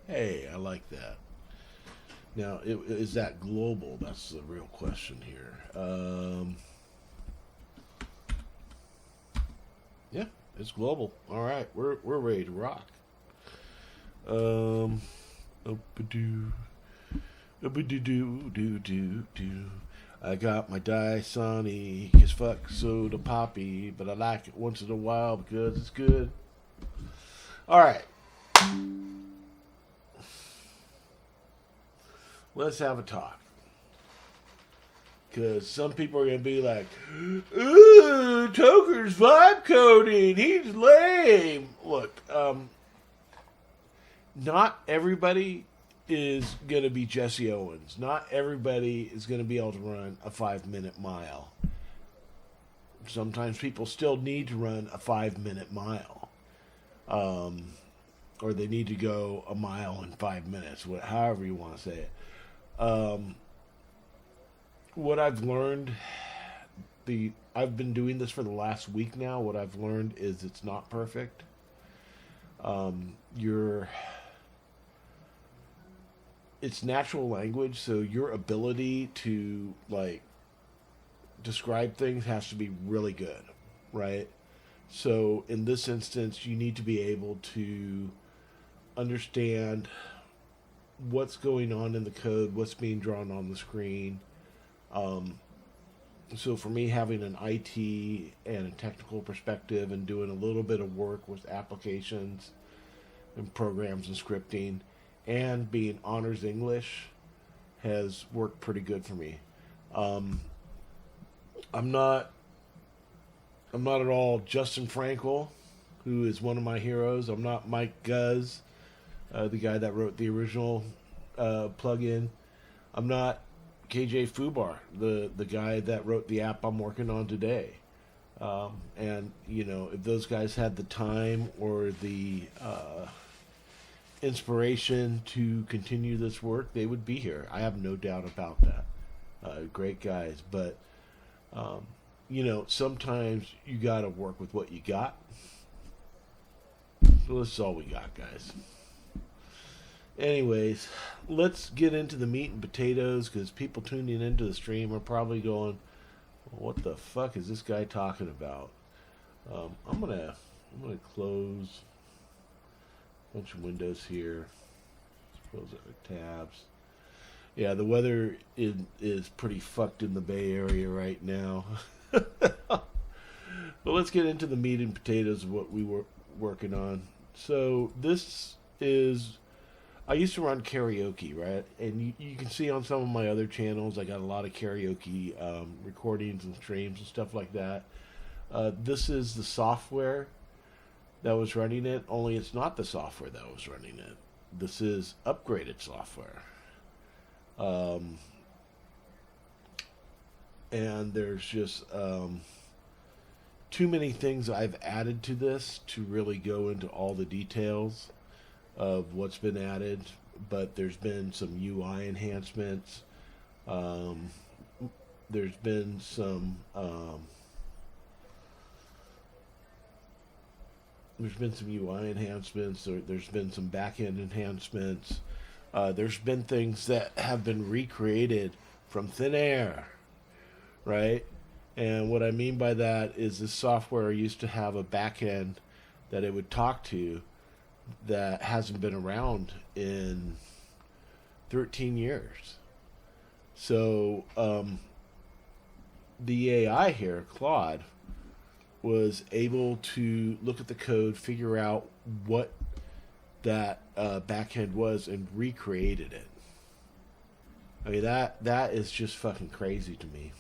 Hey, I like that. Now, is that global? That's the real question here. Yeah, it's global. All right, we're ready to rock. Um, Up-a-doo, up-a-doo-doo-doo-doo. I got my Dasani, cause fuck soda poppy, but I like it once in a while because it's good. All right, let's have a talk. Because some people are going to be like, ooh, Toker's vibe coding. He's lame. Look, not everybody is going to be Jesse Owens. Not everybody is going to be able to run a 5 minute mile. Sometimes people still need to run a 5 minute mile. Or they need to go a mile in 5 minutes, however you want to say it. What I've learned, I've been doing this for the last week now. What I've learned is it's not perfect. Your It's natural language, so your ability to like describe things has to be really good, right? So in this instance, you need to be able to understand what's going on in the code, what's being drawn on the screen. Um, so for me, having an IT and a technical perspective and doing a little bit of work with applications and programs and scripting and being honors English has worked pretty good for me. Um, I'm not I'm not at all Justin Frankel, who is one of my heroes. I'm not Mike Guz, the guy that wrote the original plugin. I'm not KJ Fubar, the guy that wrote the app I'm working on today. And if those guys had the time or the inspiration to continue this work, they would be here. I have no doubt about that. Great guys, but sometimes you got to work with what you got. So this is all we got, guys. Anyways, let's get into the meat and potatoes because people tuning into the stream are probably going, "What the fuck is this guy talking about?" I'm gonna close a bunch of windows here. Let's close our tabs. Yeah, the weather is pretty fucked in the Bay Area right now. But let's get into the meat and potatoes of what we were working on. So this is I used to run karaoke, right? And you can see on some of my other channels, I got a lot of karaoke recordings and streams and stuff like that. This is the software that was running it, only it's not the software that was running it. This is upgraded software. Um, and there's just too many things I've added to this to really go into all the details of what's been added, but there's been some UI enhancements. Um, there's been some UI enhancements. There's been some back end enhancements. There's been things that have been recreated from thin air, right? And what I mean by that is this software used to have a back end that it would talk to that hasn't been around in 13 years. So the AI here, Claude, was able to look at the code, figure out what that backend was, and recreated it. I mean, that is just fucking crazy to me.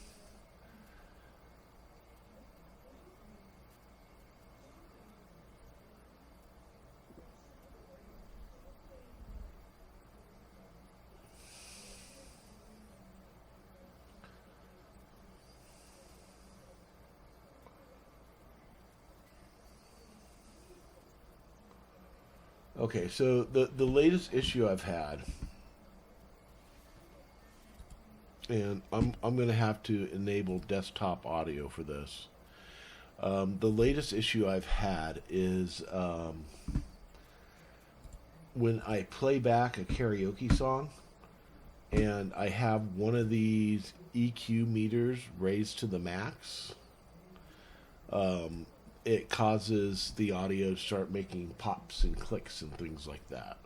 Okay, so the latest issue I've had, and I'm gonna have to enable desktop audio for this. The latest issue I've had is when I play back a karaoke song and I have one of these EQ meters raised to the max, it causes the audio to start making pops and clicks and things like that.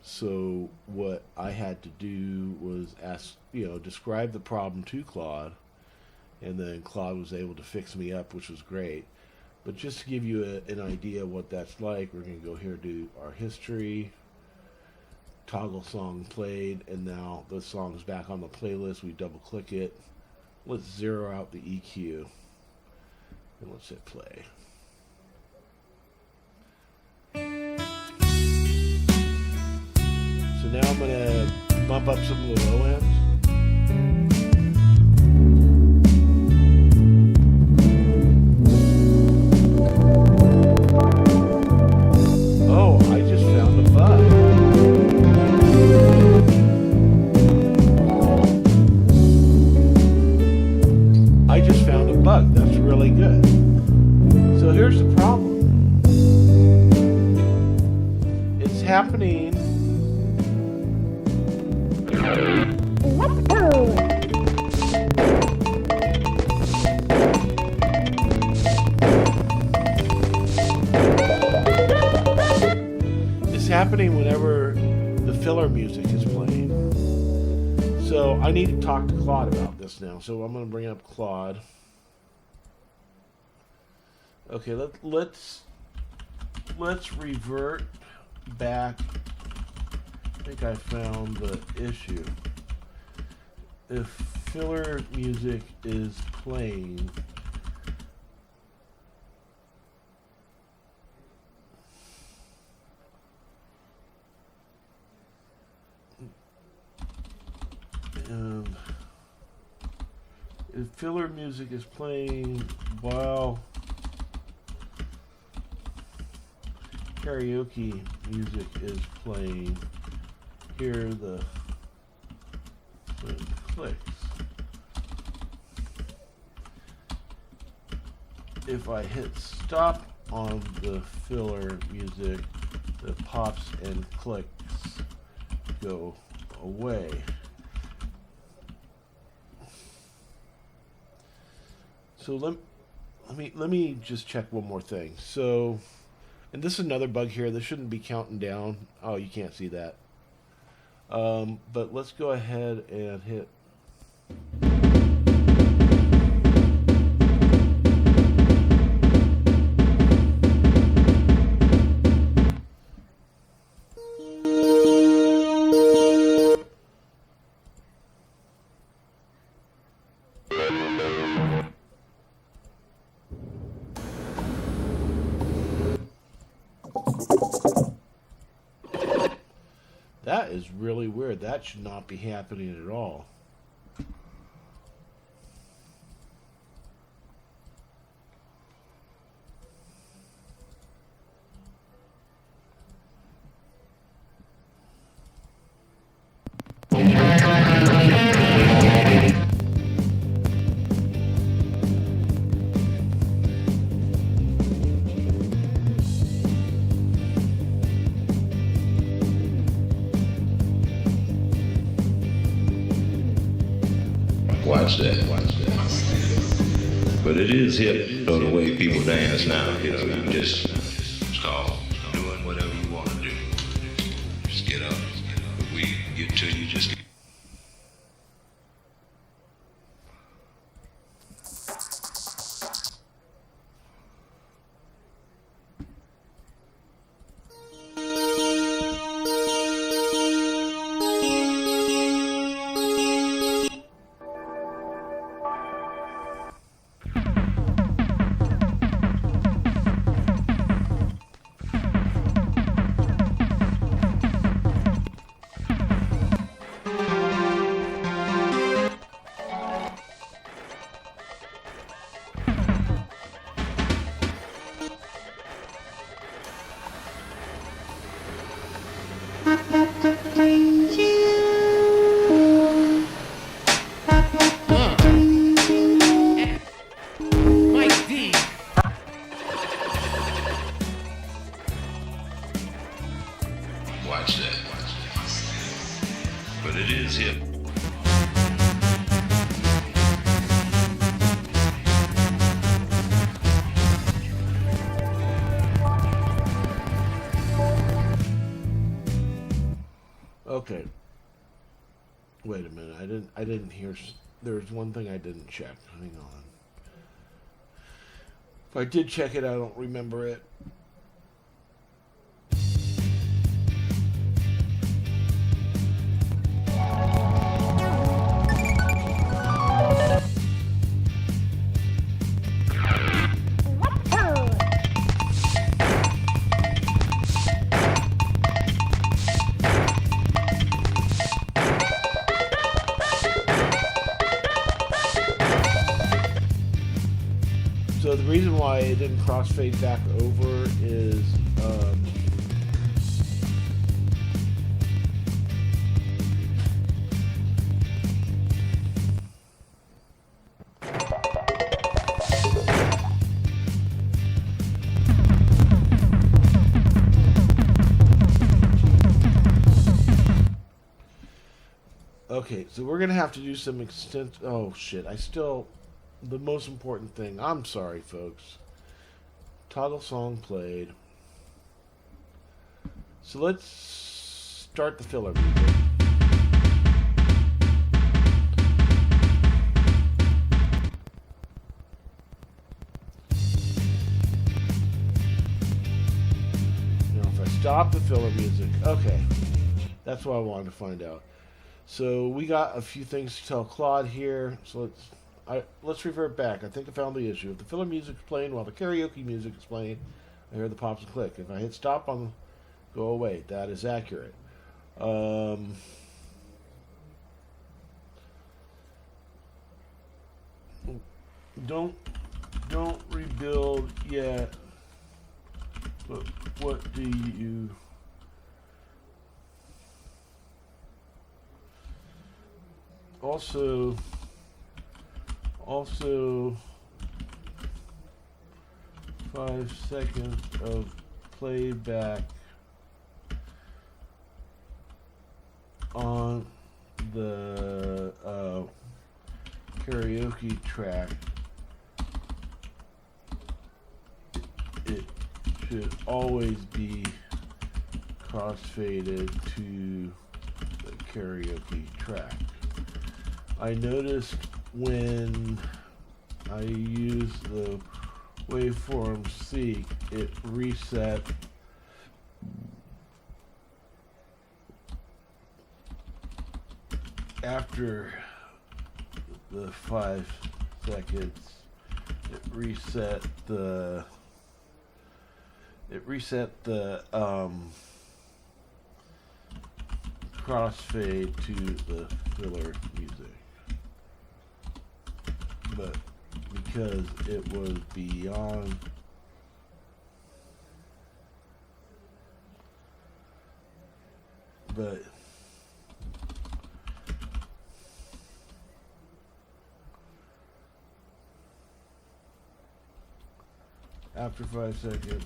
So what I had to do was describe the problem to Claude, and then Claude was able to fix me up, which was great. But just to give you an idea of what that's like, we're going to go here to our history, toggle song played, and now the song's back on the playlist. We double click it. Let's zero out the EQ, and let's hit play. So now I'm going to bump up some of the low ends. Oh, I just found a bug. That's really good. So here's the problem. It's happening. It's happening whenever the filler music is playing. So I need to talk to Claude about this now. So I'm going to bring up Claude. Okay, let's revert back. I think I found the issue. If filler music is playing, if filler music is playing while karaoke music is playing, hear the clicks. If I hit stop on the filler music, the pops and clicks go away. So let me just check one more thing. So, and this is another bug here. This shouldn't be counting down. Oh, you can't see that. But let's go ahead and hit. That is really weird. That should not be happening at all. Watch that. But it is hip, the way people dance now. You know, you can just, it's called doing whatever you want to do. Just get up. If we get to you, just watch that. But it is hip. Okay. Wait a minute. I didn't hear. There's one thing I didn't check. Hang on. If I did check it, I don't remember it. So the reason why it didn't crossfade back over is okay, so we're gonna have to do some extent. Oh shit! The most important thing. I'm sorry, folks. Toggle song played. So let's start the filler music. Now, if I stop the filler music, okay, that's what I wanted to find out. So we got a few things to tell Claude here. So let's revert back. I think I found the issue. If the filler music is playing while the karaoke music is playing, I hear the pops and click. If I hit stop on the go away, that is accurate. Don't rebuild yet. But what do you? Also 5 seconds of playback on the karaoke track. It should always be crossfaded to the karaoke track. I noticed when I use the waveform seek, it reset after the 5 seconds. It reset the crossfade to the filler music. But because it was beyond after 5 seconds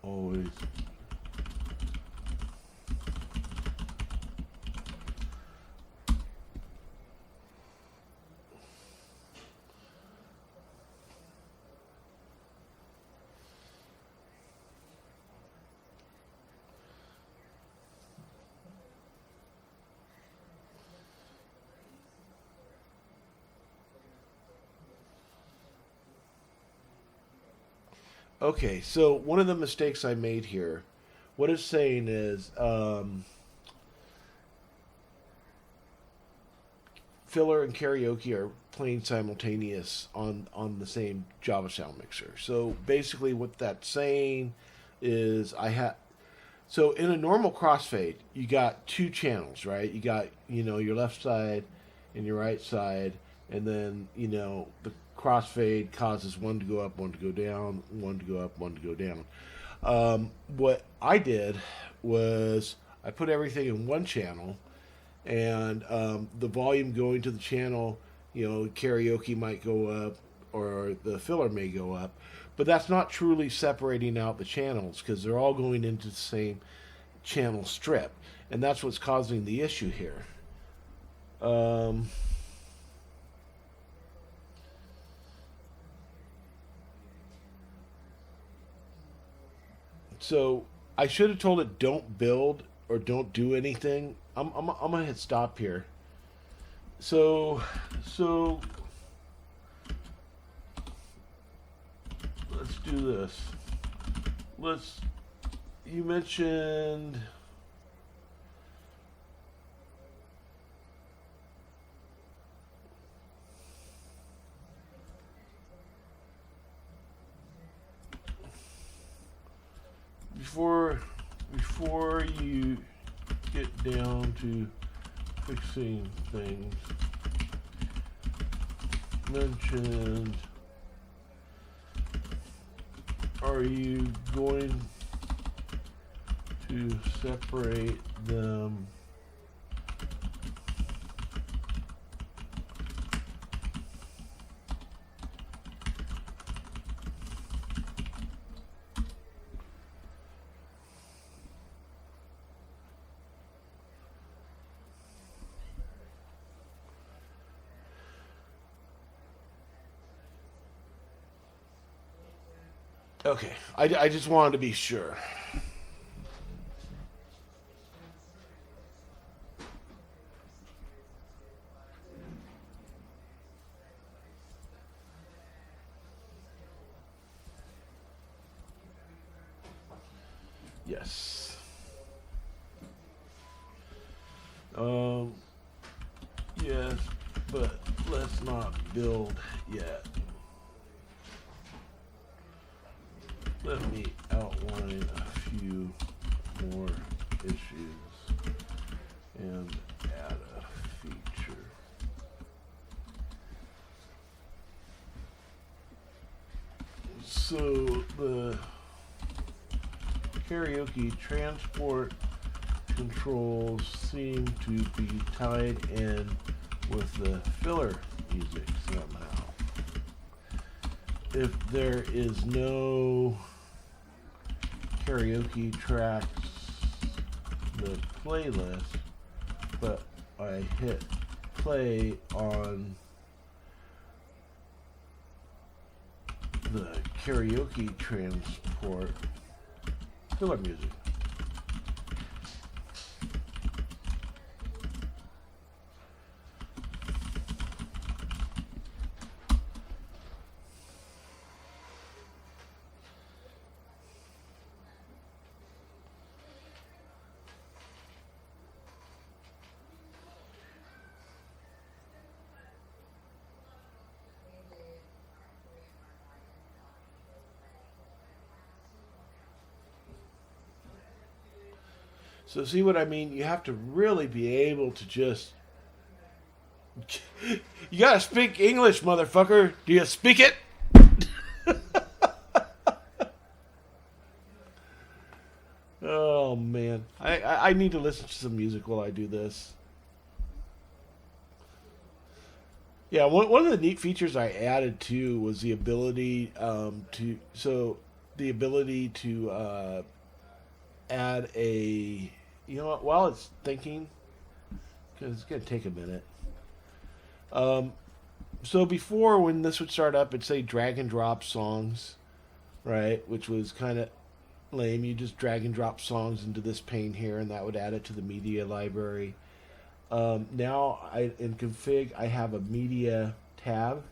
always okay, so one of the mistakes I made here, what it's saying is filler and karaoke are playing simultaneous on the same Java sound mixer. So basically what that's saying is so in a normal crossfade, you got 2 channels, right? You got, your left side and your right side, and then, the crossfade causes one to go up, one to go down, one to go up, one to go down. What I did was I put everything in one channel, and the volume going to the channel, karaoke might go up or the filler may go up, But that's not truly separating out the channels because they're all going into the same channel strip. And that's what's causing the issue here. So I should have told it don't build or don't do anything. I'm gonna hit stop here. So let's do this. You mentioned before you get down to fixing things, mentioned, are you going to separate them Okay, I just wanted to be sure. Yes. Yes, but let's not build yet. Let me outline a few more issues and add a feature. So the karaoke transport controls seem to be tied in with the filler music somehow. If there is no karaoke tracks, the playlist, but I hit play on the karaoke transport filler music. So see what I mean? You have to really be able to just... You gotta speak English, motherfucker. Do you speak it? Oh, man. I need to listen to some music while I do this. Yeah, one of the neat features I added too was the ability to add a, you know what, while it's thinking, because it's going to take a minute. So before, when this would start up, it'd say drag and drop songs, right? Which was kind of lame. You just drag and drop songs into this pane here, and that would add it to the media library. Now, in config, I have a media tab,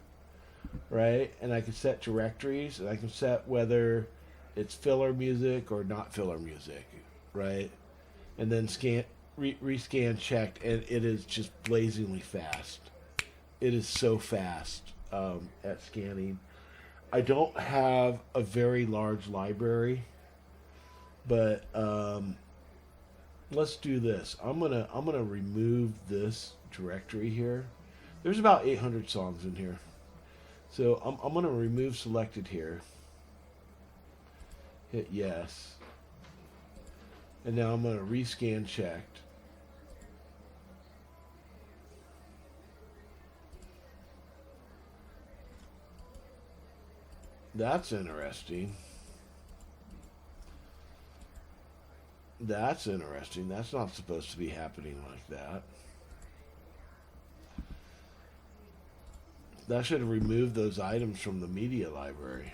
right? And I can set directories, and I can set whether it's filler music or not filler music, right? And then rescan checked, and it is just blazingly fast. It is so fast at scanning. I don't have a very large library, but let's do this. I'm gonna remove this directory here. There's about 800 songs in here, so I'm gonna remove selected here. Hit yes, and now I'm gonna rescan checked. That's interesting. That's interesting. That's not supposed to be happening like that. That should have removed those items from the media library.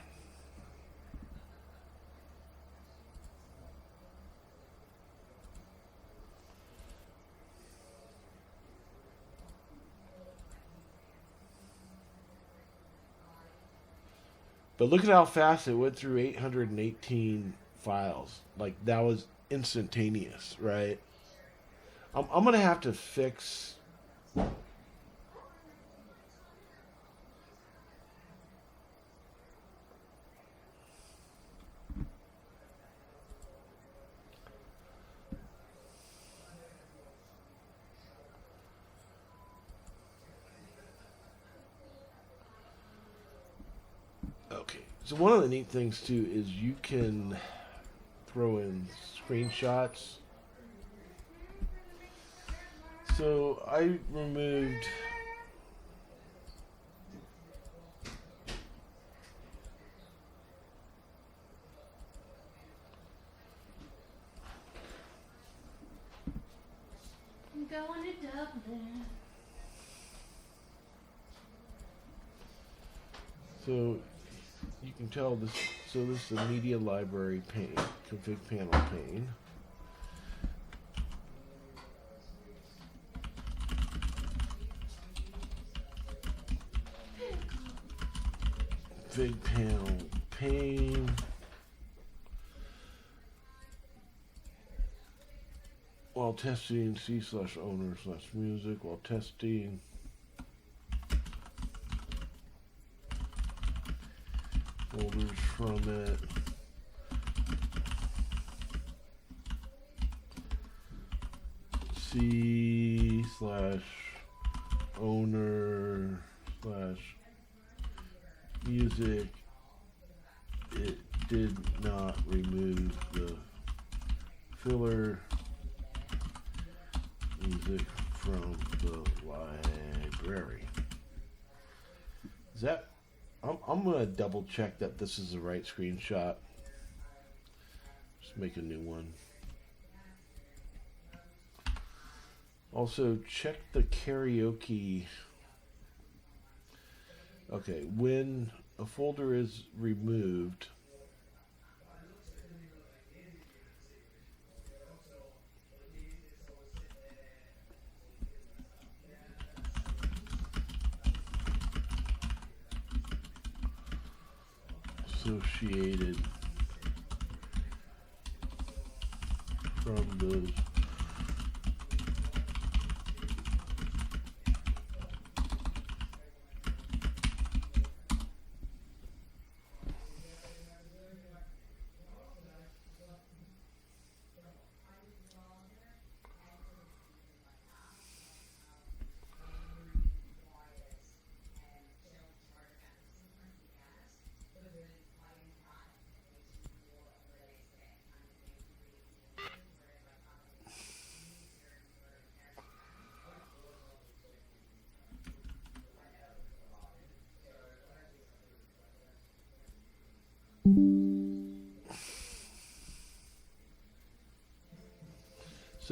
But look at how fast it went through 818 files. Like, that was instantaneous, right? I'm going to have to fix. Okay. So, one of the neat things, too, is you can throw in screenshots. So, I removed. I'm going to Dublin. So, you can tell this. So, this is the media library pane, config panel pane. Config panel pane. While testing C/owner/music while testing. Folders from it. C/owner/music. It did not remove the filler music from the library. Is that? I'm going to double check that this is the right screenshot. Just make a new one. Also, check the karaoke. Okay, when a folder is removed, associated from those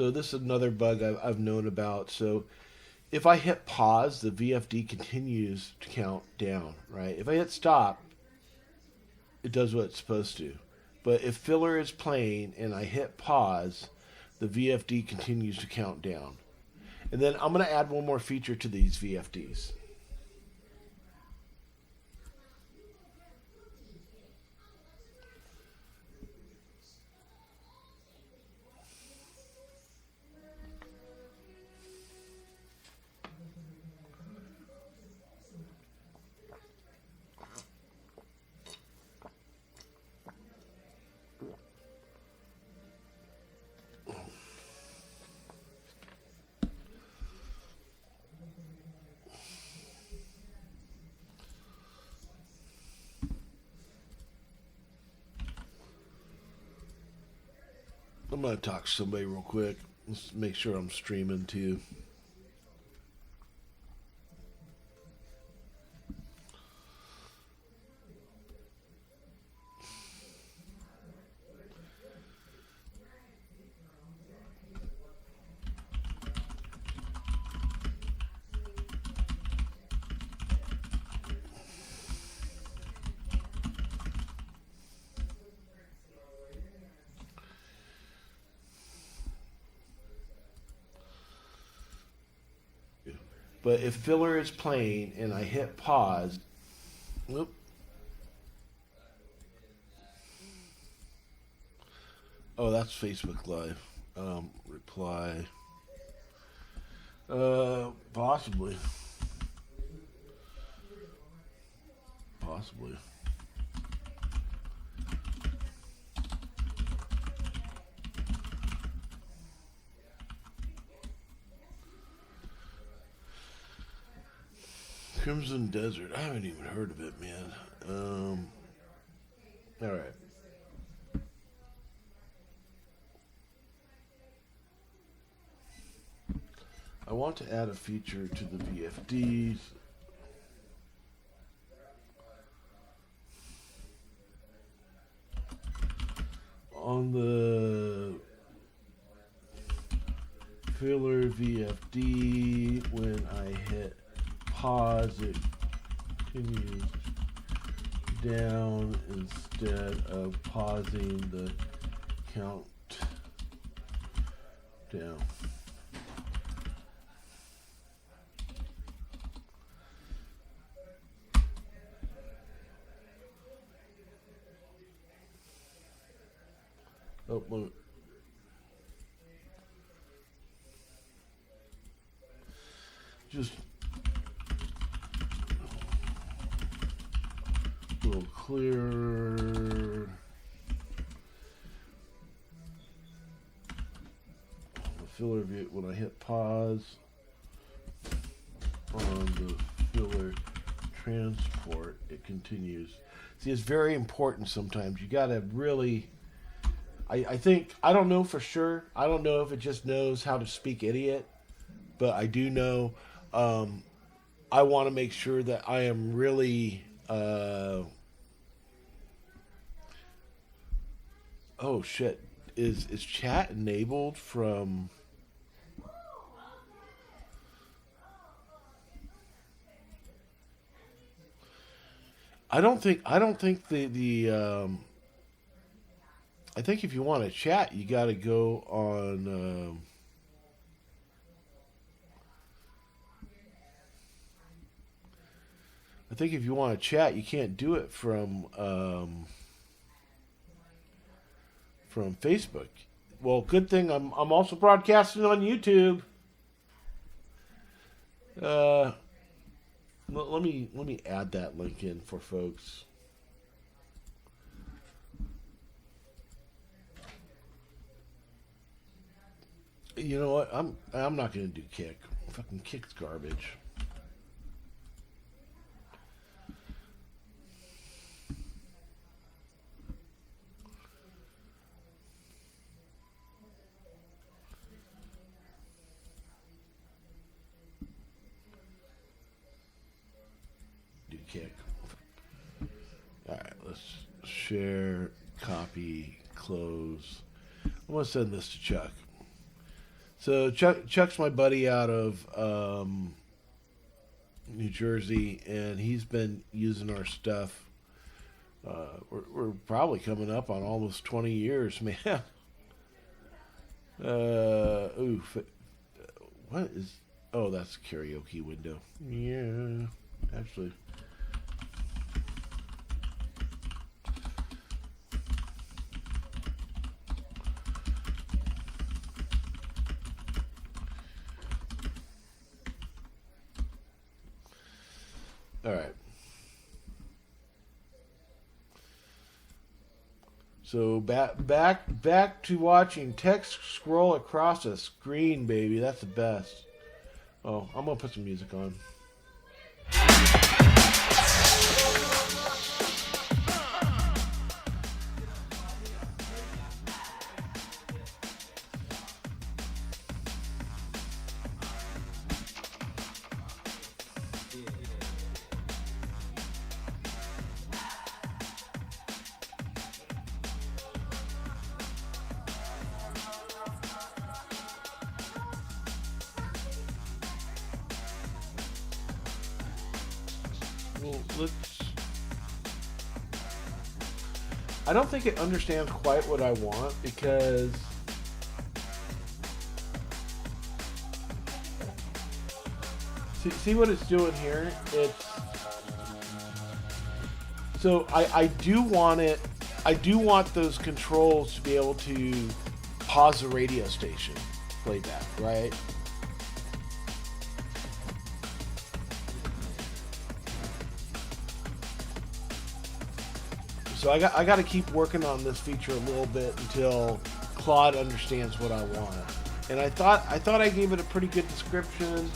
So this is another bug I've known about. So if I hit pause, the VFD continues to count down, right? If I hit stop, it does what it's supposed to. But if filler is playing and I hit pause, the VFD continues to count down. And then I'm going to add one more feature to these VFDs. I'm going to talk to somebody real quick. Let's make sure I'm streaming too. But if filler is playing and I hit pause, whoop. Oh, that's Facebook Live. Reply. Possibly. Possibly. Crimson Desert. I haven't even heard of it, man. All right. I want to add a feature to the VFDs. On the filler VFD, when I hit pause, it continues down instead of pausing the count down. Oh, look. Just a little clearer. The filler view, when I hit pause on the filler transport, it continues. See, it's very important sometimes. You got to really... I think, I don't know for sure. I don't know if it just knows how to speak idiot, but I do know I want to make sure that I am really, oh shit, is chat enabled from, I don't think I think if you want to chat, you got to go on. I think if you want to chat, you can't do it from Facebook. Well, good thing I'm also broadcasting on YouTube. Let me add that link in for folks. You know what? I'm not gonna do Kick. Fucking Kick's garbage. Do Kick. All right, let's share, copy, close. I'm gonna send this to Chuck. So Chuck's my buddy out of New Jersey, and he's been using our stuff. We're probably coming up on almost 20 years, man. What is? Oh, that's a karaoke window. Yeah, actually. All right. So back to watching text scroll across a screen, baby. That's the best. Oh, I'm gonna put some music on. Well, I don't think it understands quite what I want because See what it's doing here? It's so I do want it. I do want those controls to be able to pause the radio station playback, right? So I got to keep working on this feature a little bit until Claude understands what I want. And I thought I gave it a pretty good description.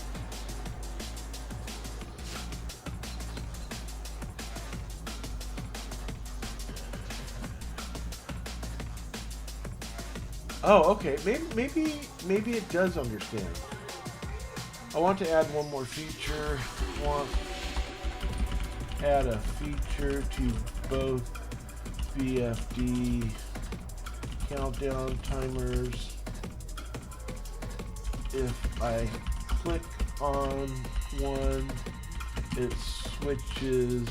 Oh, okay. Maybe it does understand. I want to add one more feature. Add a feature to both BFD countdown timers. If I click on one, it switches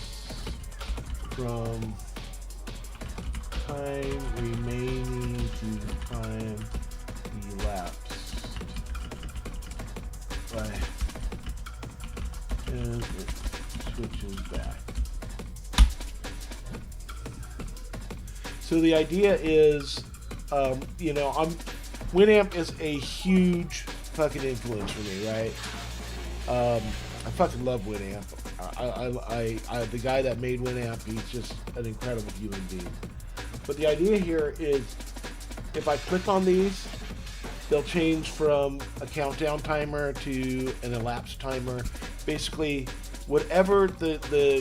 from time remaining to time elapsed. Right. And it switches back. So the idea is, Winamp is a huge fucking influence for me, right? I fucking love Winamp. I the guy that made Winamp, he's just an incredible human being. But the idea here is, if I click on these, they'll change from a countdown timer to an elapsed timer. Basically, whatever the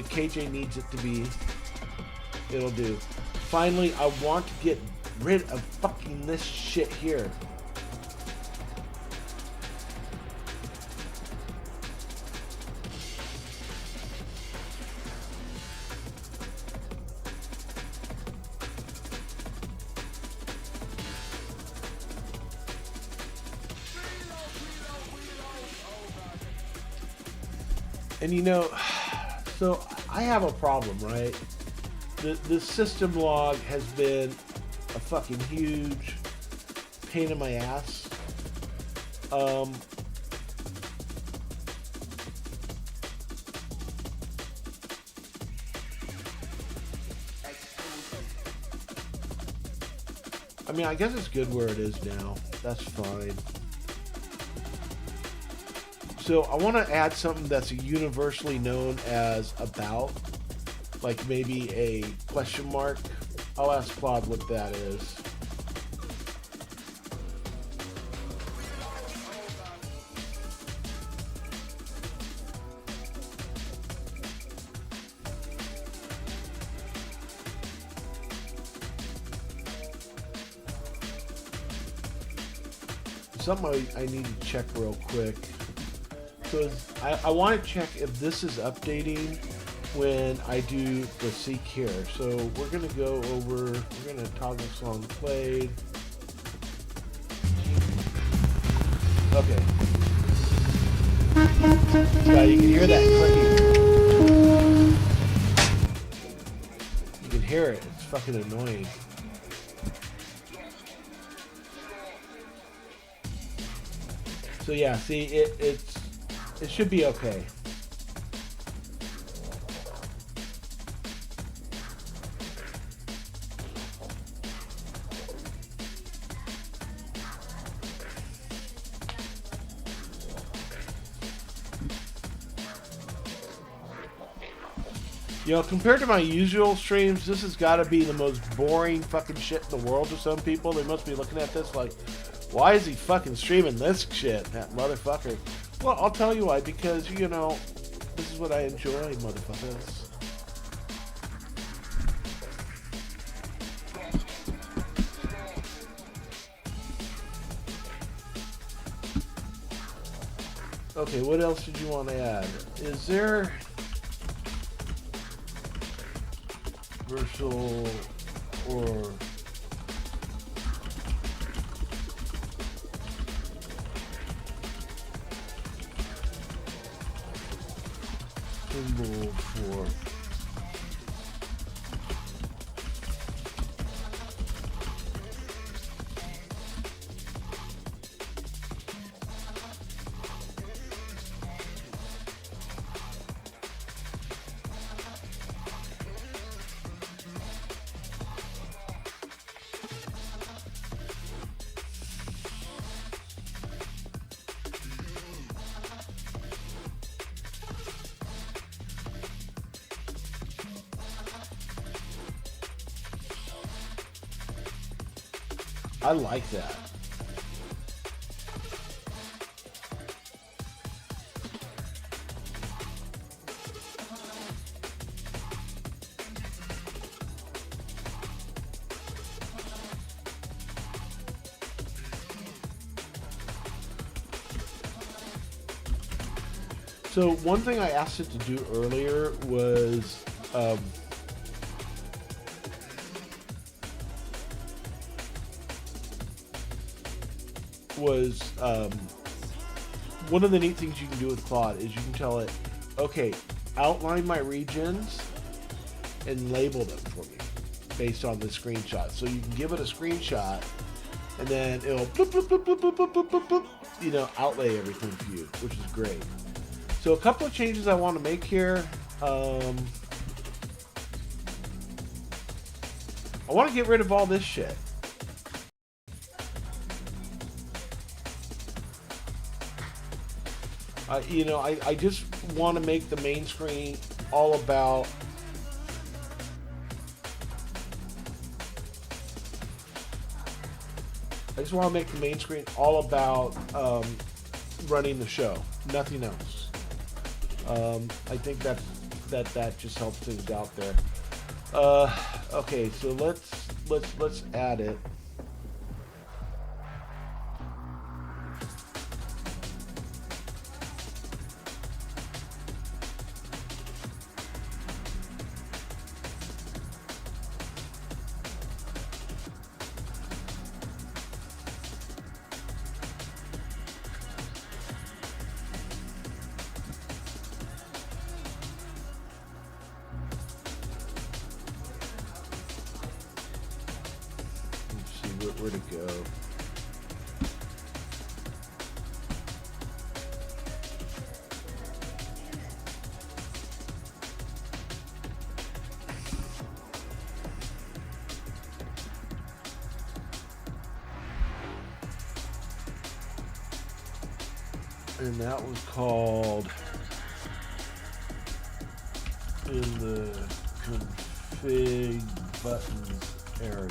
KJ needs it to be, it'll do. Finally, I want to get rid of fucking this shit here. And so I have a problem, right? The system log has been a fucking huge pain in my ass. I mean, I guess it's good where it is now. That's fine. So I want to add something that's universally known as about, like maybe a question mark. I'll ask Claude what that is. Something I need to check real quick. So I want to check if this is updating when I do the seek here. So we're going to go over, we're going to toggle song played. Okay. Yeah, you can hear that clicking. You can hear it. It's fucking annoying. So yeah, see, it should be okay. Compared to my usual streams, this has got to be the most boring fucking shit in the world to some people. They must be looking at this like, why is he fucking streaming this shit, that motherfucker? Well, I'll tell you why, because, this is what I enjoy, motherfuckers. Okay, what else did you want to add? Is there virtual or symbol for I like that. So one thing I asked it to do earlier was one of the neat things you can do with Claude is you can tell it, okay, outline my regions and label them for me based on the screenshot. So you can give it a screenshot and then it'll bloop, bloop, bloop, bloop, bloop, bloop, bloop, bloop, you know, outlay everything for you, which is great. So a couple of changes I want to make here. I want to get rid of all this shit. I just want to make the main screen all about running the show, nothing else. I think that just helps things out there. Okay, so let's add it. Where to go. And that was called in the config buttons area.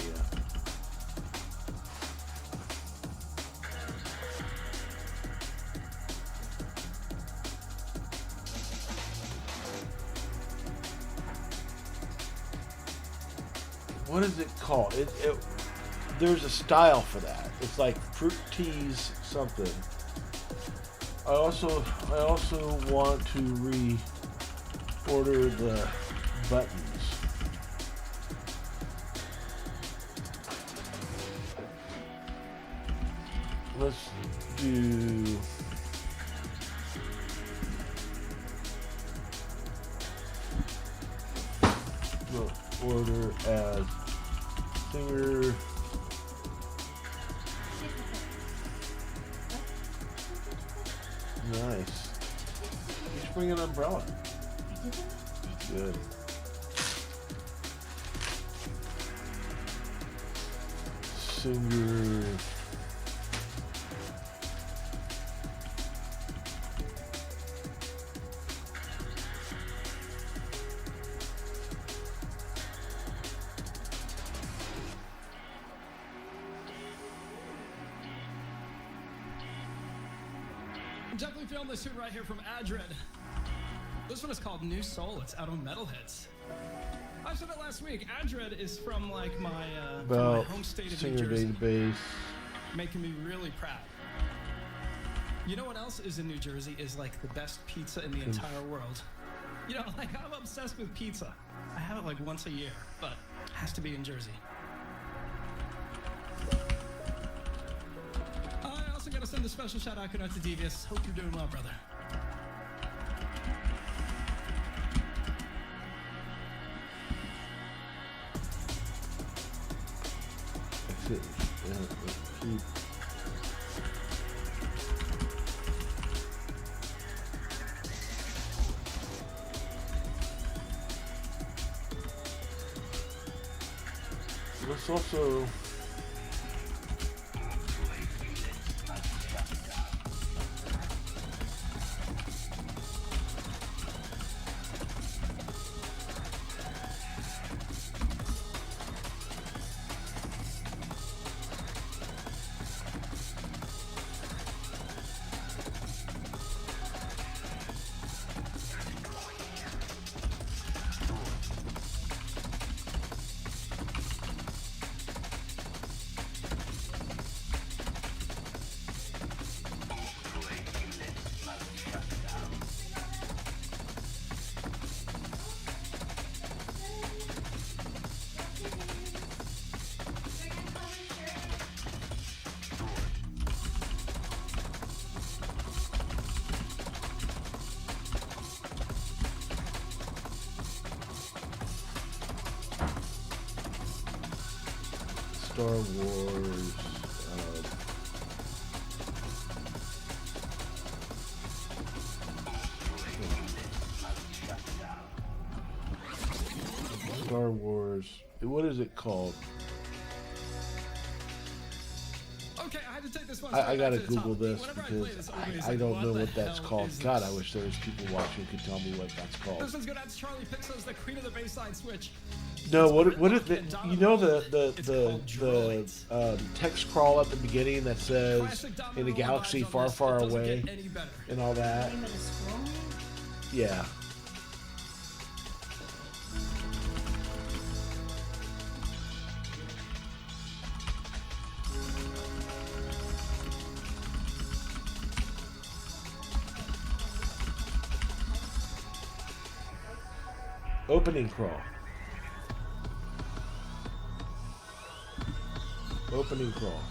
What is it called? There's a style for that. It's like fruit teas something. I also want to reorder the buttons. Let's do order as singer. Nice. You should bring an umbrella. Good. Singer. I'm definitely feeling this tune right here from Adred. This one is called New Soul. It's out on Metalheads. I said it last week. Adred is from like my home state of New Jersey. Database. Making me really proud. You know what else is in New Jersey is like the best pizza in the entire world. You know, like I'm obsessed with pizza. I have it like once a year, but it has to be in Jersey. I also gotta send a special shout out to Devious. Hope you're doing well, brother. That's it. Yeah, let's also Star Wars. Um, Star Wars. What is it called? Okay, I had to take this one. I gotta straight back to the Google top. this Whenever because play this, always I like, don't what know the what that's hell called. is God, this? I wish there was people watching who could tell me what that's called. This one's good. That's Charlie Pixel's the queen of the baseline switch. No, It's what called is it? Domino. You know It's called Droids. text crawl at the beginning that says Classic Domino in a galaxy vibes on far, this. far It doesn't away get any better. and all that. Name of the scroll? Yeah. Opening crawl. Opening crawl.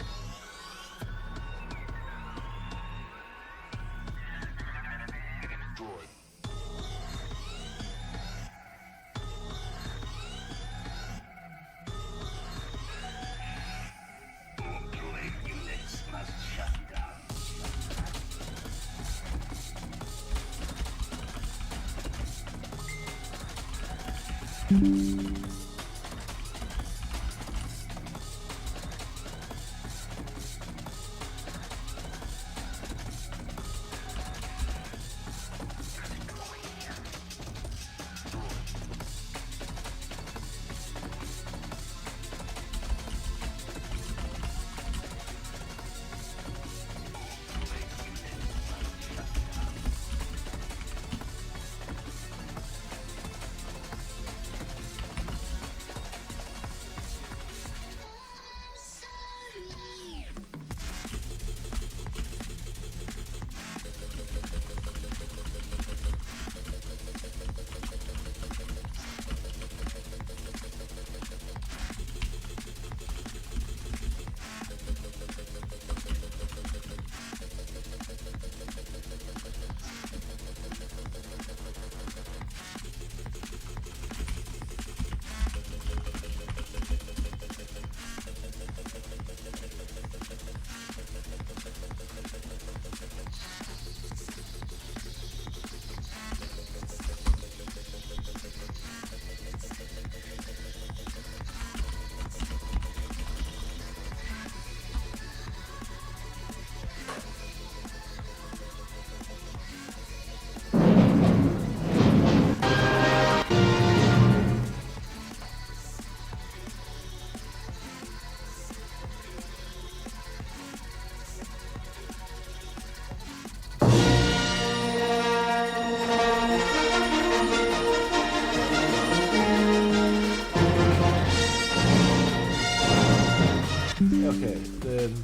Okay, then.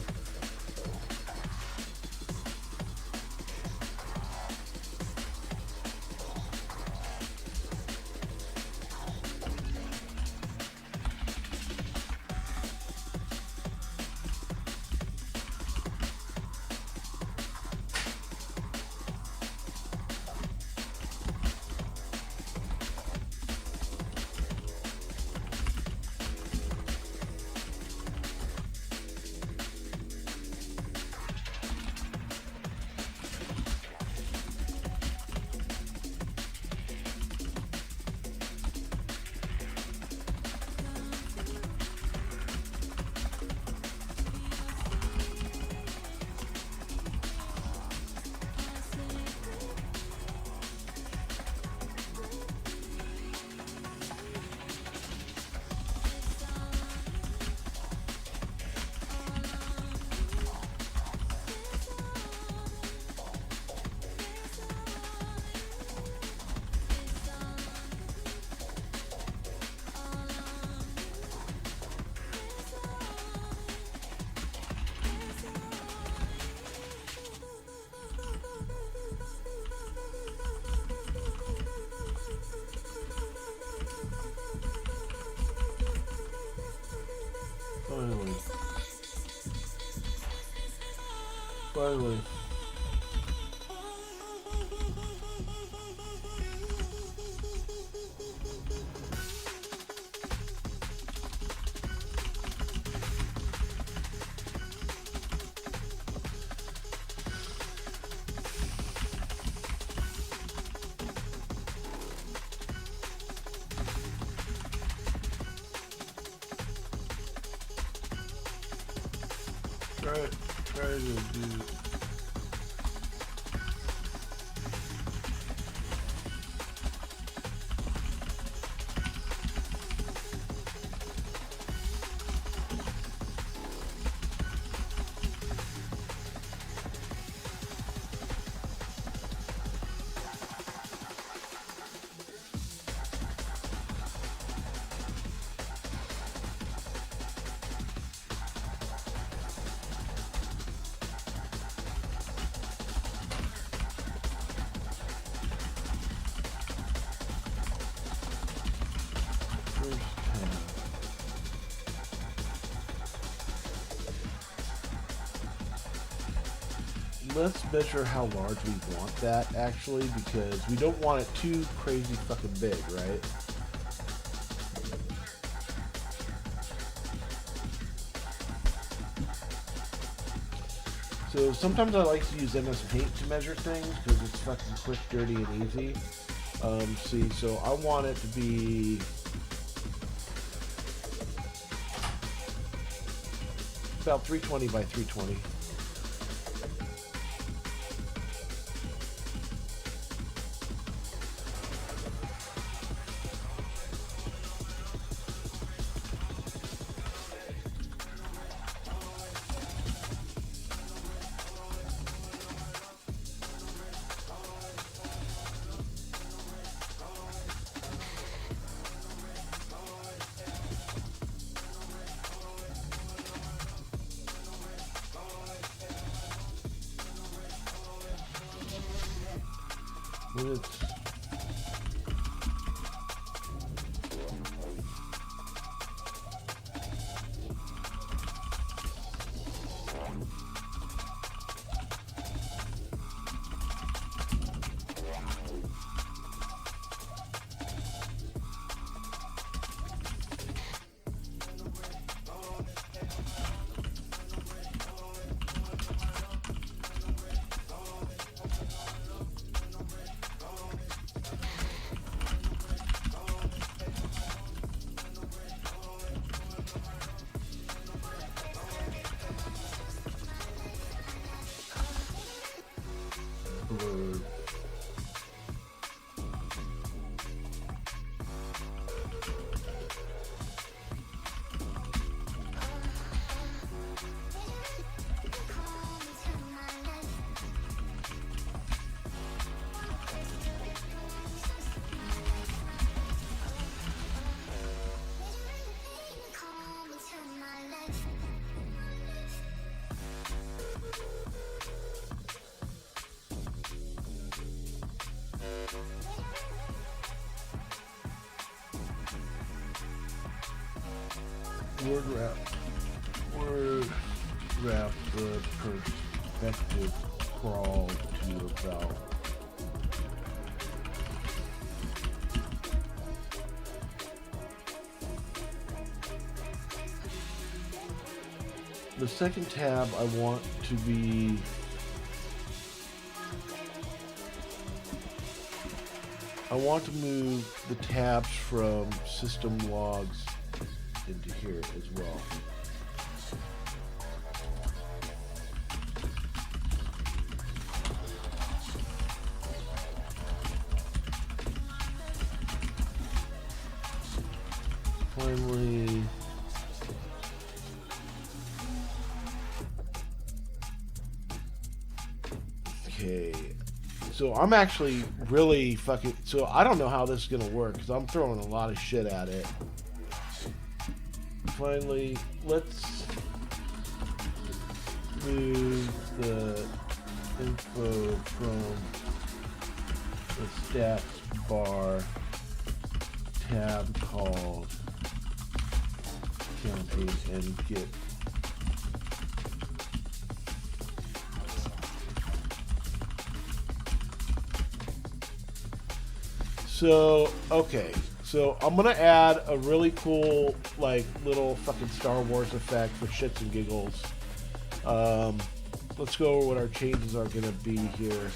Finally. Finally. try to do. Let's measure how large we want that actually, because we don't want it too crazy fucking big, right? So sometimes I like to use MS Paint to measure things because it's fucking quick, dirty, and easy. See, so I want it to be about 320 by 320. Minutes. Blue. Word wrap the perspective crawl to about the second tab. I want to be to move the tabs from system logs into here as well. Finally, okay. So I'm actually really fucking, so I don't know how this is gonna work because I'm throwing a lot of shit at it. Finally, let's move the info from the stats bar tab called campaign and get so okay. So I'm gonna add a really cool, like, little fucking Star Wars effect for shits and giggles. Let's go over what our changes are gonna be here.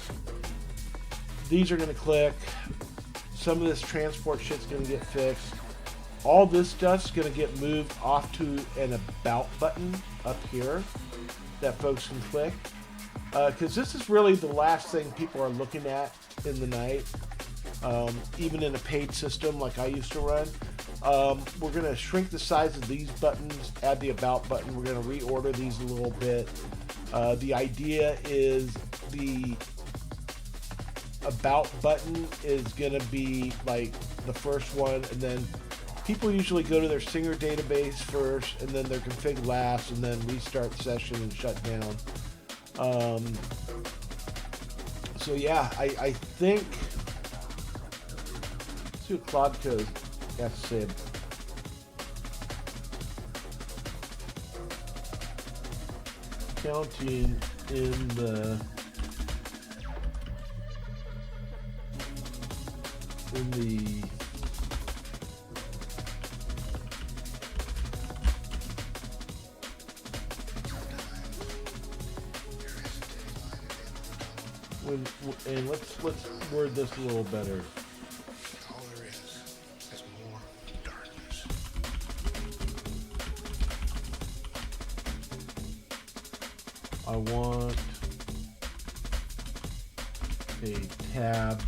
These are gonna click. Some of this transport shit's gonna get fixed. All this stuff's gonna get moved off to an about button up here. that folks can click. Because this is really the last thing people are looking at in the night. Even in a paid system like I used to run. We're going to shrink the size of these buttons, add the About button. We're going to reorder these a little bit. The idea is the About button is going to be like the first one, and then people usually go to their Singer database first, and then their config last, and then restart session and shut down. So yeah, I think... Let's see what Claude Code has to say. Counting in the and let's word this a little better. All there is more darkness. I want a tabbed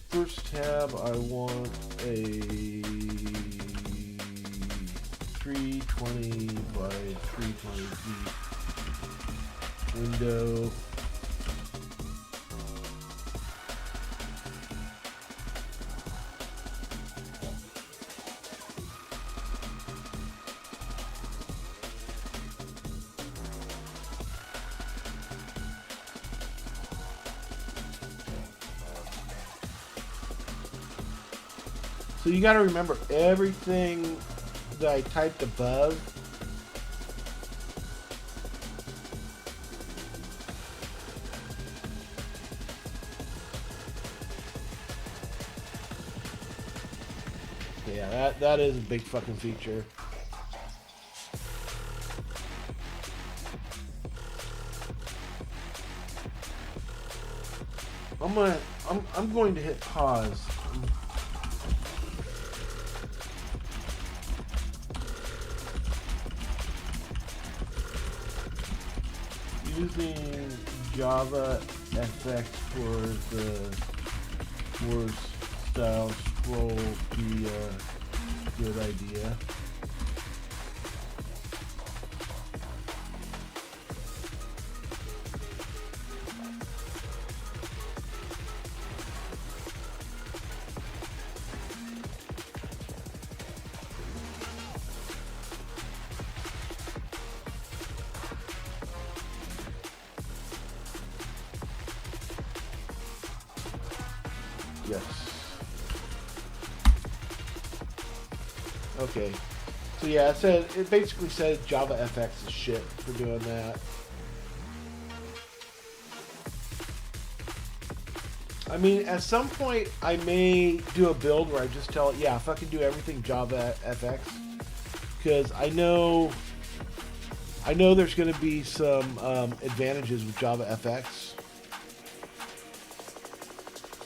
first tab. I want a 320 by 320 feet window. So you got to remember everything that I typed above. Yeah, that is a big fucking feature. I'm going to hit pause. Using Java FX for the words style scroll be a good idea. Yes. Okay. So yeah, it basically said Java FX is shit for doing that. I mean, at some point I may do a build where I just tell it, yeah, fucking do everything Java FX, because I know there's going to be some advantages with Java FX.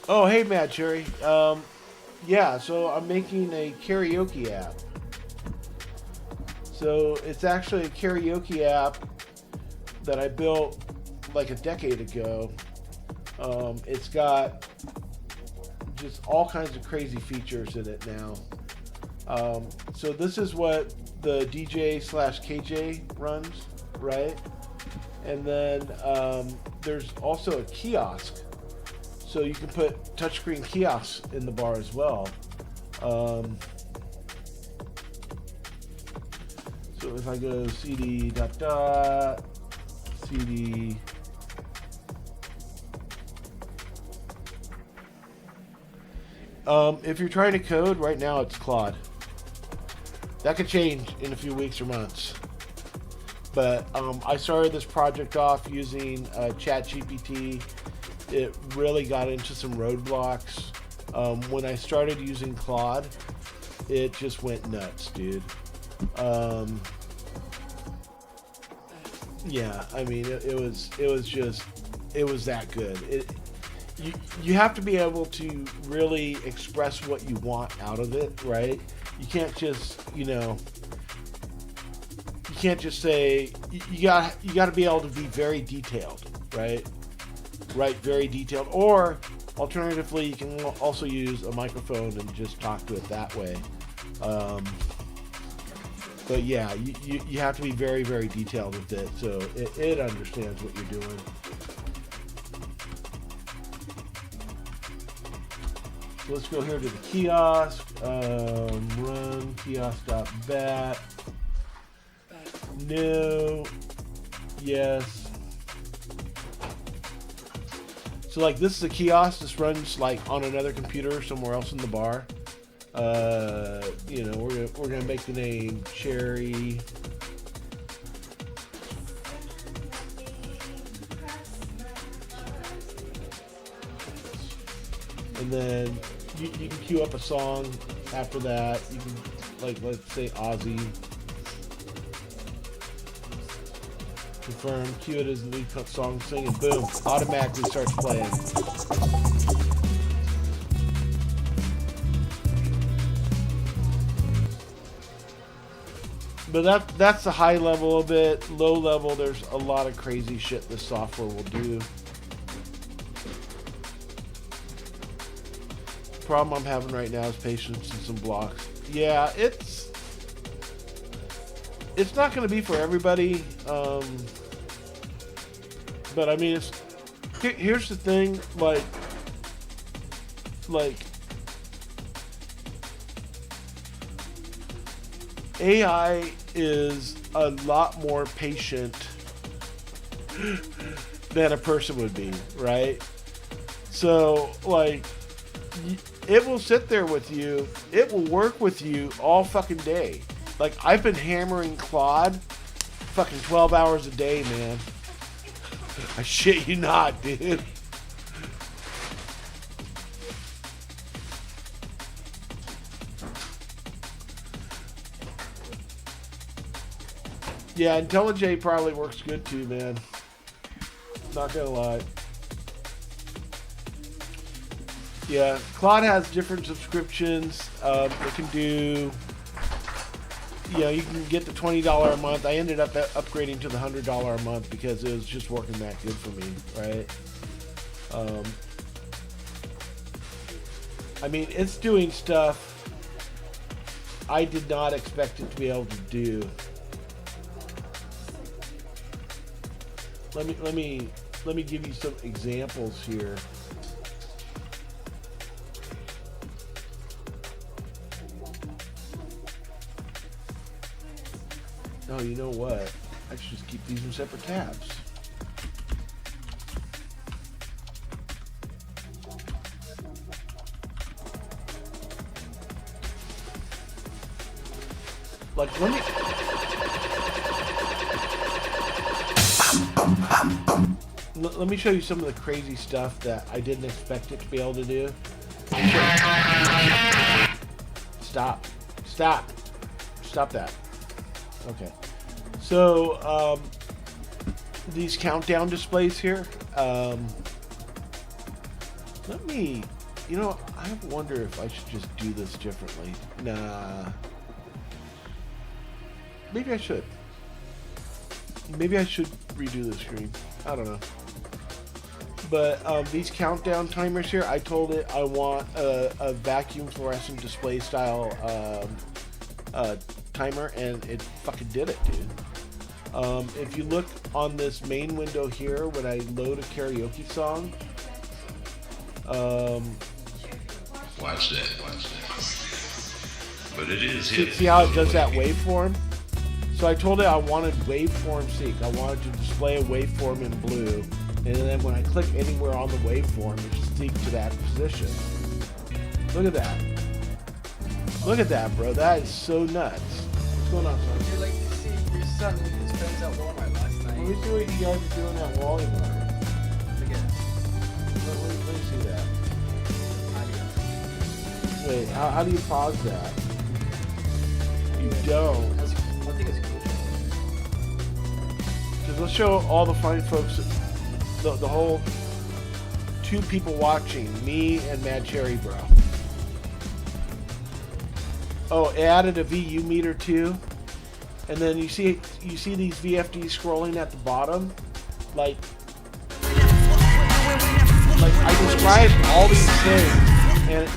Oh, hey, Mad Cherry. Yeah, so I'm making a karaoke app. So it's actually a karaoke app that I built like a decade ago. It's got just all kinds of crazy features in it now. So this is what the DJ/KJ runs, right? And then there's also a kiosk. So you can put touchscreen kiosks in the bar as well. So if I go cd ... cd . If you're trying to code, right now it's Claude. That could change in a few weeks or months. But I started this project off using ChatGPT it really got into some roadblocks. When I started using Claude, it just went nuts, dude. Yeah, I mean, it was that good. You have to be able to really express what you want out of it, right? You can't just, you can't just say, you got to be able to be very detailed, right? Right, very detailed. Or alternatively, you can also use a microphone and just talk to it that way. But yeah, you have to be very, very detailed with it, so it understands what you're doing. So let's go here to the kiosk. Run kiosk.bat. No. Yes. So like this is a kiosk. This runs like on another computer somewhere else in the bar. We're gonna make the name Cherry. And then you can queue up a song after that. You can, like, let's say Ozzy. Confirm, cue it as the lead song, sing, and boom, automatically starts playing. But that's the high level of it. Low level, there's a lot of crazy shit this software will do. Problem I'm having right now is patience and some blocks. Yeah, it's not going to be for everybody. But I mean, here's the thing, like AI is a lot more patient than a person would be, right? So like, it will sit there with you. It will work with you all fucking day. Like, I've been hammering Claude fucking 12 hours a day, man. I shit you not, dude. Yeah, IntelliJ probably works good too, man. Not gonna lie. Yeah, Claude has different subscriptions. It can do, you can get the $20 a month. I ended up upgrading to the $100 a month because it was just working that good for me, right? I mean, it's doing stuff I did not expect it to be able to do. Let me give you some examples here. No, you know what? I should just keep these in separate tabs. Like, let me show you some of the crazy stuff that I didn't expect it to be able to do. Stop that. Okay. So, these countdown displays here, let me, I wonder if I should just do this differently. Nah. Maybe I should. Maybe I should redo the screen. I don't know. But these countdown timers here, I told it I want a vacuum fluorescent display style timer, and it fucking did it, dude. If you look on this main window here, when I load a karaoke song, Watch that. But it is see how it does that waveform? So I told it I wanted waveform sync. I wanted to display a waveform in blue, and then when I click anywhere on the waveform, it should sync to that position. Look at that. Look at that, bro. That is so nuts. What's going on, son? Would you like to see your son with his friends at Walmart last night? Let me see what you guys are doing at Walmart. Look at Wait, how do you pause that? You don't. I think it's cool. Because let's show all the fine folks, the whole 2 people watching, me and Mad Cherry Bro. Oh, it added a VU meter too. And then you see these VFDs scrolling at the bottom, like I described all these things,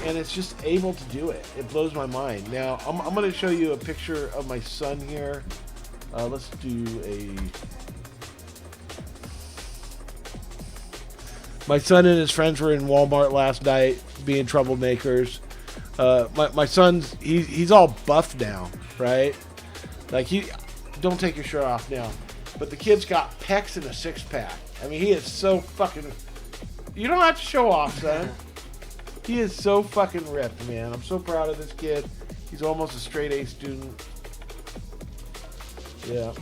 and it's just able to do it. It blows my mind. Now I'm going to show you a picture of my son here. Let's do a. My son and his friends were in Walmart last night, being troublemakers. My son's he's all buffed now, right? Like don't take your shirt off now. But the kid's got pecs and a 6-pack. I mean, he is so fucking. You don't have to show off, son. He is so fucking ripped, man. I'm so proud of this kid. He's almost a straight A student. Yeah.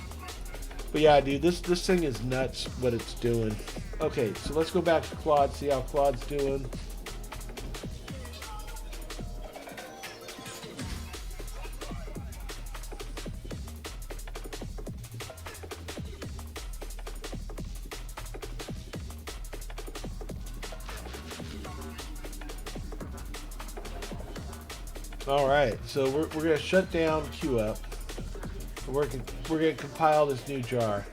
But yeah, dude, this thing is nuts what it's doing. Okay, so let's go back to Claude, see how Claude's doing. All right, so we're gonna shut down queue up. We're gonna compile this new jar.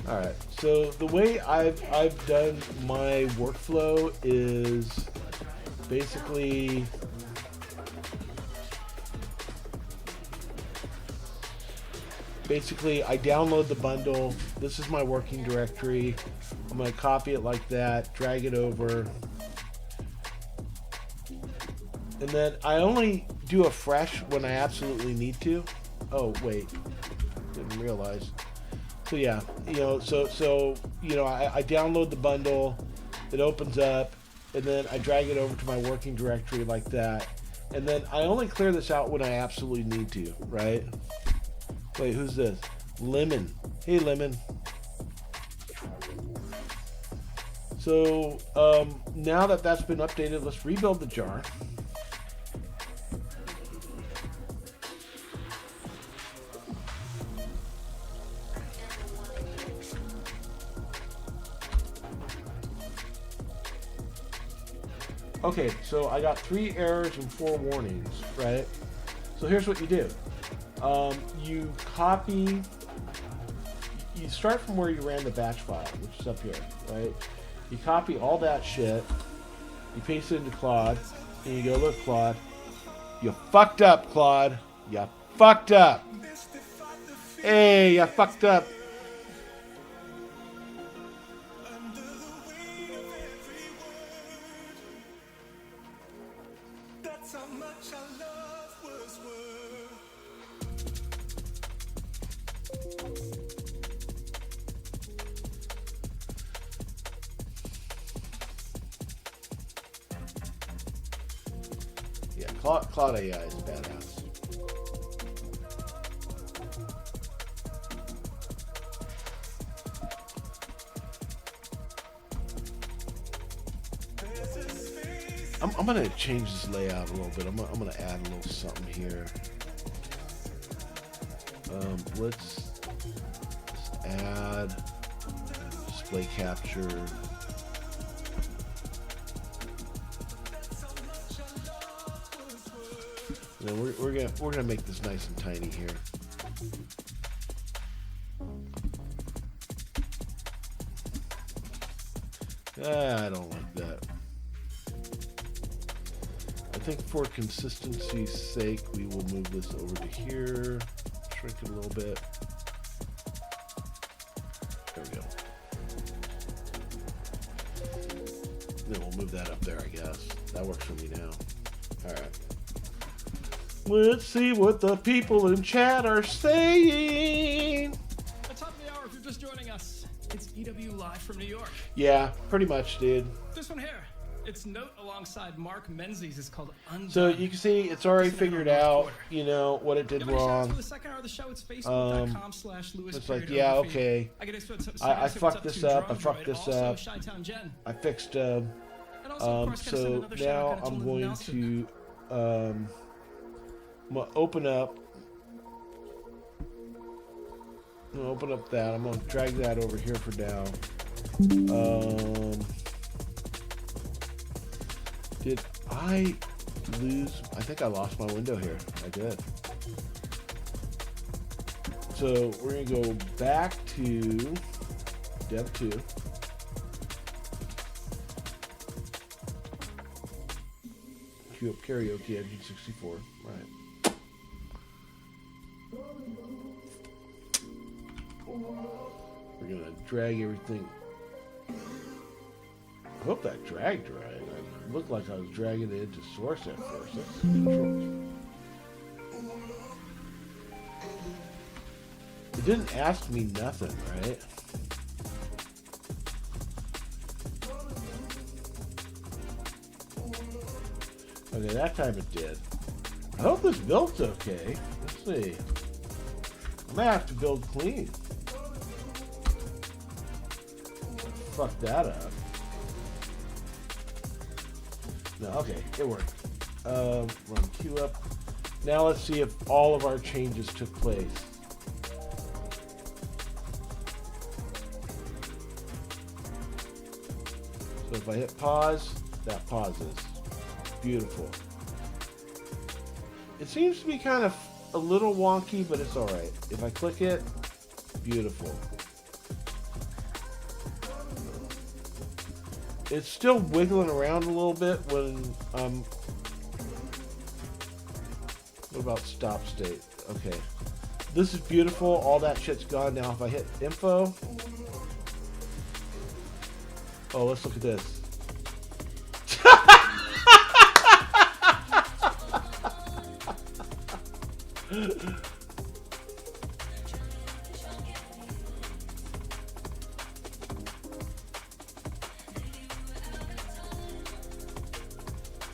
All right, so the way I've done my workflow is basically I download the bundle. This is my working directory. I'm going to copy it like that, drag it over. And then I only do a fresh when I absolutely need to. Oh, wait. Didn't realize. So yeah, so I download the bundle, it opens up, and then I drag it over to my working directory like that. And then I only clear this out when I absolutely need to, right? Wait, who's this? Lemon. Hey, Lemon. So now that that's been updated, let's rebuild the jar. Okay, so I got 3 errors and 4 warnings, right? So here's what you do. You copy, you start from where you ran the batch file, which is up here, right? You copy all that shit, you paste it into Claude, and you go, look, Claude, you fucked up, Claude. You fucked up. Hey, you fucked up. Yeah, Claude AI is badass. I'm gonna change this layout a little bit. I'm gonna add a little something here. Let's add display capture. And then we're gonna make this nice and tiny here. I don't like that. I think for consistency's sake, we will move this over to here, shrink it a little bit. There we go. Then we'll move that up there, I guess. That works for me now. All right. Let's see what the people in chat are saying. At the top of the hour, if you're just joining us, it's EW live from New York. Yeah, pretty much, dude. This one here Its note alongside Mark Menzies is called Undone. So you can see it's already figured out, you know, what it did wrong. For the second hour of the show, it's facebook.com/Lewis. It's like, yeah, okay. I fucked this up. I fucked this up. I fixed. So now I'm going to open up. I'm gonna open up that. I'm gonna drag that over here for now. Did I lose? I think I lost my window here. I did. So we're gonna go back to Dev 2. Queue up karaoke engine 64. Right. We're gonna drag everything. I hope that dragged right. It looked like I was dragging it into source at first. That's controls. It didn't ask me nothing, right? Okay, that time it did. I hope this build's okay. Let's see. I might have to build clean. Fuck that up. No, okay, it worked. Run queue up. Now let's see if all of our changes took place. So if I hit pause, that pauses. Beautiful. It seems to be kind of a little wonky, but it's alright. If I click it, beautiful. It's still wiggling around a little bit when what about stop state? Okay. This is beautiful. All that shit's gone now. If I hit info. Oh, let's look at this.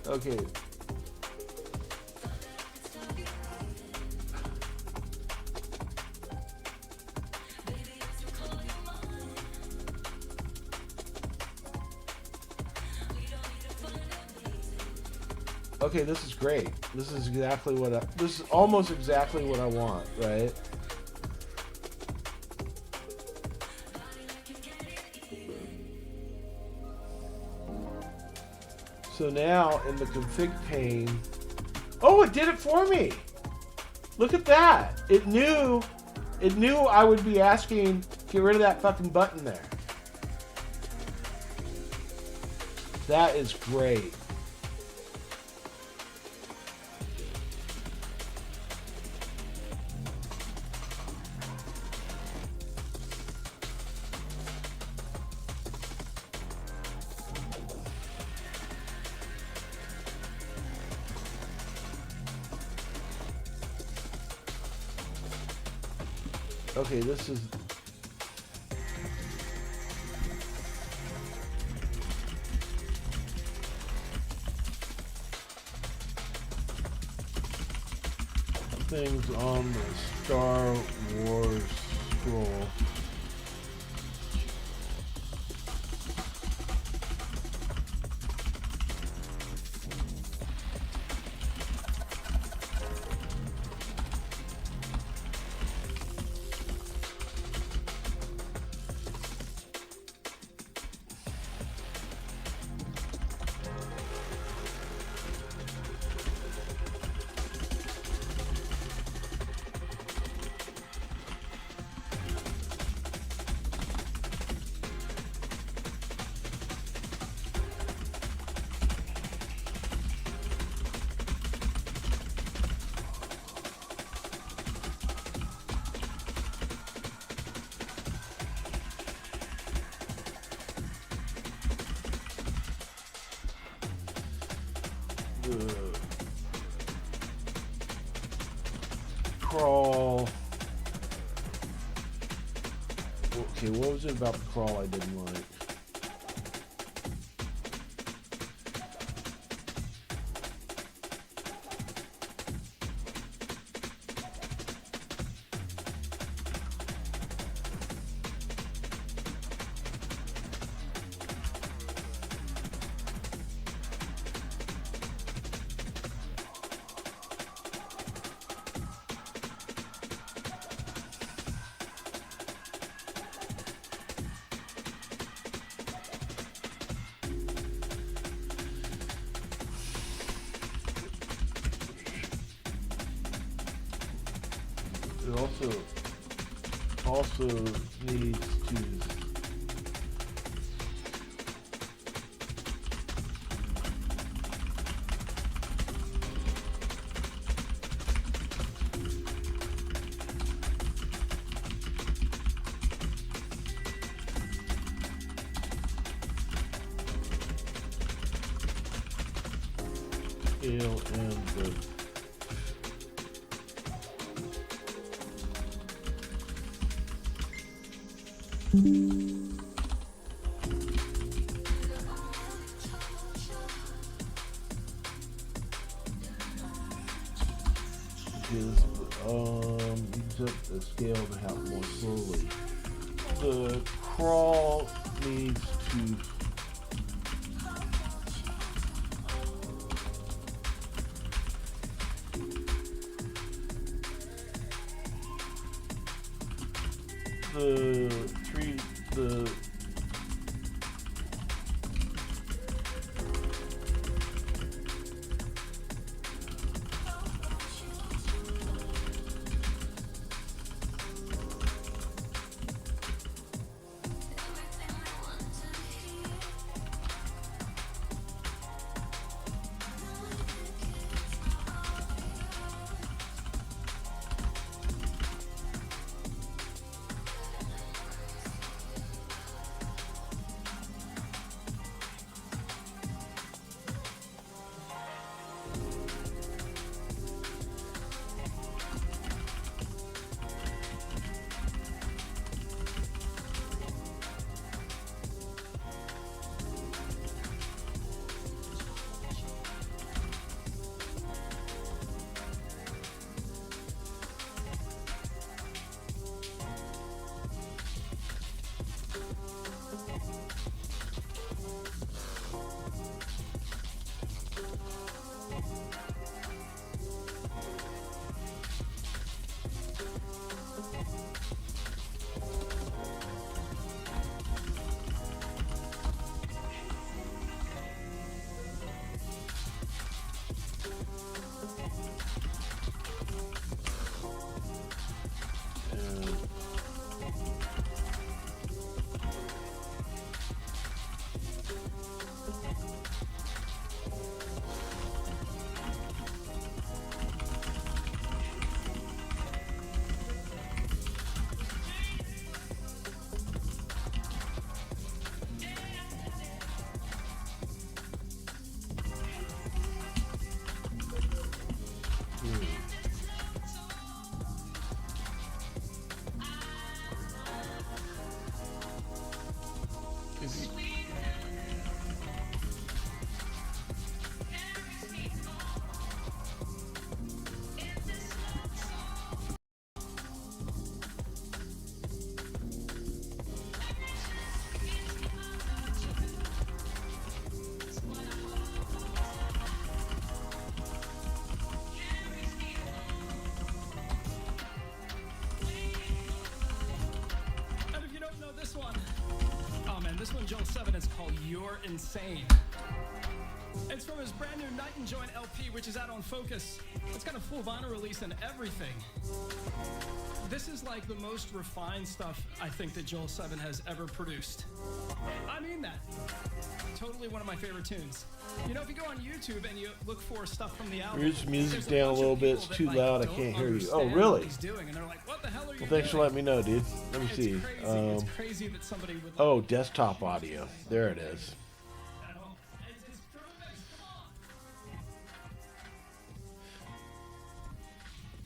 Okay. Okay, this is great. This is exactly what this is almost exactly what I want, right? So now in the config pane, oh, it did it for me. Look at that. It knew I would be asking, get rid of that fucking button there. That is great. Okay, this is... things on the Star Wars scroll. Crawl. Okay, what was it about the crawl I didn't like? It also needs to scale and the use up the scale to happen more slowly. The crawl needs to the This one, Joel 7, is called You're Insane. It's from his brand new Night and Join LP, which is out on Focus. It's got a full vinyl release and everything. This is like the most refined stuff I think that Joel 7 has ever produced. I mean that. Totally one of my favorite tunes. You know, if you go on YouTube and you look for stuff from the album, Here's music down a little bit. It's too loud. I can't hear you. Oh, really? Well, thanks for letting me know, dude. Let me see. It's crazy that somebody would. Oh, desktop audio. There it is.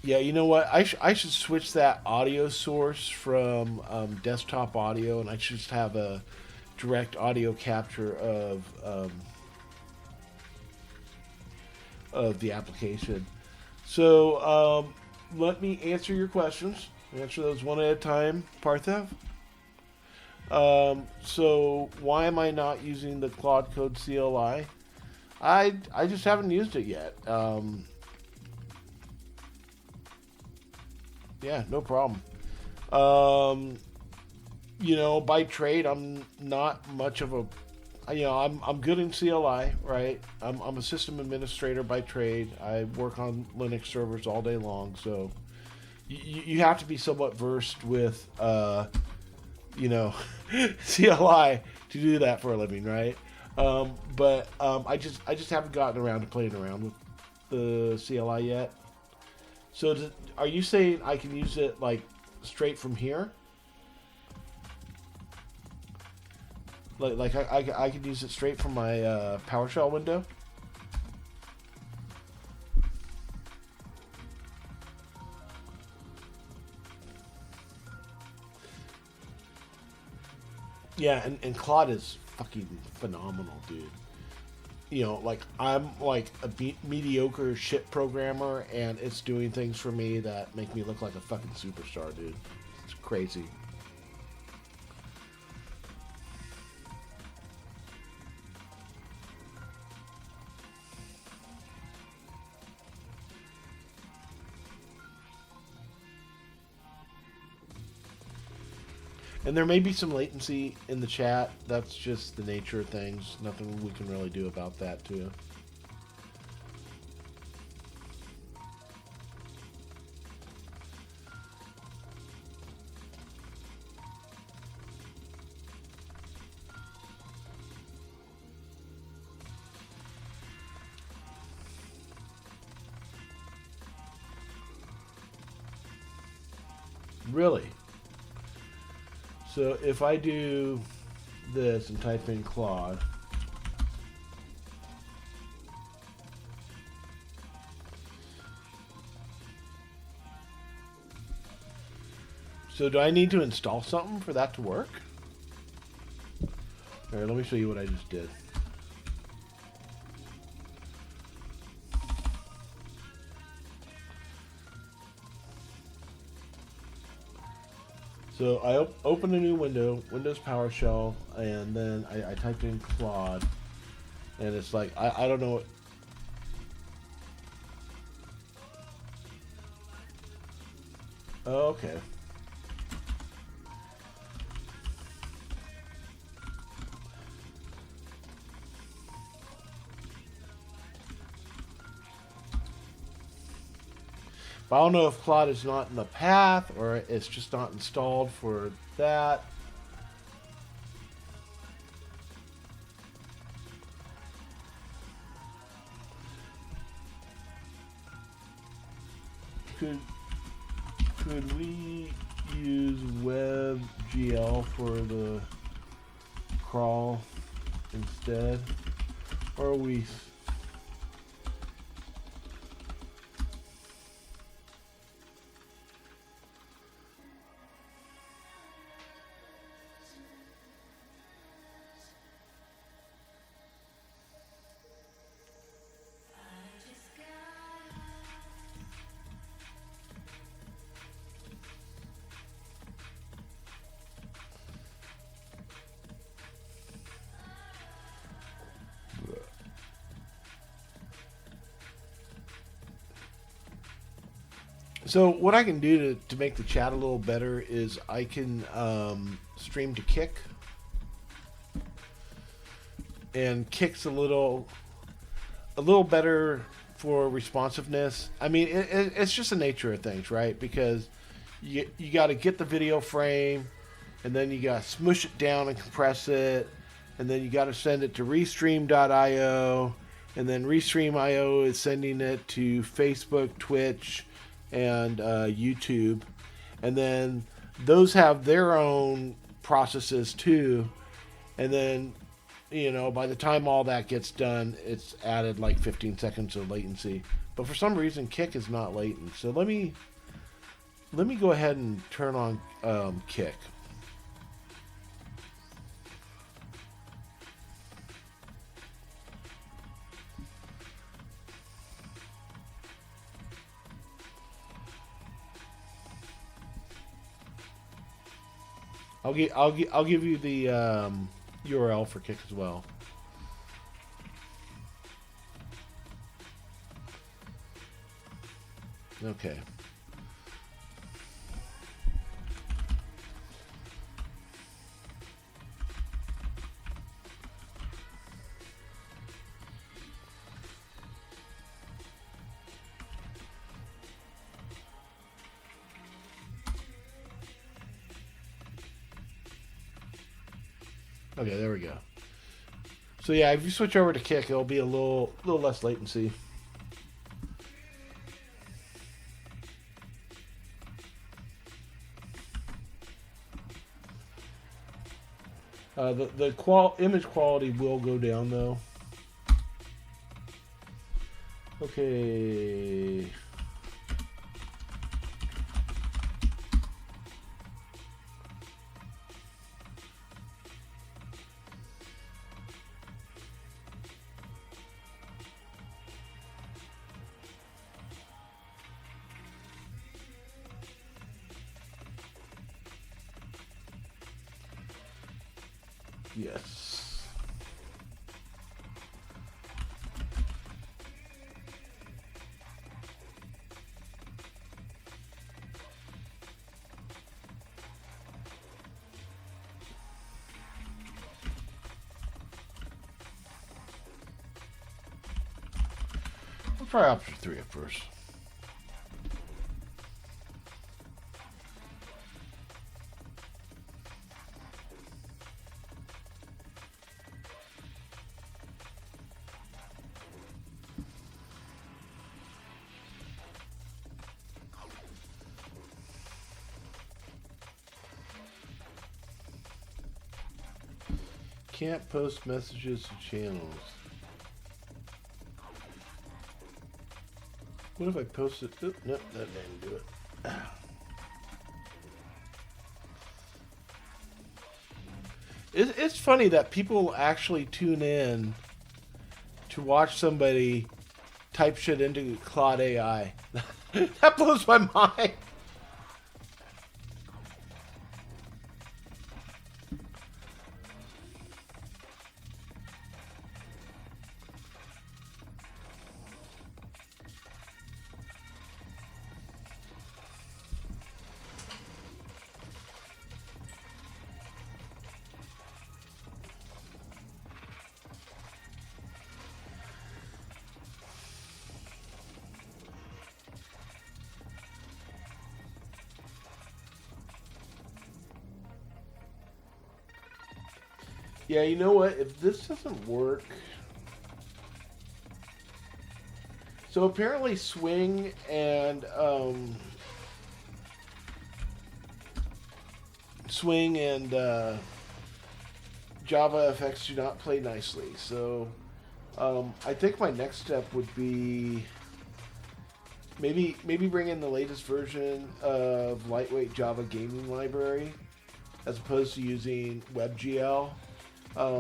Yeah, you know what? I should switch that audio source from desktop audio, and I should just have a direct audio capture of the application. So let me answer your questions. Answer those one at a time, Parthev. So why am I not using the Claude Code CLI? I just haven't used it yet. Yeah, no problem. You know, by trade, I'm not much of a, you know, I'm good in CLI, right? I'm a system administrator by trade. I work on Linux servers all day long, so you have to be somewhat versed with, CLI to do that for a living, right? But I just haven't gotten around to playing around with the CLI yet. So are you saying I can use it like straight from here? Like I could use it straight from my PowerShell window? Yeah, and Claude is fucking phenomenal, dude. Like I'm like a mediocre shit programmer, and it's doing things for me that make me look like a fucking superstar, dude. It's crazy. And there may be some latency in the chat. That's just the nature of things. Nothing we can really do about that, too. Really? So if I do this and type in Claude, so do I need to install something for that to work? All right, let me show you what I just did. So I open a new window, Windows PowerShell, and then I typed in Claude, and it's like, I don't know what... Oh, okay. But I don't know if Claude is not in the path or it's just not installed for that. Could we use WebGL for the crawl instead? Or are we... So what I can do to make the chat a little better is I can stream to Kick. And Kick's a little better for responsiveness. I mean, it's just the nature of things, right? Because you got to get the video frame, and then you got to smush it down and compress it, and then you got to send it to restream.io, and then restream.io is sending it to Facebook, Twitch, and YouTube, and then those have their own processes too, and then by the time all that gets done, it's added like 15 seconds of latency. But for some reason Kick is not latent, so let me go ahead and turn on Kick. I'll give you the URL for Kick as well. Okay. Okay, there we go. So yeah, if you switch over to Kick, it'll be a little less latency. The image quality will go down though. Okay. Yes. We'll try option 3 at first. Can't post messages to channels. What if I posted? Nope, that didn't do it. It's funny that people actually tune in to watch somebody type shit into Claude AI. That blows my mind. Yeah, you know what? If this doesn't work... So apparently Swing and Java FX do not play nicely. So I think my next step would be maybe bring in the latest version of lightweight Java gaming library as opposed to using WebGL.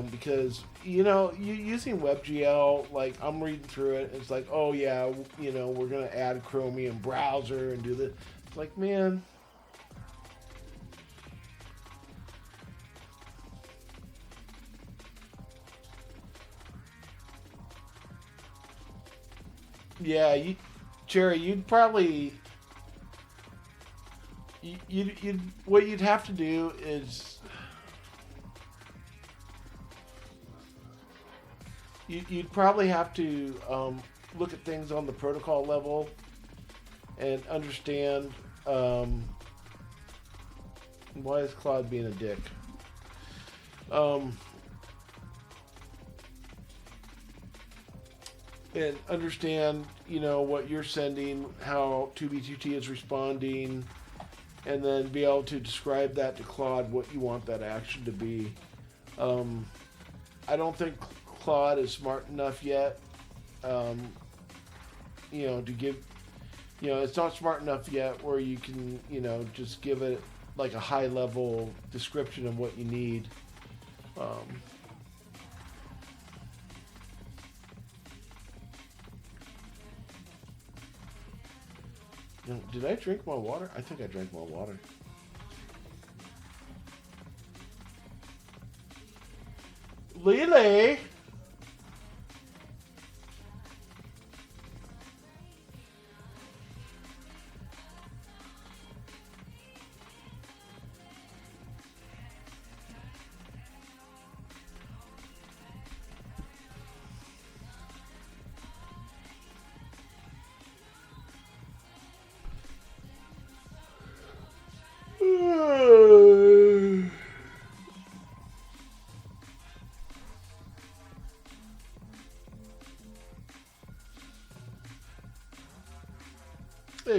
Because, using WebGL, like, I'm reading through it, it's like, oh, yeah, we're going to add Chromium browser and do this. It's like, man. Yeah, Jerry, you'd probably... what you'd have to do is... You'd probably have to look at things on the protocol level and understand why is Claude being a dick. And understand, what you're sending, how 2B2T is responding, and then be able to describe that to Claude, what you want that action to be. I don't think Claude is smart enough yet, to give, it's not smart enough yet where you can, just give it like a high level description of what you need. Did I drink my water? I think I drank my water. Lily!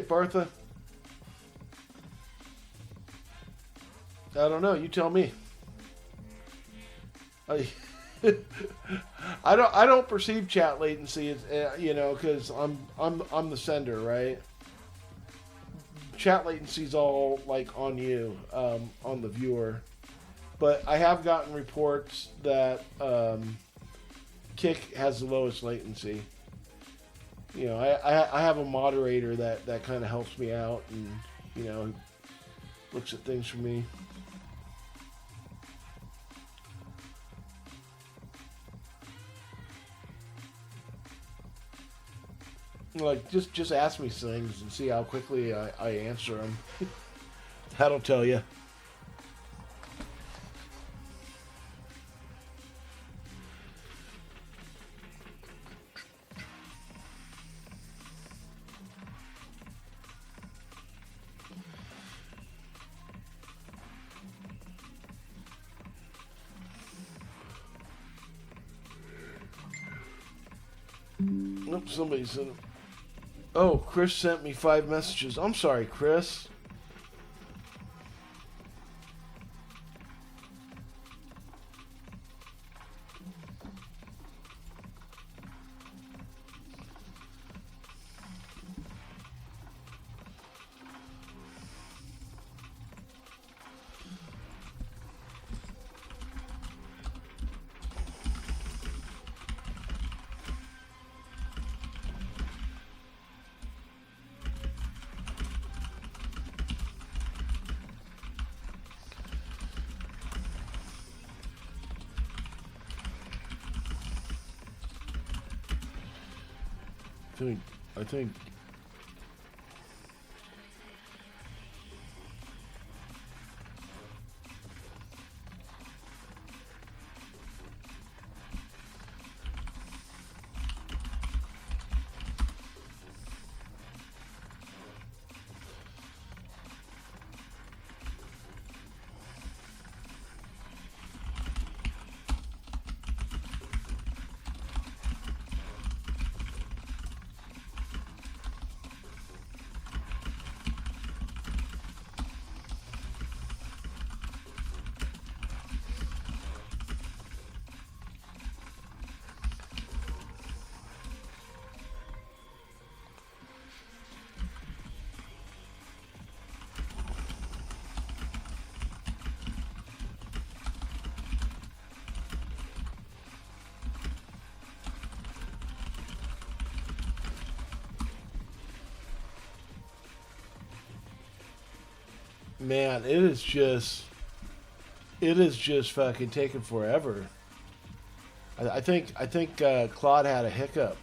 Bartha? I don't know. You tell me. I don't perceive chat latency as because I'm the sender, right? Chat latency's all like on you, on the viewer. But I have gotten reports that Kick has the lowest latency. I have a moderator that kind of helps me out and looks at things for me. Like, just ask me things and see how quickly I answer them. That'll tell you. Nope, somebody sent it. Oh, Chris sent me 5 messages. I'm sorry, Chris. I think. Man, it is just fucking taking forever. I think Claude had a hiccup.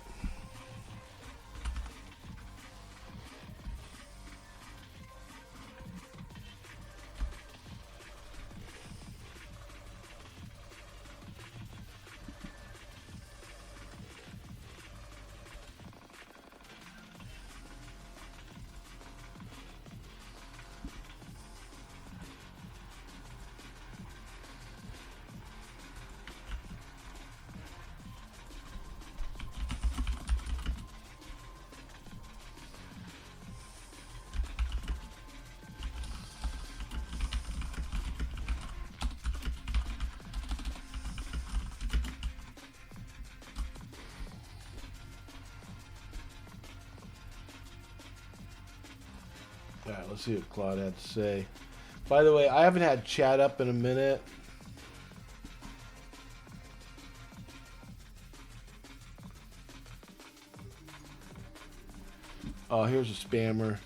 All right, let's see what Claude had to say. By the way, I haven't had chat up in a minute. Oh, here's a spammer.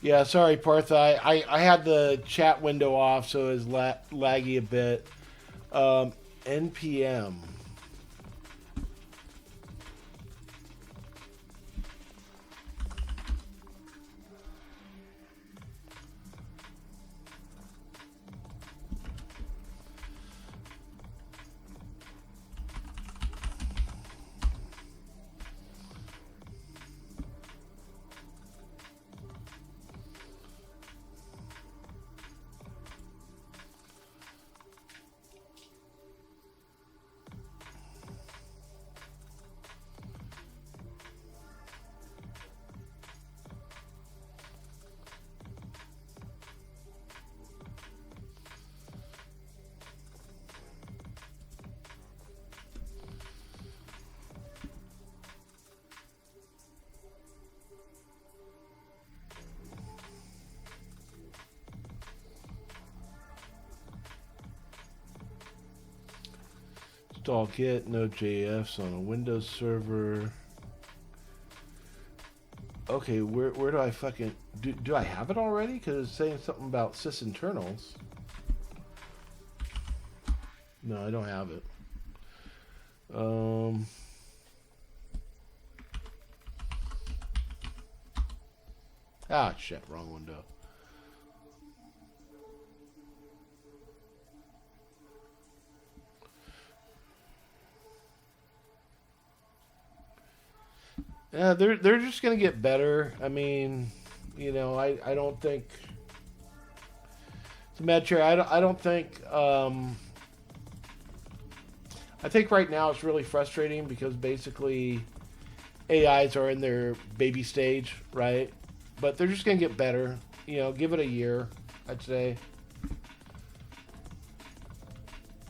Yeah, sorry, Partha. I had the chat window off, so it was laggy a bit. NPM. Install Git, Node.js on a Windows server. Okay, where do I fucking... Do I have it already? Because it's saying something about sysinternals. No, I don't have it. Ah, shit, wrong window. Yeah, they're just gonna get better. I mean, you know, I don't think it's a mad chair. I don't think I think right now it's really frustrating because basically AIs are in their baby stage, right? But they're just gonna get better. You know, give it a year, I'd say.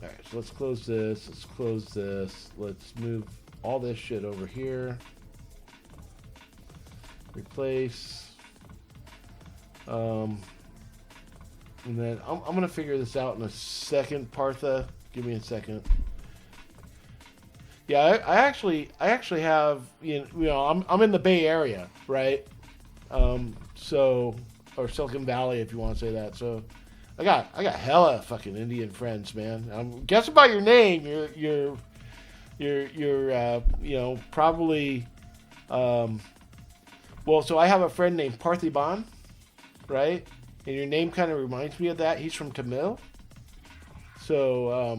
All right, so let's close this. Let's close this. Let's move all this shit over here. Replace. And then I'm gonna figure this out in a second, Partha. Give me a second. Yeah, I actually have, you know I'm in the Bay Area, right? So, or Silicon Valley if you want to say that. So I got hella fucking Indian friends, man. Guess about your name. You're you know, probably well, so I have a friend named Parthiban, right? And your name kind of reminds me of that. He's from Tamil. So,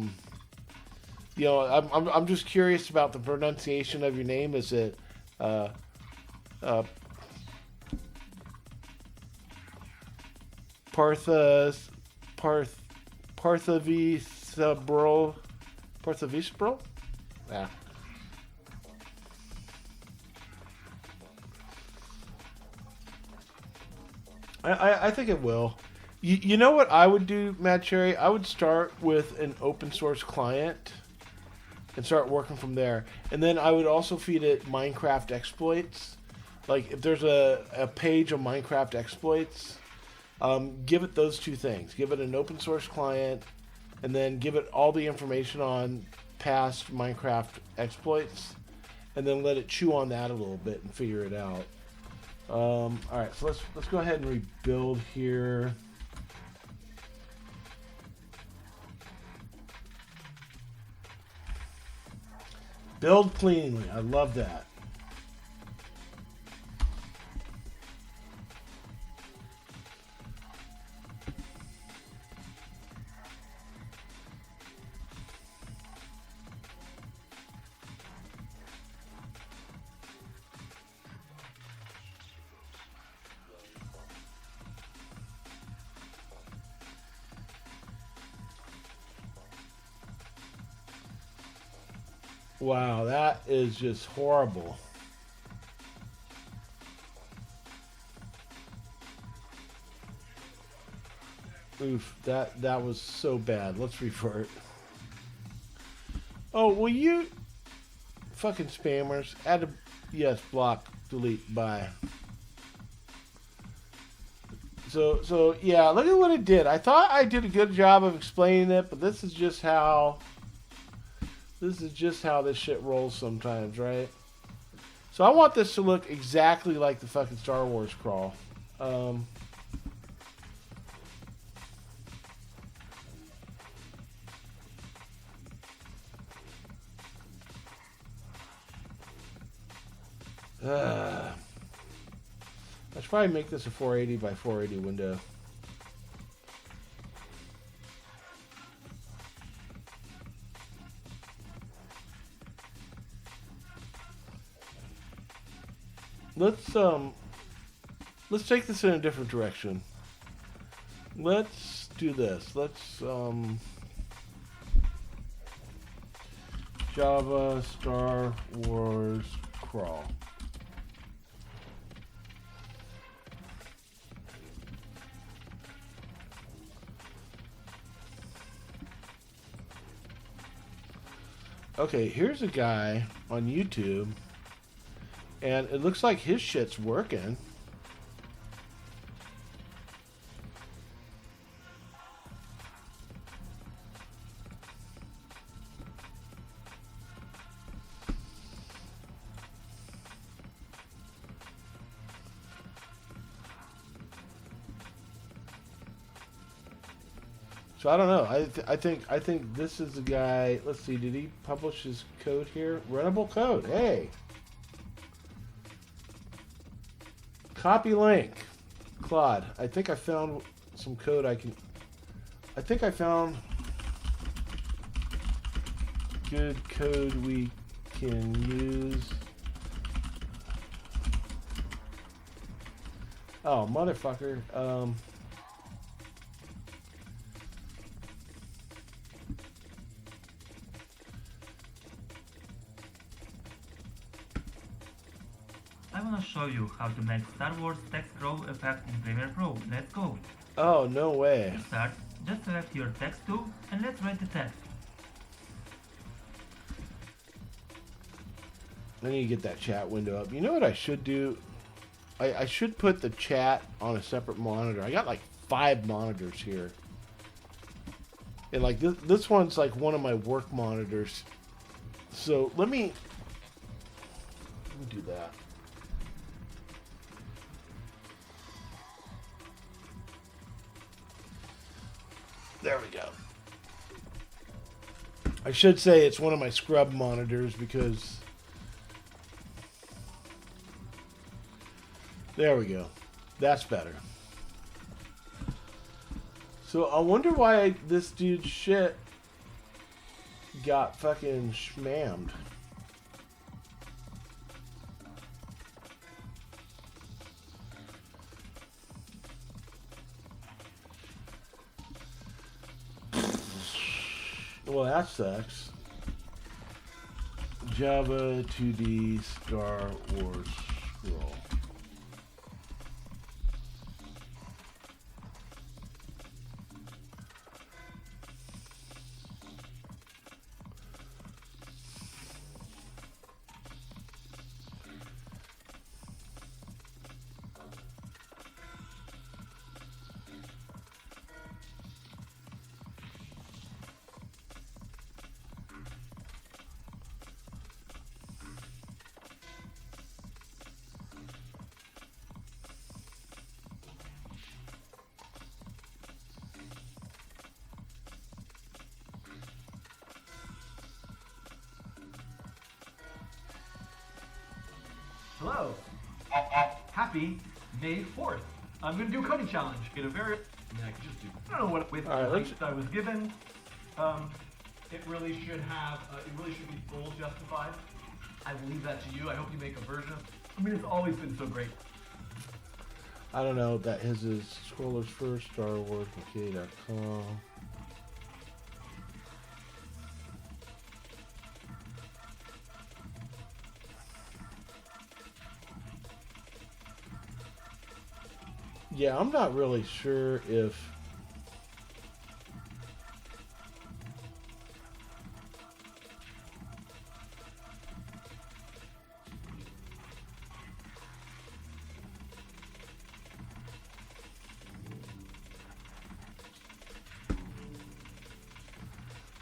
you know, I'm just curious about the pronunciation of your name. Is it Parthavisbro? Yeah. I think it will. You know what I would do, Mad Cherry? I would start with an open source client and start working from there. And then I would also feed it Minecraft exploits. Like if there's a page of Minecraft exploits, give it those two things. Give it an open source client and then give it all the information on past Minecraft exploits and then let it chew on that a little bit and figure it out. All right, so let's go ahead and rebuild here. Build cleanly. I love that. Wow, that is just horrible. Oof, that was so bad. Let's revert. Oh, will you fucking spammers add a yes, block, delete, bye. So yeah, look at what it did. I thought I did a good job of explaining it, but this is just how this shit rolls sometimes, right? So I want this to look exactly like the fucking Star Wars crawl. I should probably make this a 480 by 480 window. Let's take this in a different direction. Let's do this. Let's Java Star Wars crawl. Okay, here's a guy on YouTube, and it looks like his shit's working. So I don't know. I think this is the guy. Let's see. Did he publish his code here? Runnable code. Hey. Copy link. Claude. I think I found some code I can. I think I found good code we can use. Oh, motherfucker. I wanna show you how to make Star Wars text row effect in Premiere Pro. Let's go. Oh, no way. To start, just select your text tool and let's write the text. I need to get that chat window up. You know what I should do? I should put the chat on a separate monitor. I got like 5 monitors here. And like this one's like one of my work monitors. So let me do that. There we go. I should say it's one of my scrub monitors because there we go. That's better. So I wonder why this dude's shit got fucking schmammed. Well, that sucks. Java 2D Star Wars scroll. Hello. Happy May 4th. I'm going to do a coding challenge. Get a very... Yeah, I could just do... I don't know what with All right, the let's- height I was given. It really should have... it really should be full justified. I will leave that to you. I hope you make a version. I mean, it's always been so great. I don't know. That his is scrollers first. Star Wars. Okay.com. Yeah, I'm not really sure if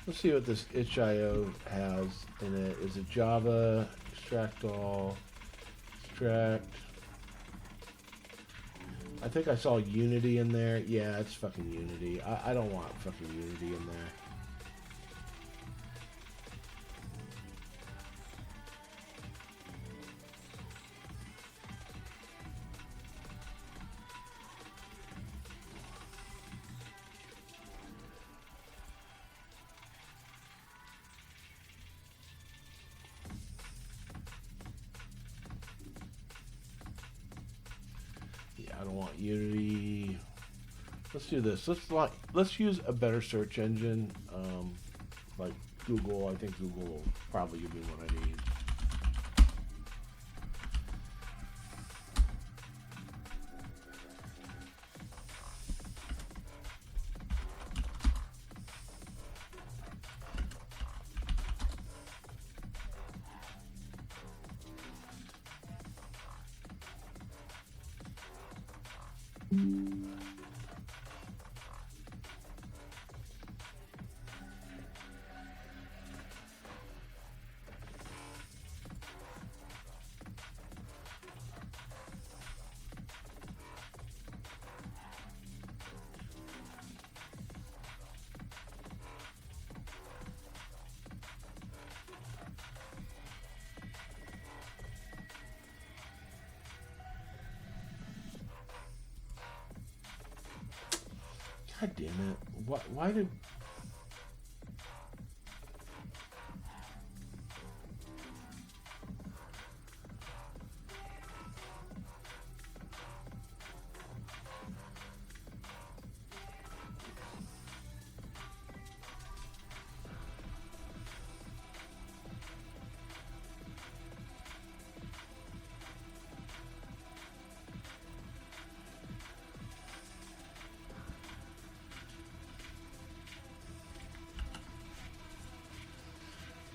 let's see what this itch.io has in it. Is it Java, extract all, extract? I think I saw Unity in there. Yeah, it's fucking Unity. I don't want fucking Unity in there. I don't want Unity. Let's do this. Let's use a better search engine, like Google. I think Google will probably give me what I need. God damn it. Why did...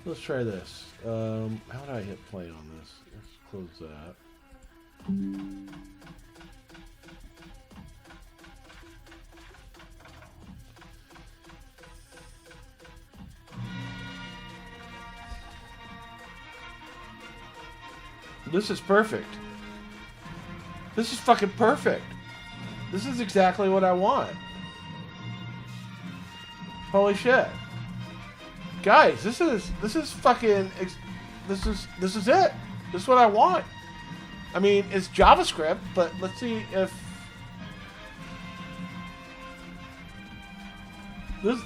Let's try this. How do I hit play on this? Let's close that. This is perfect. This is fucking perfect. This is exactly what I want. Holy shit. Guys, this is fucking, this is it. This is what I want. I mean, it's JavaScript, but let's see if this.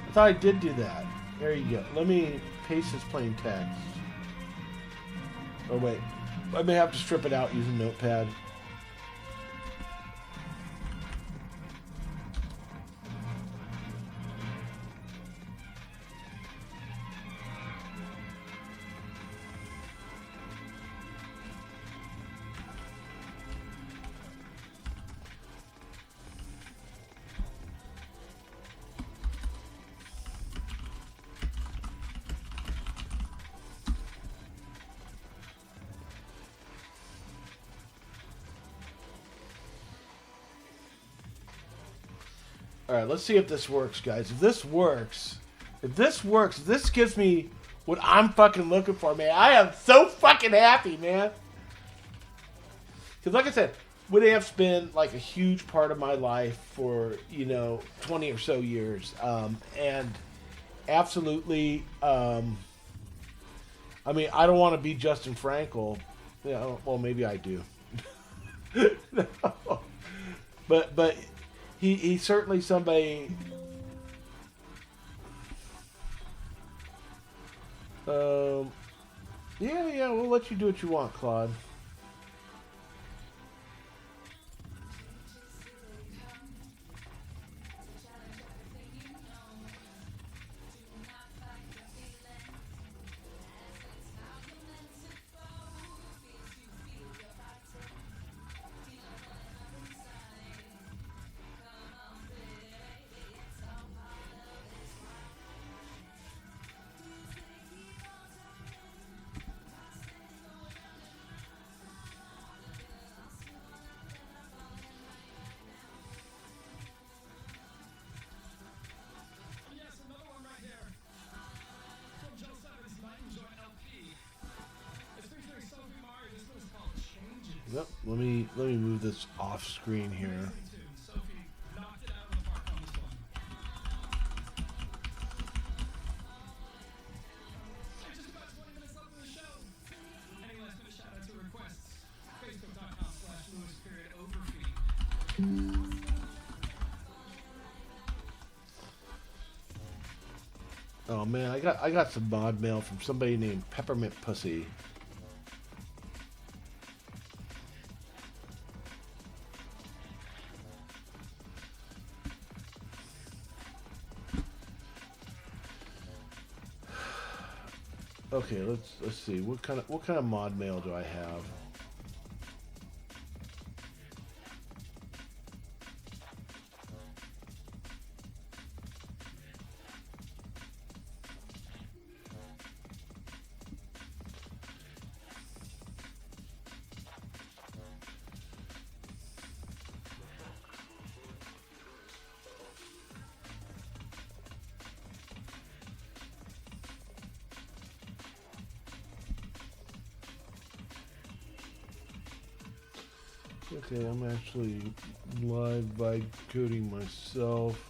I thought I did do that. There you go. Let me paste this plain text. Oh wait, I may have to strip it out using Notepad. Alright, let's see if this works, guys. If this works, if this gives me what I'm fucking looking for, man. I am so fucking happy, man. Because like I said, Winamp's been like a huge part of my life for, 20 or so years. And absolutely, I mean, I don't want to be Justin Frankel. Well, maybe I do. No. But he's certainly somebody. Yeah, we'll let you do what you want, Claude. Yep. Let me move this off screen here. Oh man, I got some mod mail from somebody named Peppermint Pussy. Okay, let's see. What kind of mod mail do I have? Okay, I'm actually live vibe coding myself.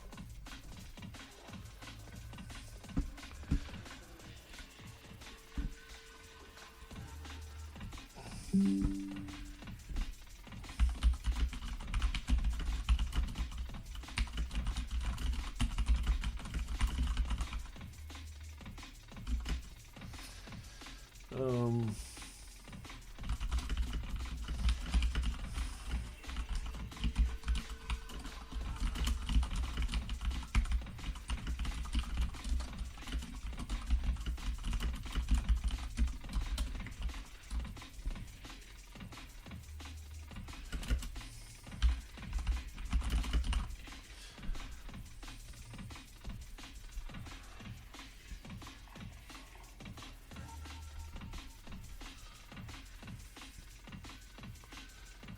Um,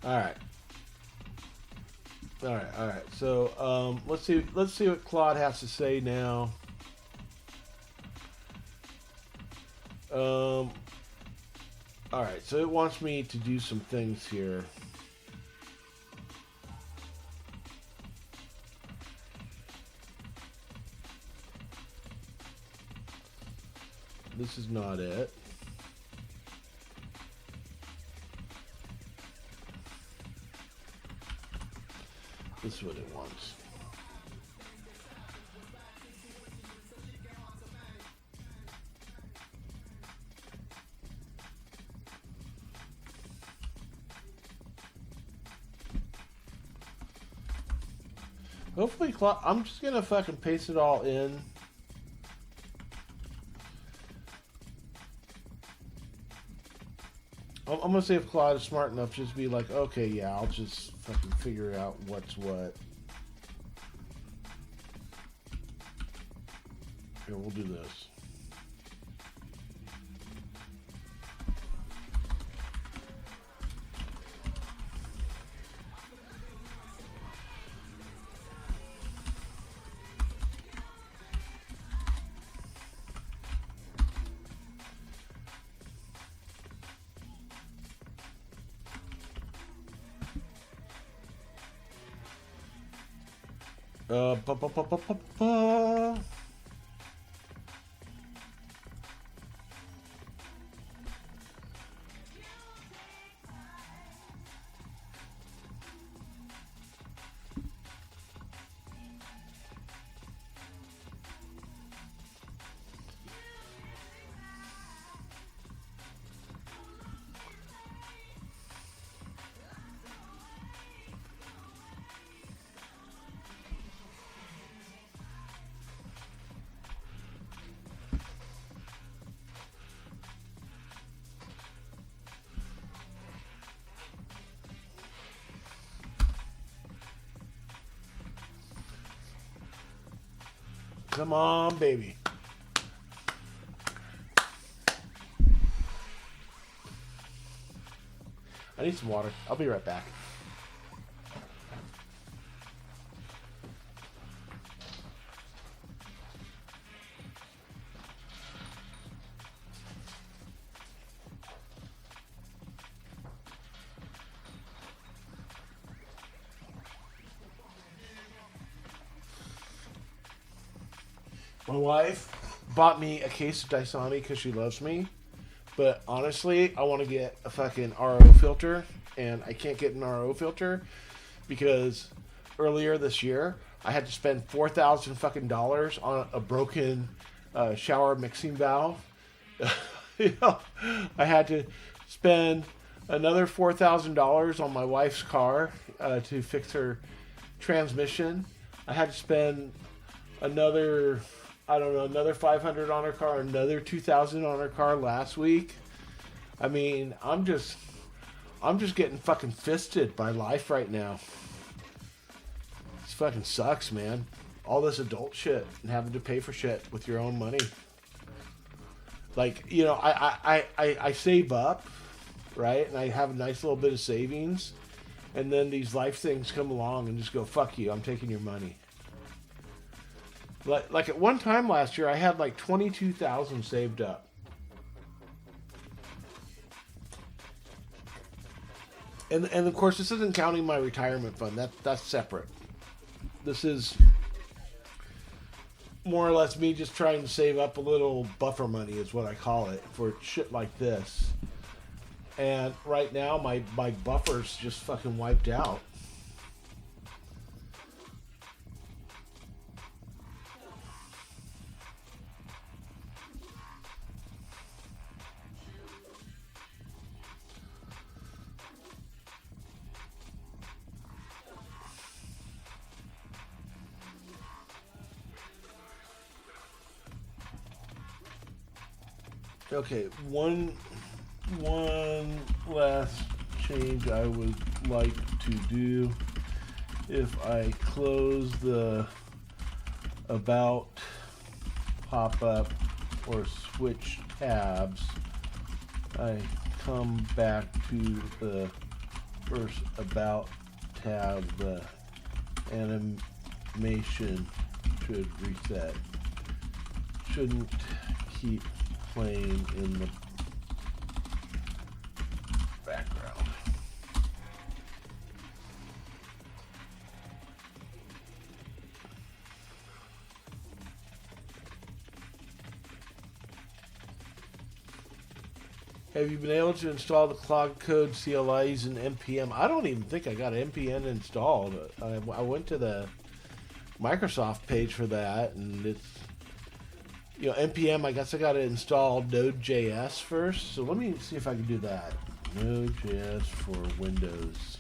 all right. All right, all right. So let's see what Claude has to say now. All right, so it wants me to do some things here. This is not it. This is what it wants. Hopefully, Claude, I'm just gonna fucking paste it all in. I'm gonna see if Claude is smart enough to just be like, okay, yeah, I'll just fucking figure out what's what. Here, we'll do this. Ba, ba, ba, ba, ba, ba. Come on, baby. I need some water. I'll be right back. My wife bought me a case of Dasani because she loves me. But honestly, I want to get a fucking RO filter. And I can't get an RO filter because earlier this year, I had to spend $4,000 fucking dollars on a broken shower mixing valve. You know, I had to spend another $4,000 on my wife's car to fix her transmission. I had to spend another, I don't know, another $500 on her car, another $2,000 on her car last week. I mean, I'm just getting fucking fisted by life right now. This fucking sucks, man. All this adult shit and having to pay for shit with your own money. Like, you know, I save up, right? And I have a nice little bit of savings. And then these life things come along and just go, fuck you, I'm taking your money. Like at one time last year, I had like $22,000 saved up. And of course, this isn't counting my retirement fund. That's separate. This is more or less me just trying to save up a little buffer money, is what I call it, for shit like this. And right now, my buffer's just fucking wiped out. Okay, one last change I would like to do. If I close the About pop-up or switch tabs, I come back to the first About tab, the animation should reset. Shouldn't keep playing in the background. Have you been able to install the Cloud Code CLIs and NPM? I don't even think I got NPM installed. I went to the Microsoft page for that, and it's, you know, NPM, I guess I got to install Node.js first. So let me see if I can do that. Node.js for Windows.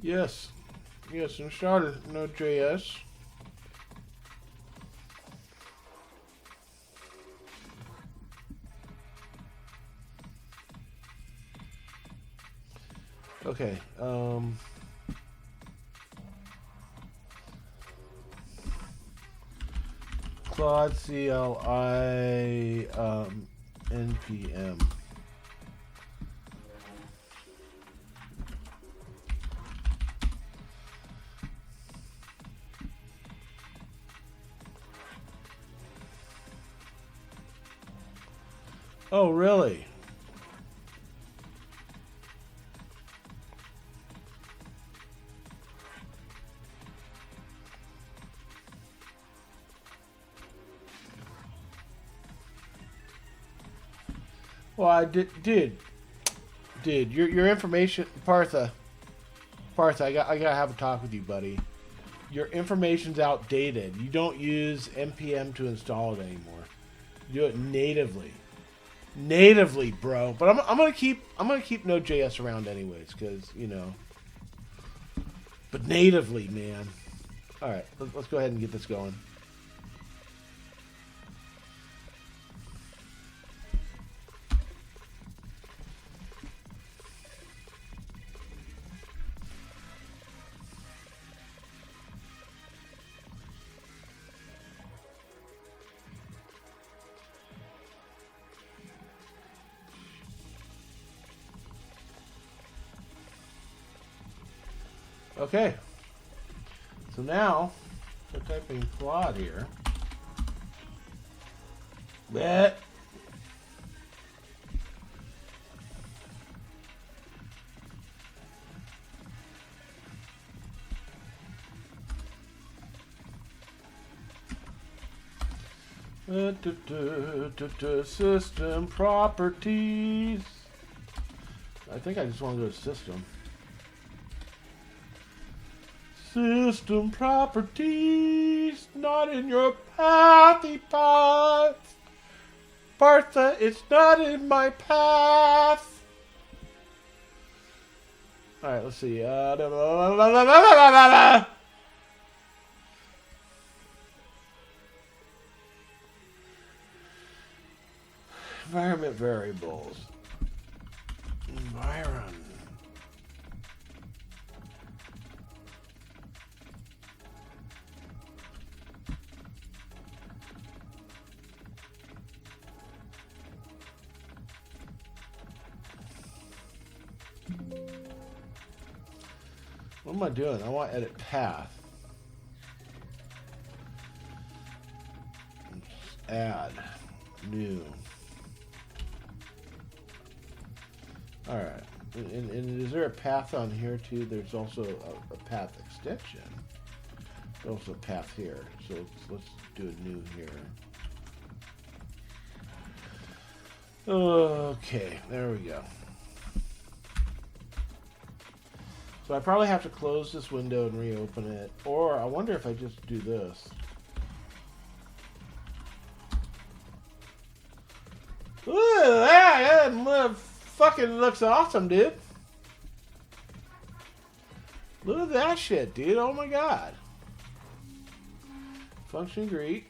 Yes, installed Node.js. Okay, Claude CLI, NPM. Oh, really? Well, I did. Your information, Partha, I gotta have a talk with you, buddy. Your information's outdated. You don't use npm to install it anymore. You do it natively, bro. But I'm gonna keep Node.js around anyways, because, you know. But natively, man. All right, let's go ahead and get this going. Okay, so now we're typing Claude here. But system properties. I think I just want to go to system. System properties, not in your pathy path. Partha, it's not in my path. Alright, let's see. Environment variables. Byron. What am I doing? I want to edit path. Add. New. Alright. And is there a path on here too? There's also a path extension. There's also a path here. So let's do a new here. Okay, there we go. So I probably have to close this window and reopen it. Or I wonder if I just do this. Look at that! That fucking looks awesome, dude. Look at that shit, dude. Oh my god. Function greet.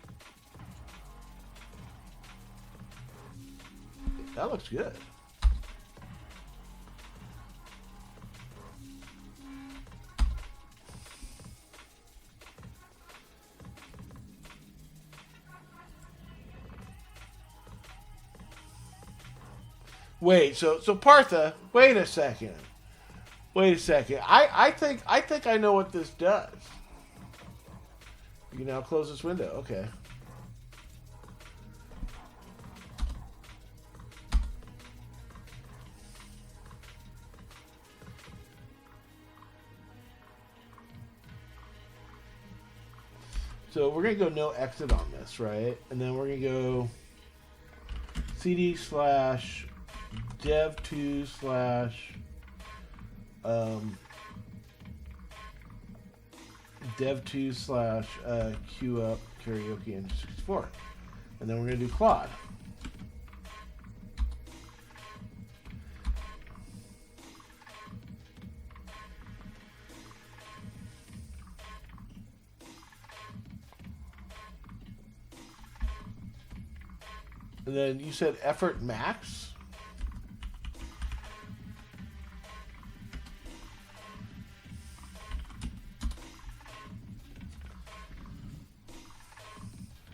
That looks good. Wait, so Partha, wait a second. Wait a second. I think I know what this does. You can now close this window. Okay. So we're going to go no exit on this, right? And then we're going to go cd / dev2 / dev2 / queue up karaoke in 64. And then we're going to do Claude. And then you said effort max?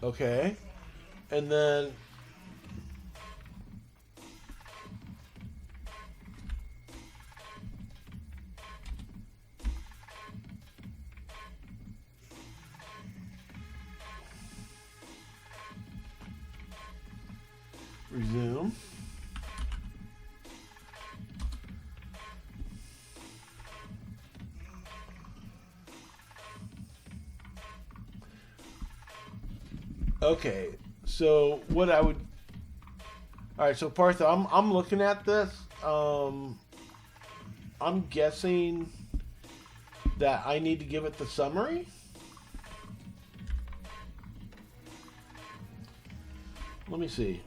Okay. And then resume. Okay, so what I would... Alright, so Partha, I'm looking at this. I'm guessing that I need to give it the summary. Let me see.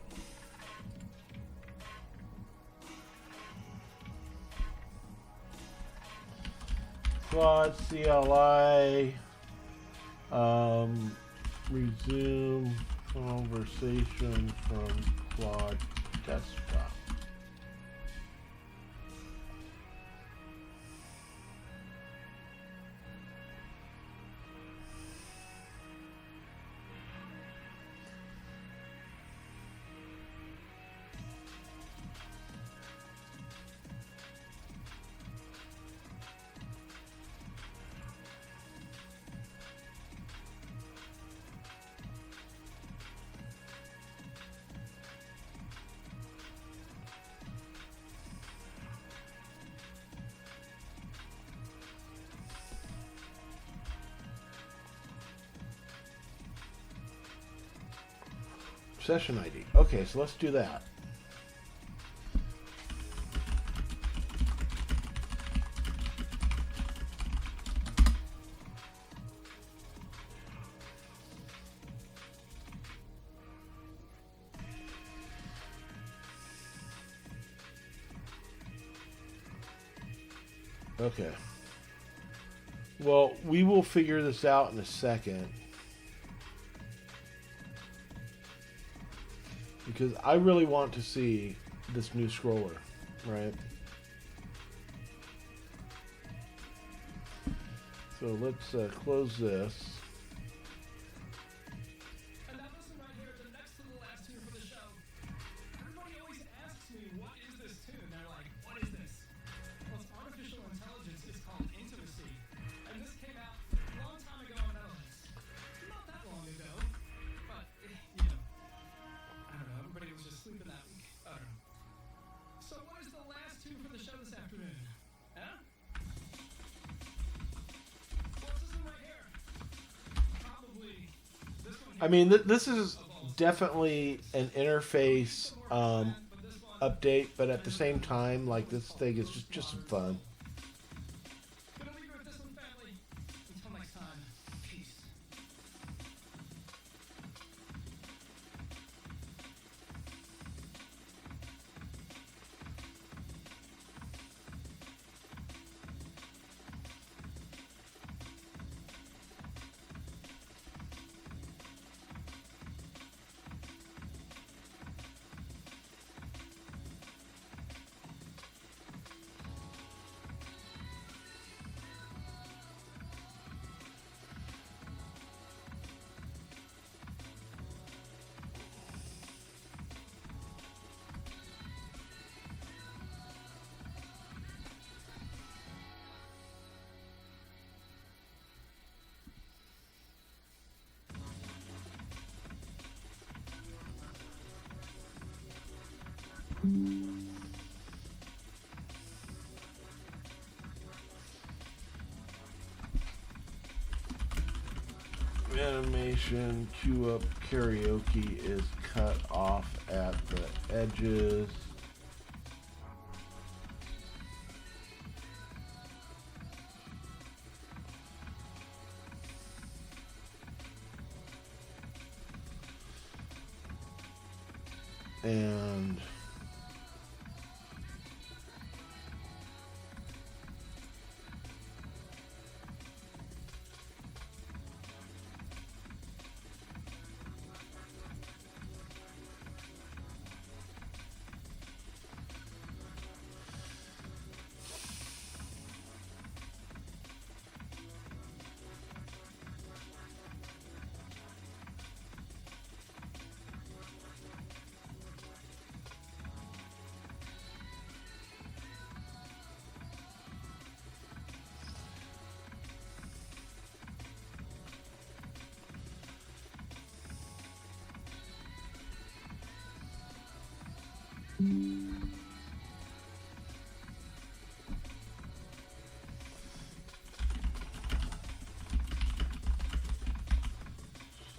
Claude CLI. Resume conversation from Claude desktop. Session ID. Okay, so let's do that. Okay. Well, we will figure this out in a second. Because I really want to see this new scroller, right? So let's close this. And now this one right here, the next to the last tune for the show. Everybody always asks me, what is this tune? They're like, what is this? Well, it's artificial intelligence. It's called Intimacy. And this came out a long time ago in Netherlands. Not that long ago. But, you know, I don't know. Everybody was just sleeping that week. I don't know. So what is the last tune for the show this afternoon? Huh? What's this one right here? Probably this one here. I mean, this is definitely an interface update, but at the same time, like, this thing is just some fun. Gonna leave you with this one, family. Until next time, peace. Animation queue up karaoke is cut off at the edges. And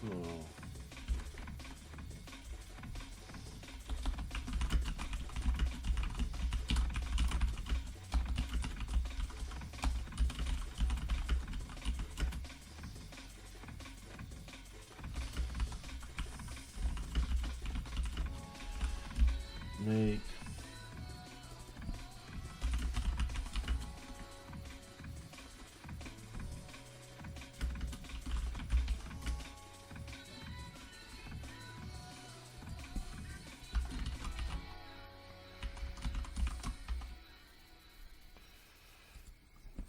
so make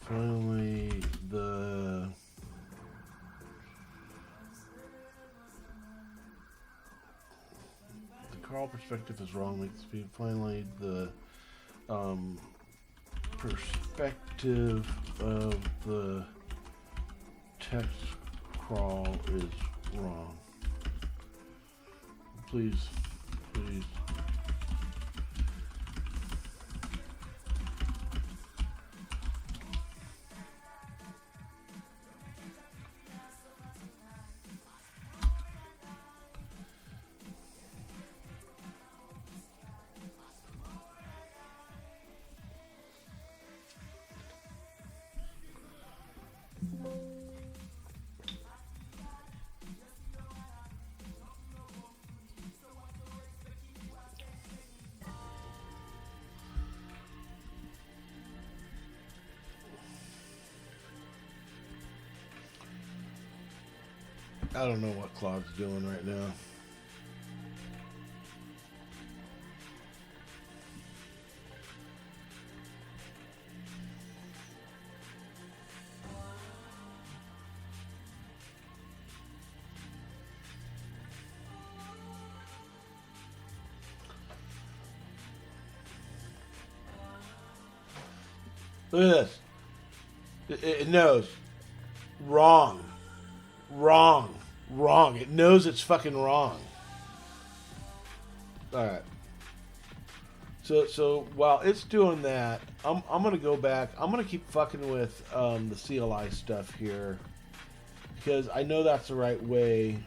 finally the Carl perspective is wrong. Like, finally the perspective of the text crawl is wrong. Please. I don't know what Claude's doing right now. Look at this. It knows. Wrong. Wrong. Wrong. It knows it's fucking wrong. Alright. So while it's doing that, I'm gonna go back. I'm gonna keep fucking with the CLI stuff here. Because I know that's the right way.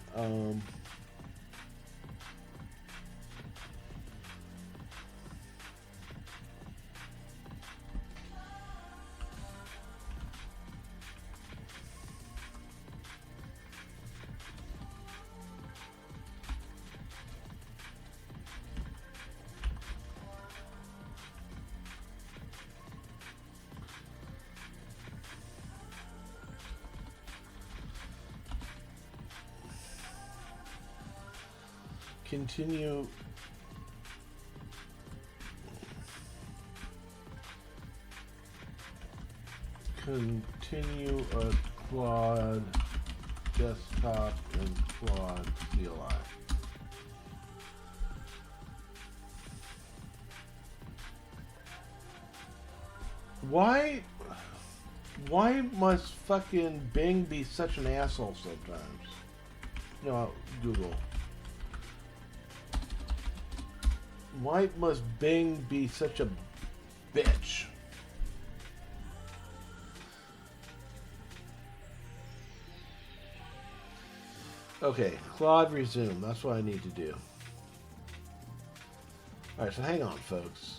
Continue. Continue a Claude desktop and Claude CLI. Why must fucking Bing be such an asshole sometimes? No, Google. Why must Bing be such a bitch? Okay, Claude resume. That's what I need to do. Alright, so hang on, folks.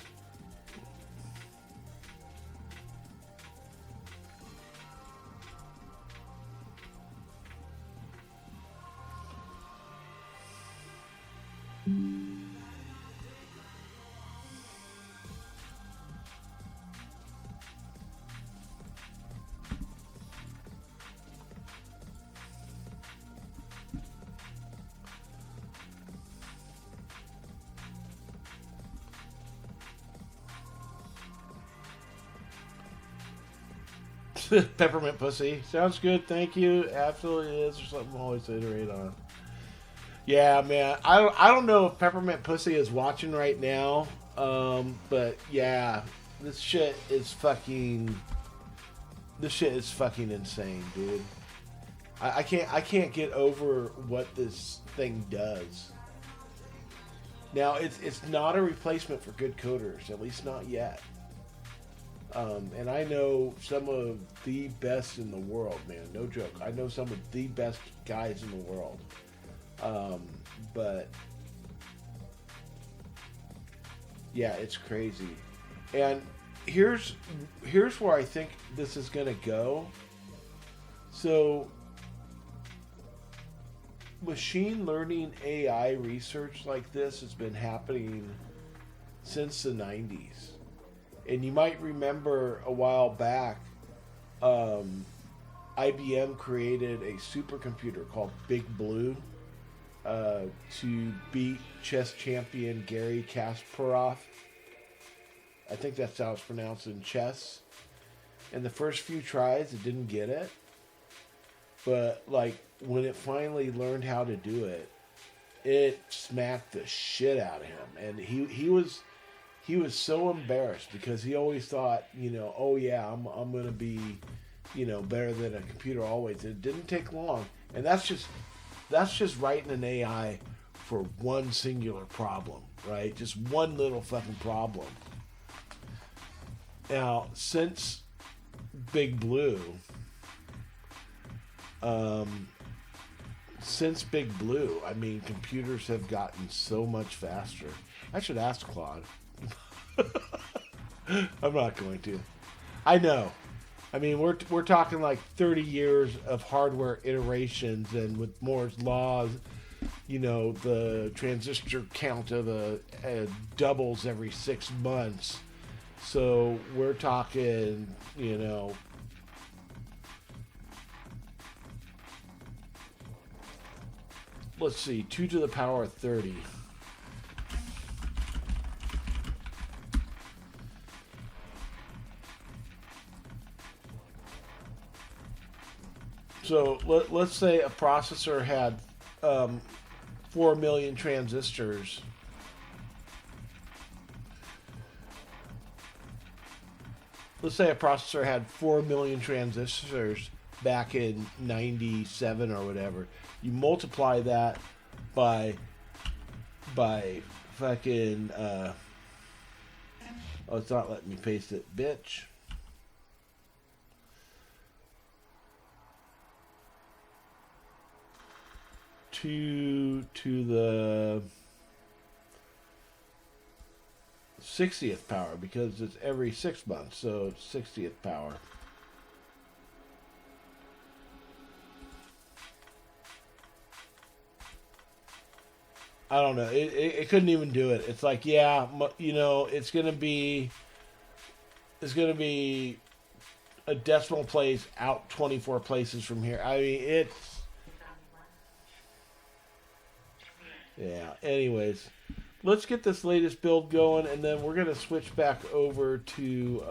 Peppermint pussy. Sounds good, thank you. Absolutely is. There's something to always iterate on. Yeah, man. I don't know if Peppermint Pussy is watching right now. But yeah, this shit is fucking insane, dude. I can't get over what this thing does. Now it's not a replacement for good coders, at least not yet. And I know some of the best in the world, man. No joke. I know some of the best guys in the world. But yeah, it's crazy. And here's where I think this is gonna go. So machine learning AI research like this has been happening since the 90s. And you might remember a while back, IBM created a supercomputer called Big Blue to beat chess champion Garry Kasparov. I think that's how it's pronounced in chess. And the first few tries, it didn't get it. But like when it finally learned how to do it, it smacked the shit out of him. And he was so embarrassed because he always thought, oh yeah, I'm gonna be, better than a computer always. It didn't take long, and that's just writing an AI for one singular problem, right? Just one little fucking problem. Now, since Big Blue, I mean, computers have gotten so much faster. I should ask Claude. I'm not going to. I know. I mean, we're talking like 30 years of hardware iterations, and with Moore's laws, the transistor count of doubles every 6 months. So we're talking, let's see, 2 to the power of 30. So let's say a processor had 4 million transistors. let's say a processor had 4 million transistors back in 97 or whatever. You multiply that by fucking oh, it's not letting me paste it, bitch. To the 60th power, because it's every 6 months, so it's 60th power. I don't know. It couldn't even do it. It's like, yeah, you know, it's gonna be a decimal place out 24 places from here. I mean, it's, yeah. Anyways, let's get this latest build going, and then we're gonna switch back over to.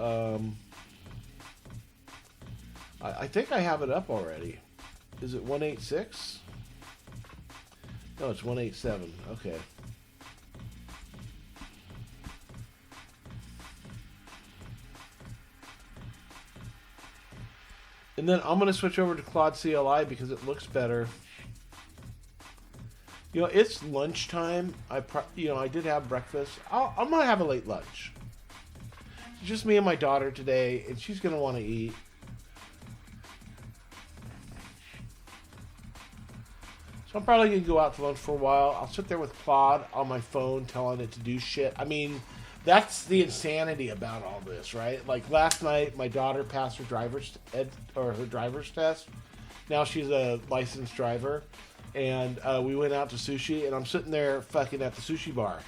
I think I have it up already. Is it 186? No, it's 187. Okay. And then I'm going to switch over to Claude CLI because it looks better. You know, it's lunchtime. I did have breakfast. I'm going to have a late lunch. It's just me and my daughter today, and she's going to want to eat. So I'm probably going to go out to lunch for a while. I'll sit there with Claude on my phone telling it to do shit. I mean, that's the insanity about all this, right? Like last night, my daughter passed her driver's test. Now she's a licensed driver. And we went out to sushi, and I'm sitting there fucking at the sushi bar.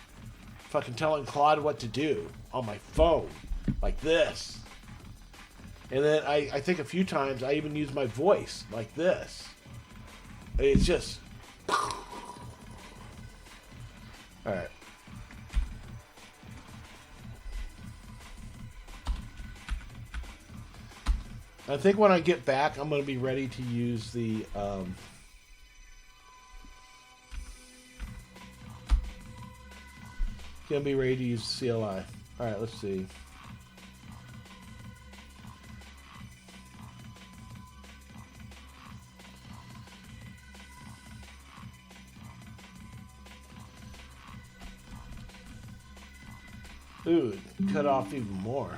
Fucking telling Claude what to do on my phone. Like this. And then I think a few times I even use my voice like this. It's just... Alright. I think when I get back, I'm going to be ready to use the... Going to be ready to use CLI. Alright, let's see. Ooh, cut off even more.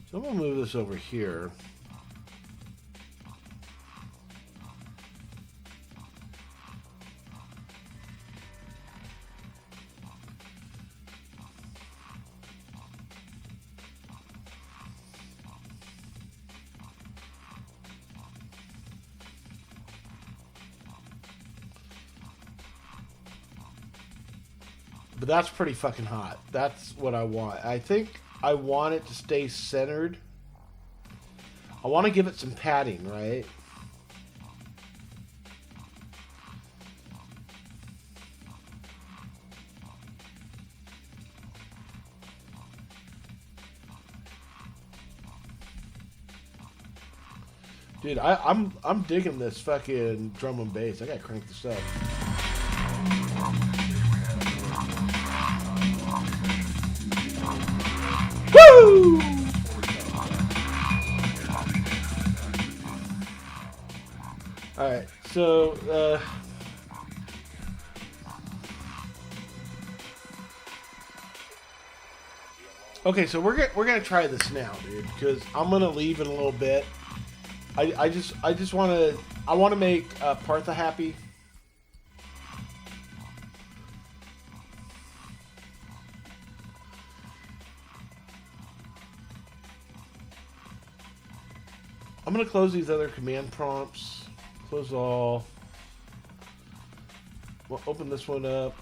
So I'm going to move this over here. But that's pretty fucking hot. That's what I want. I think I want it to stay centered. I want to give it some padding, right? Dude, I'm digging this fucking drum and bass. I gotta crank this up. Woo! Alright, so okay, so we're gonna try this now, dude, because I'm gonna leave in a little bit. I just wanna make Partha happy. I'm gonna close these other command prompts. Close all. We'll open this one up.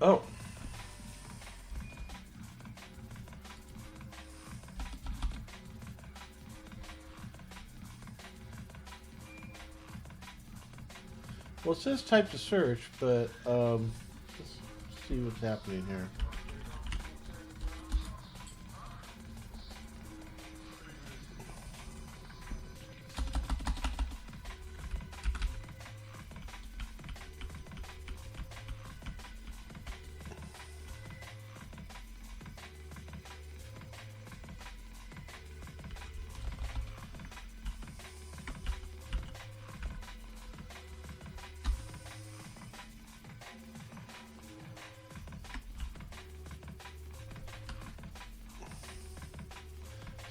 Oh. Well, it says type to search, but let's see what's happening here.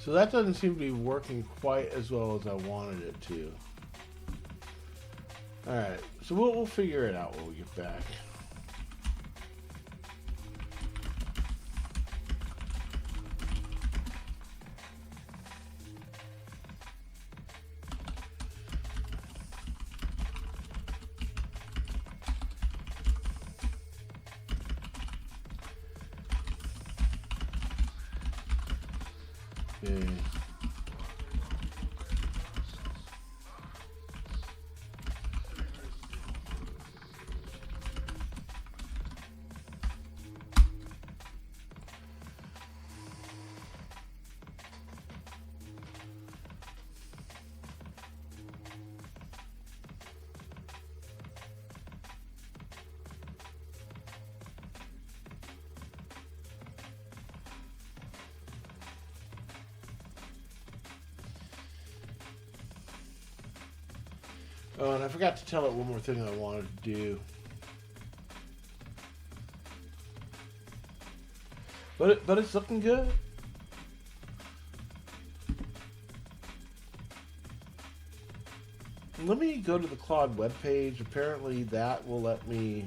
So that doesn't seem to be working quite as well as I wanted it to. Alright, so we'll figure it out when we get back. Okay. Oh, and I forgot to tell it one more thing I wanted to do. But it's looking good. Let me go to the Claude webpage. Apparently that will let me...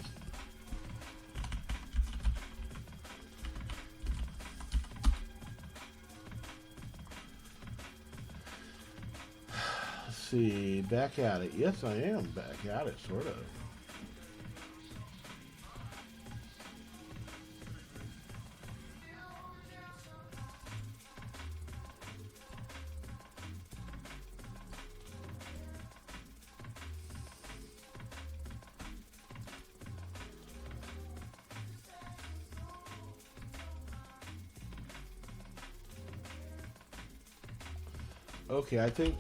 Let's see, back at it. Yes, I am back at it, sort of. Okay, I think...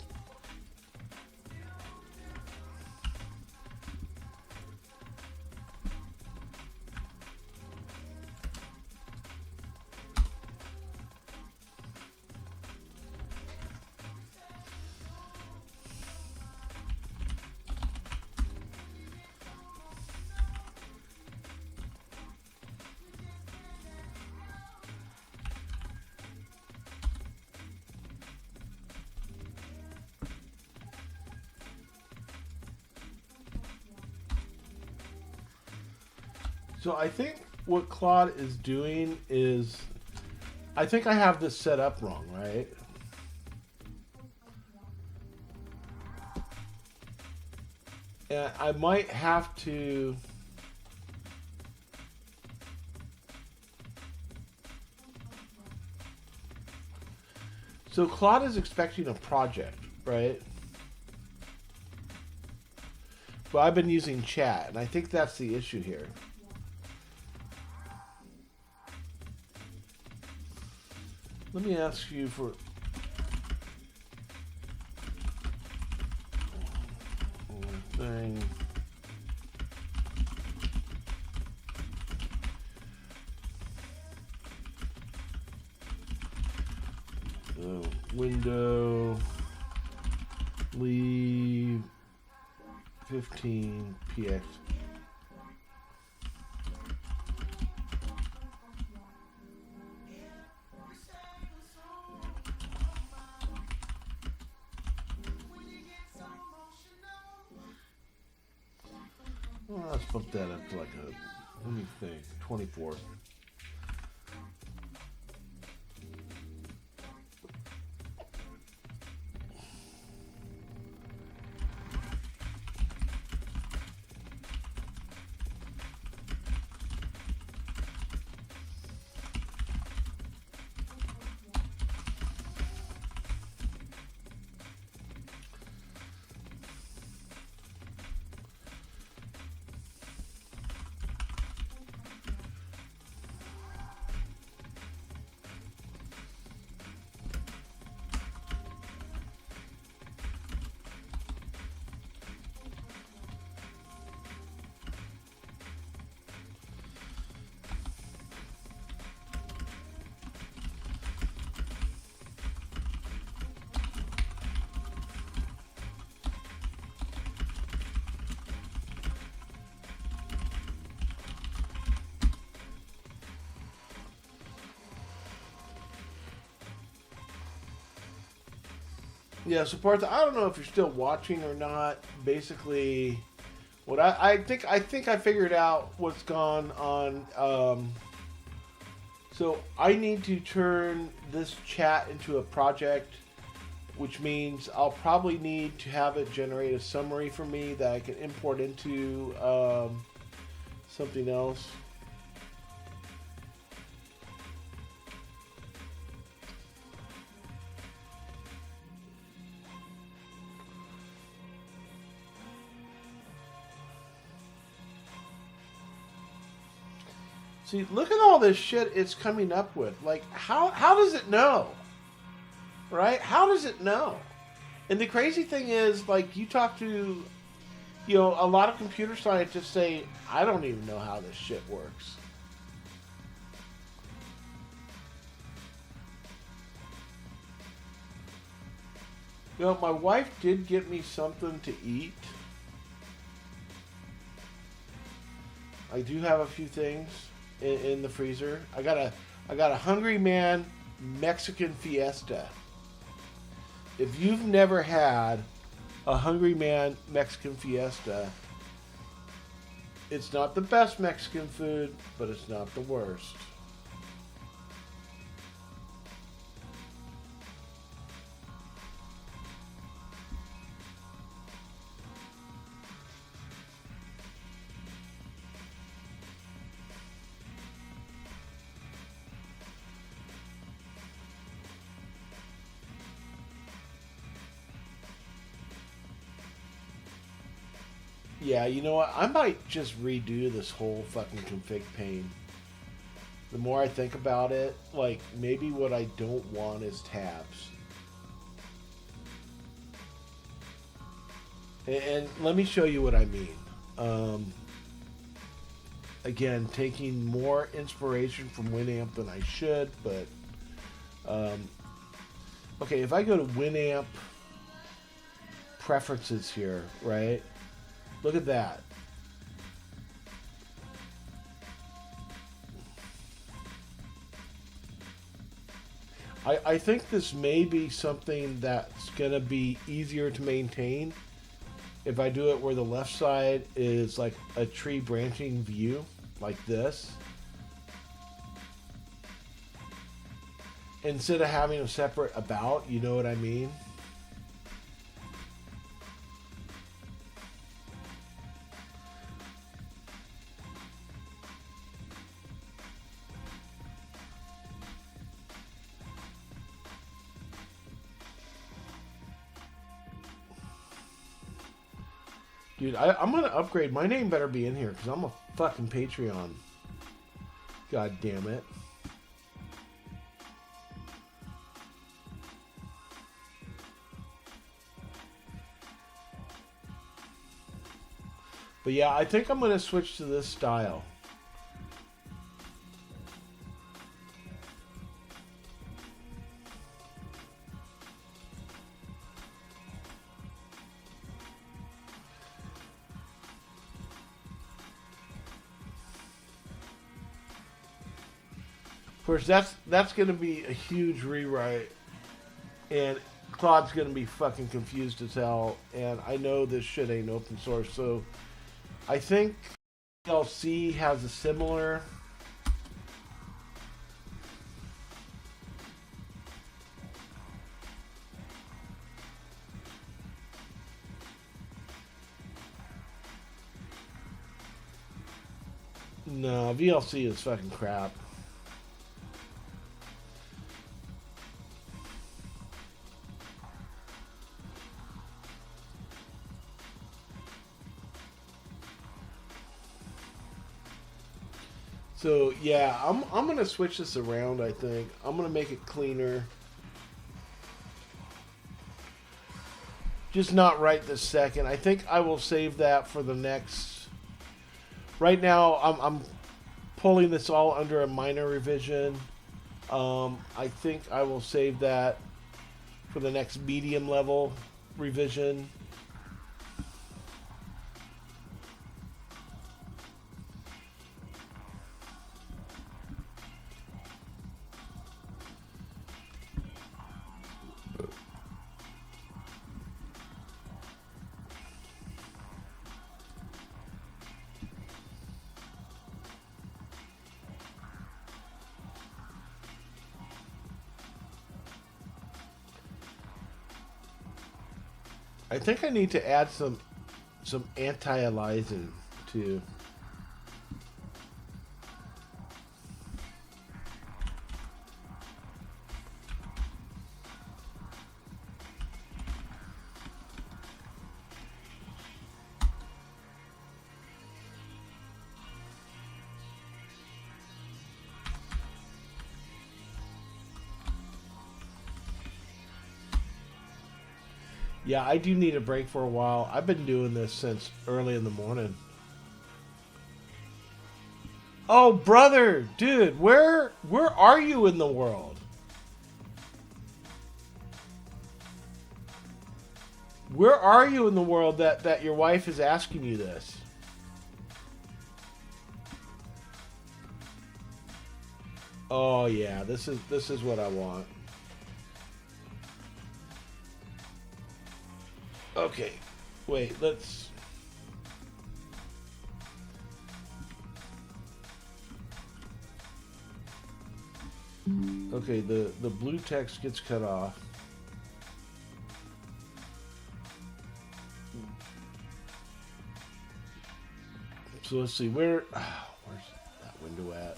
So I think what Claude is doing is, I think I have this set up wrong, right? And I might have to... So Claude is expecting a project, right? But I've been using chat, and I think that's the issue here. Let me ask you for... thing. Window, leave 15 px. Well, let's bump that up to like a, let me think, 24. Yeah, so Partha, I don't know if you're still watching or not. Basically, what I think I figured out what's gone on. So I need to turn this chat into a project, which means I'll probably need to have it generate a summary for me that I can import into something else. See, look at all this shit it's coming up with. Like, how does it know? Right? How does it know? And the crazy thing is, like, you talk to, a lot of computer scientists say, I don't even know how this shit works. My wife did get me something to eat. I do have a few things in the freezer. I got a Hungry Man Mexican Fiesta. If you've never had a Hungry Man Mexican Fiesta, it's not the best Mexican food, but it's not the worst. Yeah, you know what? I might just redo this whole fucking config pane. The more I think about it, like, maybe what I don't want is tabs. And let me show you what I mean. Again, taking more inspiration from Winamp than I should, but... okay, if I go to Winamp preferences here, right? Look at that. I think this may be something that's going to be easier to maintain if I do it where the left side is like a tree branching view, like this. Instead of having a separate about, you know what I mean? Dude, I'm going to upgrade. My name better be in here because I'm a fucking Patreon. God damn it. But yeah, I think I'm going to switch to this style. Of course, that's going to be a huge rewrite, and Claude's going to be fucking confused as hell, and I know this shit ain't open source, so I think CLC has a similar... No, VLC is fucking crap. So yeah, I'm gonna switch this around. I think I'm gonna make it cleaner. Just not right this second. I think I will save that for the next. Right now, I'm pulling this all under a minor revision. I think I will save that for the next medium level revision. I think I need to add some anti-aliasing too. Yeah, I do need a break for a while. I've been doing this since early in the morning. Oh, brother, dude, where are you in the world? Where are you in the world that your wife is asking you this? Oh yeah, this is what I want. Okay, wait, let's... Okay, the blue text gets cut off. So let's see, where's that window at?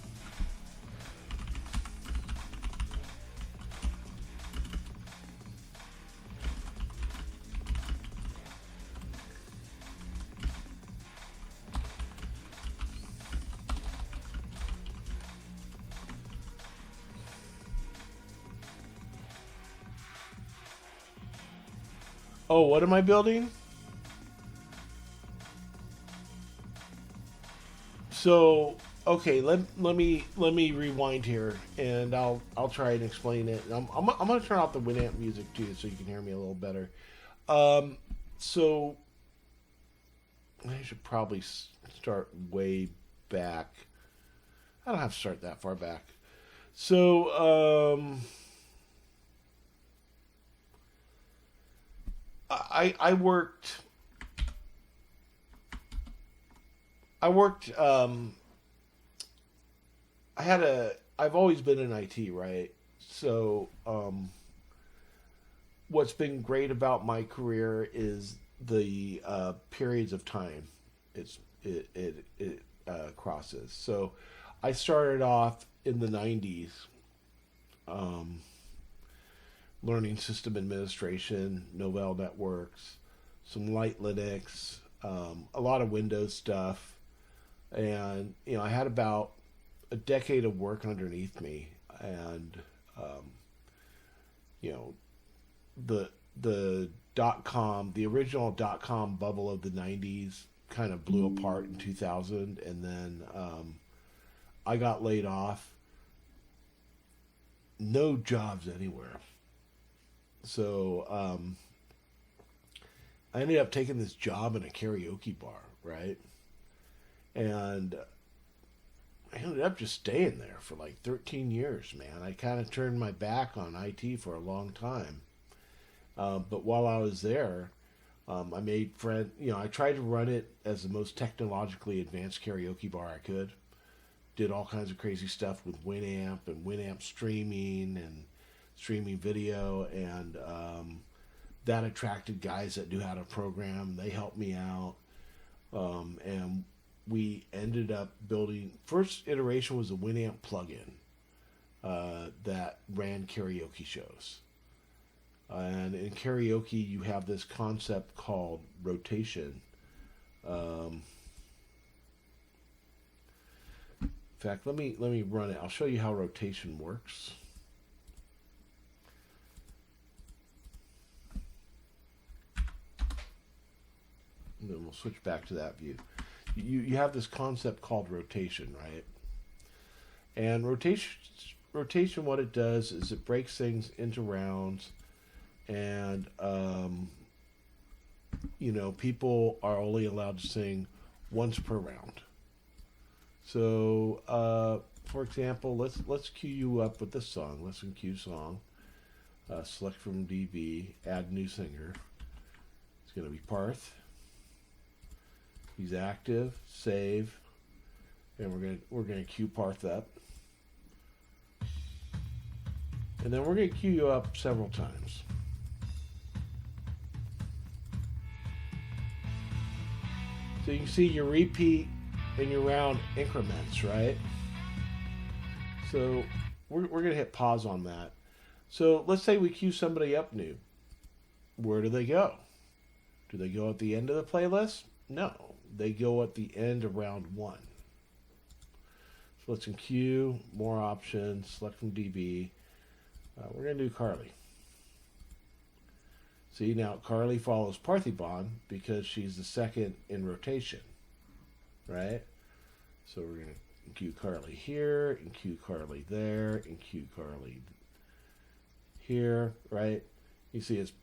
Oh, what am I building? So, okay, let me rewind here, and I'll try and explain it. I'm gonna turn off the Winamp music too, so you can hear me a little better. So I should probably start way back. I don't have to start that far back. So I worked I've always been in IT, right? So what's been great about my career is the periods of time it crosses. So I started off in the 90s learning system administration, Novell networks, some light Linux, a lot of Windows stuff. And, I had about a decade of work underneath me. And, the the original .com bubble of the 90s kind of blew apart in 2000. And then I got laid off. No jobs anywhere. So I ended up taking this job in a karaoke bar, right? And I ended up just staying there for like 13 years, man. I kind of turned my back on IT for a long time. But while I was there, I made friends. I tried to run it as the most technologically advanced karaoke bar I could. Did all kinds of crazy stuff with Winamp and Winamp streaming and streaming video, and that attracted guys that knew how to program. They helped me out, and we ended up building. First iteration was a Winamp plugin that ran karaoke shows, and in karaoke you have this concept called rotation. In fact, let me run it. I'll show you how rotation works. And then we'll switch back to that view. You have this concept called rotation, right? And rotation, what it does is it breaks things into rounds, and people are only allowed to sing once per round. So, for example, let's cue you up with this song. Listen, cue song. Select from DB. Add new singer. It's going to be Parth. He's active. Save. And we're gonna cue Parth up. And then we're gonna cue you up several times. So you can see your repeat and your round increments, right? So we're going to hit pause on that. So let's say we queue somebody up new. Where do they go? Do they go at the end of the playlist? No, they go at the end of round 1. So let's queue, more options, select from DB. We're going to do Carly. See, now Carly follows Parthiban because she's the second in rotation, right? So we're going to queue Carly here, and queue Carly there, and queue Carly here, right? You see it's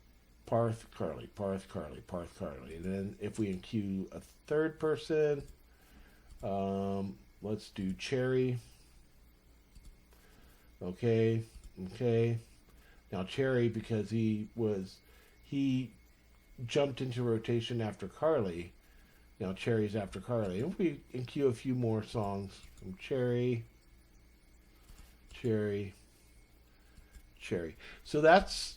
Parth, Carly, Parth, Carly, Parth, Carly. And then if we queue a third person, let's do Cherry. Okay. Now Cherry, because he jumped into rotation after Carly. Now Cherry's after Carly. And we queue a few more songs from Cherry. So that's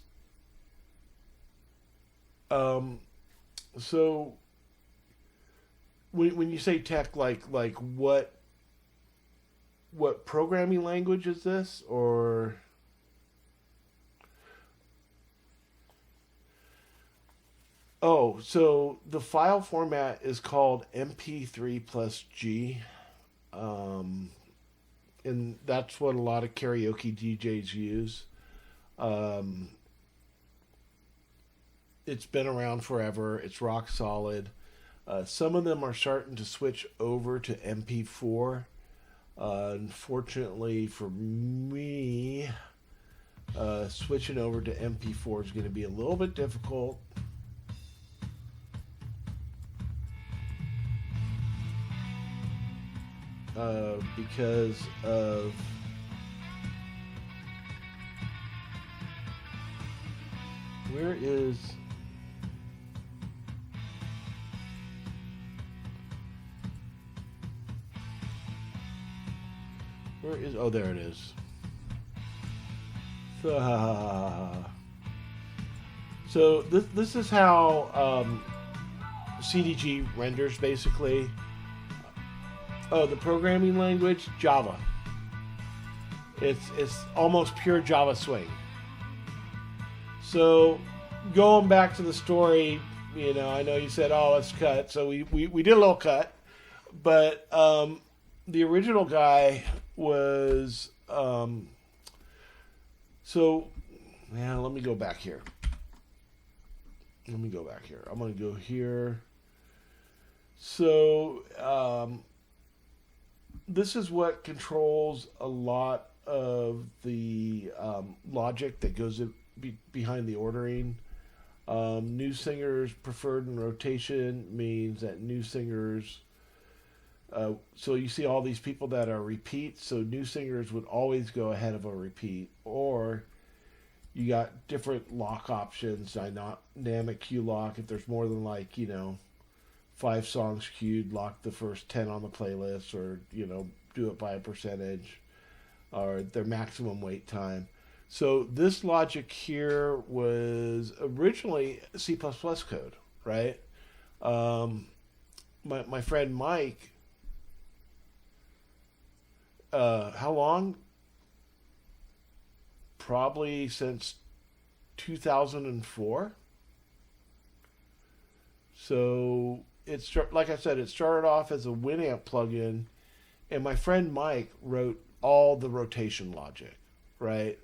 so when you say tech, like what programming language is this, or? Oh, so the file format is called MP3 plus G. And that's what a lot of karaoke DJs use. It's been around forever. It's rock solid. Some of them are starting to switch over to MP4. Unfortunately for me, switching over to MP4 is going to be a little bit difficult. Because of where is oh, there it is. So this is how CDG renders, basically. Oh, the programming language, Java. It's almost pure Java swing. So going back to the story, I know you said, oh, let's cut. So we did a little cut. But the original guy was let me go back here. I'm going to go here. So this is what controls a lot of the logic that goes behind the ordering. New singers preferred in rotation means that new singers. So you see all these people that are repeats. So new singers would always go ahead of a repeat, or you got different lock options. Dynamic queue lock. If there's more than 5 songs queued, lock the first 10 on the playlist, or do it by a percentage, or their maximum wait time. So this logic here was originally C++ code, right? My friend Mike, how long? Probably since 2004. So like I said, it started off as a Winamp plugin, and my friend Mike wrote all the rotation logic, right?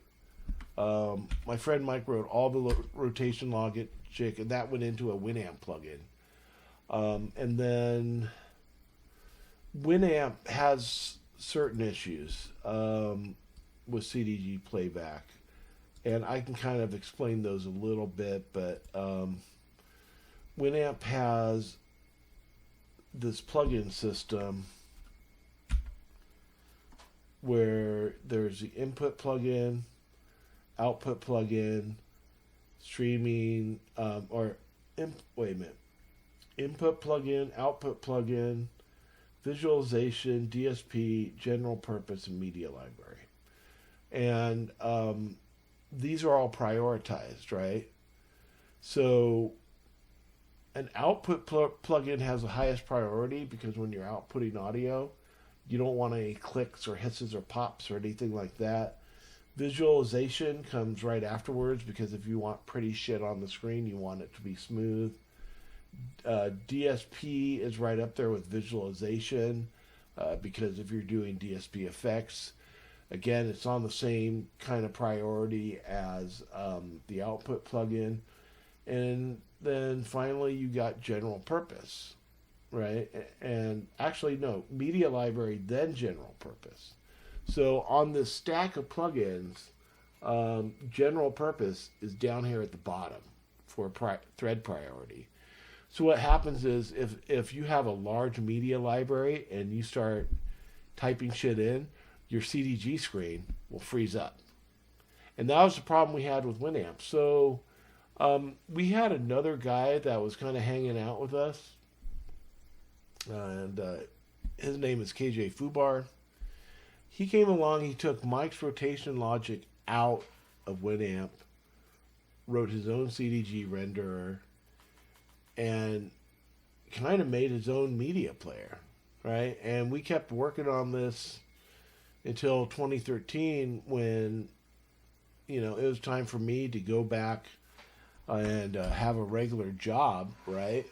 My friend Mike wrote all the rotation logic, and that went into a Winamp plugin. And then Winamp has certain issues with CDG playback, and I can kind of explain those a little bit, but Winamp has this plugin system where there's the input plugin, output plugin, streaming, input plugin, output plugin, visualization, DSP, general purpose, and media library. And these are all prioritized, right? So an output plugin has the highest priority because when you're outputting audio, you don't want any clicks or hisses or pops or anything like that. Visualization comes right afterwards because if you want pretty shit on the screen, you want it to be smooth. DSP is right up there with visualization because if you're doing DSP effects, again, it's on the same kind of priority as the output plugin. And then finally, you got general purpose, right? And actually, no, media library, then general purpose. So on this stack of plugins, general purpose is down here at the bottom for thread priority. So what happens is if you have a large media library and you start typing shit in, your CDG screen will freeze up. And that was the problem we had with Winamp. So we had another guy that was kind of hanging out with us. And his name is KJ Fubar. He came along, he took Mike's rotation logic out of Winamp, wrote his own CDG renderer, and kind of made his own media player, right? And we kept working on this until 2013 when, you know, it was time for me to go back and have a regular job, right?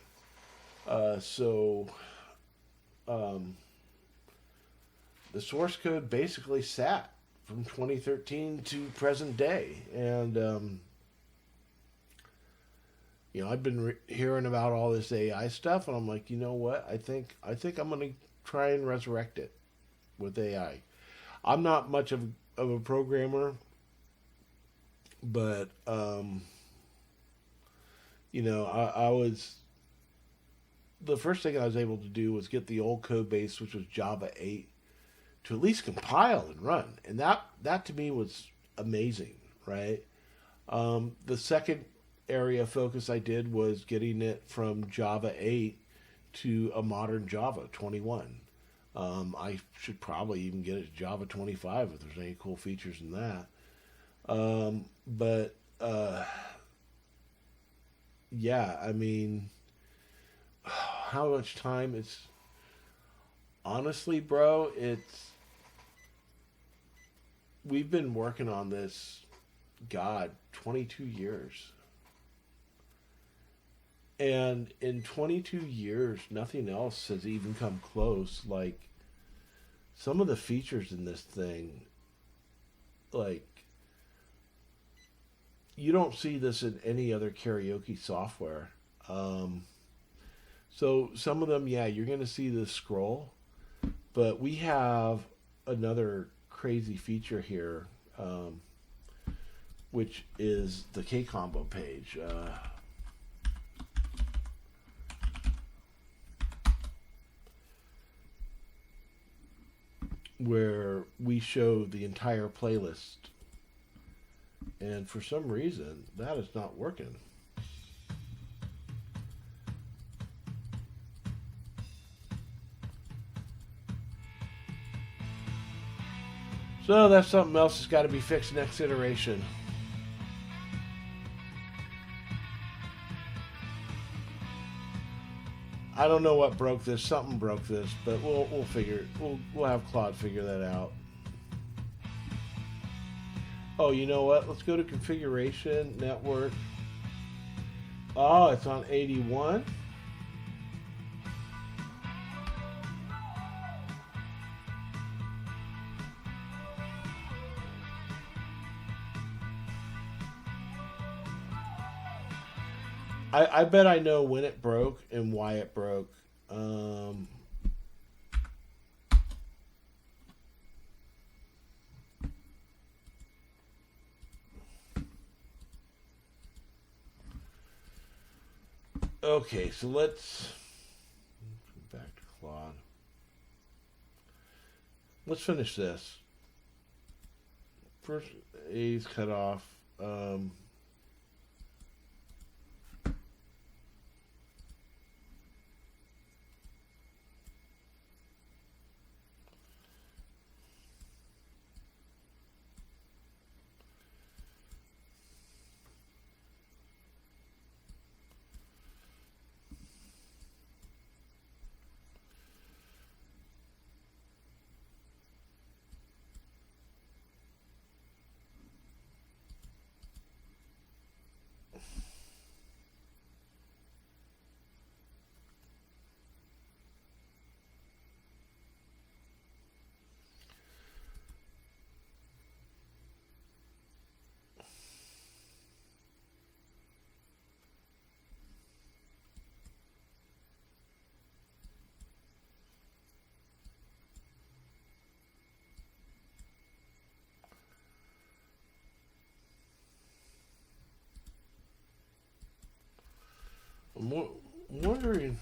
The source code basically sat from 2013 to present day. And, you know, I've been hearing about all this AI stuff, and I'm like, you know what? I think I'm going to try and resurrect it with AI. I'm not much of a programmer, but, you know, I was... The first thing I was able to do was get the old code base, which was Java 8, to at least compile and run. And that to me was amazing, right? The second area of focus I did was getting it from Java 8 to a modern Java 21. I should probably even get it to Java 25 if there's any cool features in that. Yeah, I mean, how much time it's... Honestly, bro, we've been working on this, God, 22 years. And in 22 years, nothing else has even come close. Like, some of the features in this thing, like, you don't see this in any other karaoke software. So some of them, yeah, you're going to see this scroll. But we have another crazy feature here, which is the K-Combo page. Where we show the entire playlist. And for some reason, that is not working. So that's something else that's got to be fixed next iteration. I don't know what broke this. Something broke this, but we'll figure. We'll have Claude figure that out. Oh, you know what? Let's go to configuration, network. Oh, it's on 81. I bet I know when it broke and why it broke. Okay, so let's go back to Claude. Let's finish this. First, A's cut off. I'm wondering.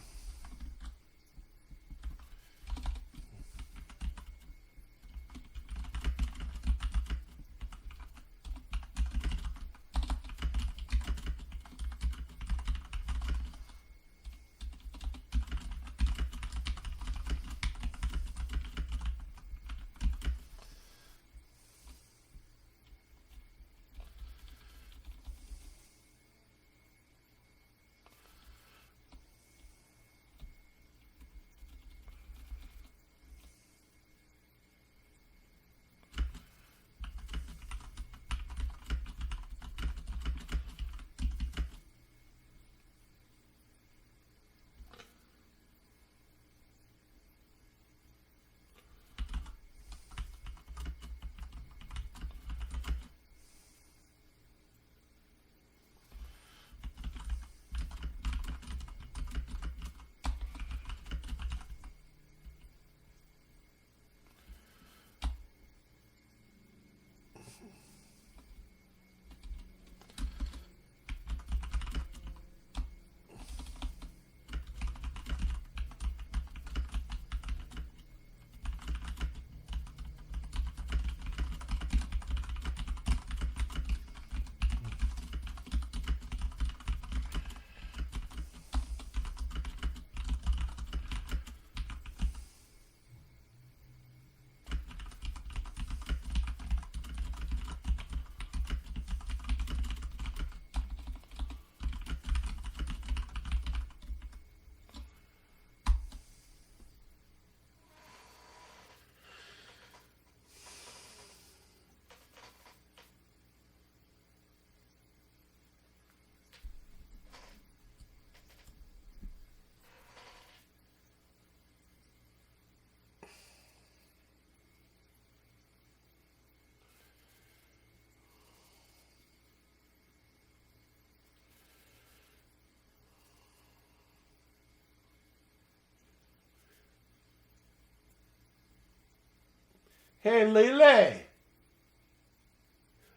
Hey, Lele.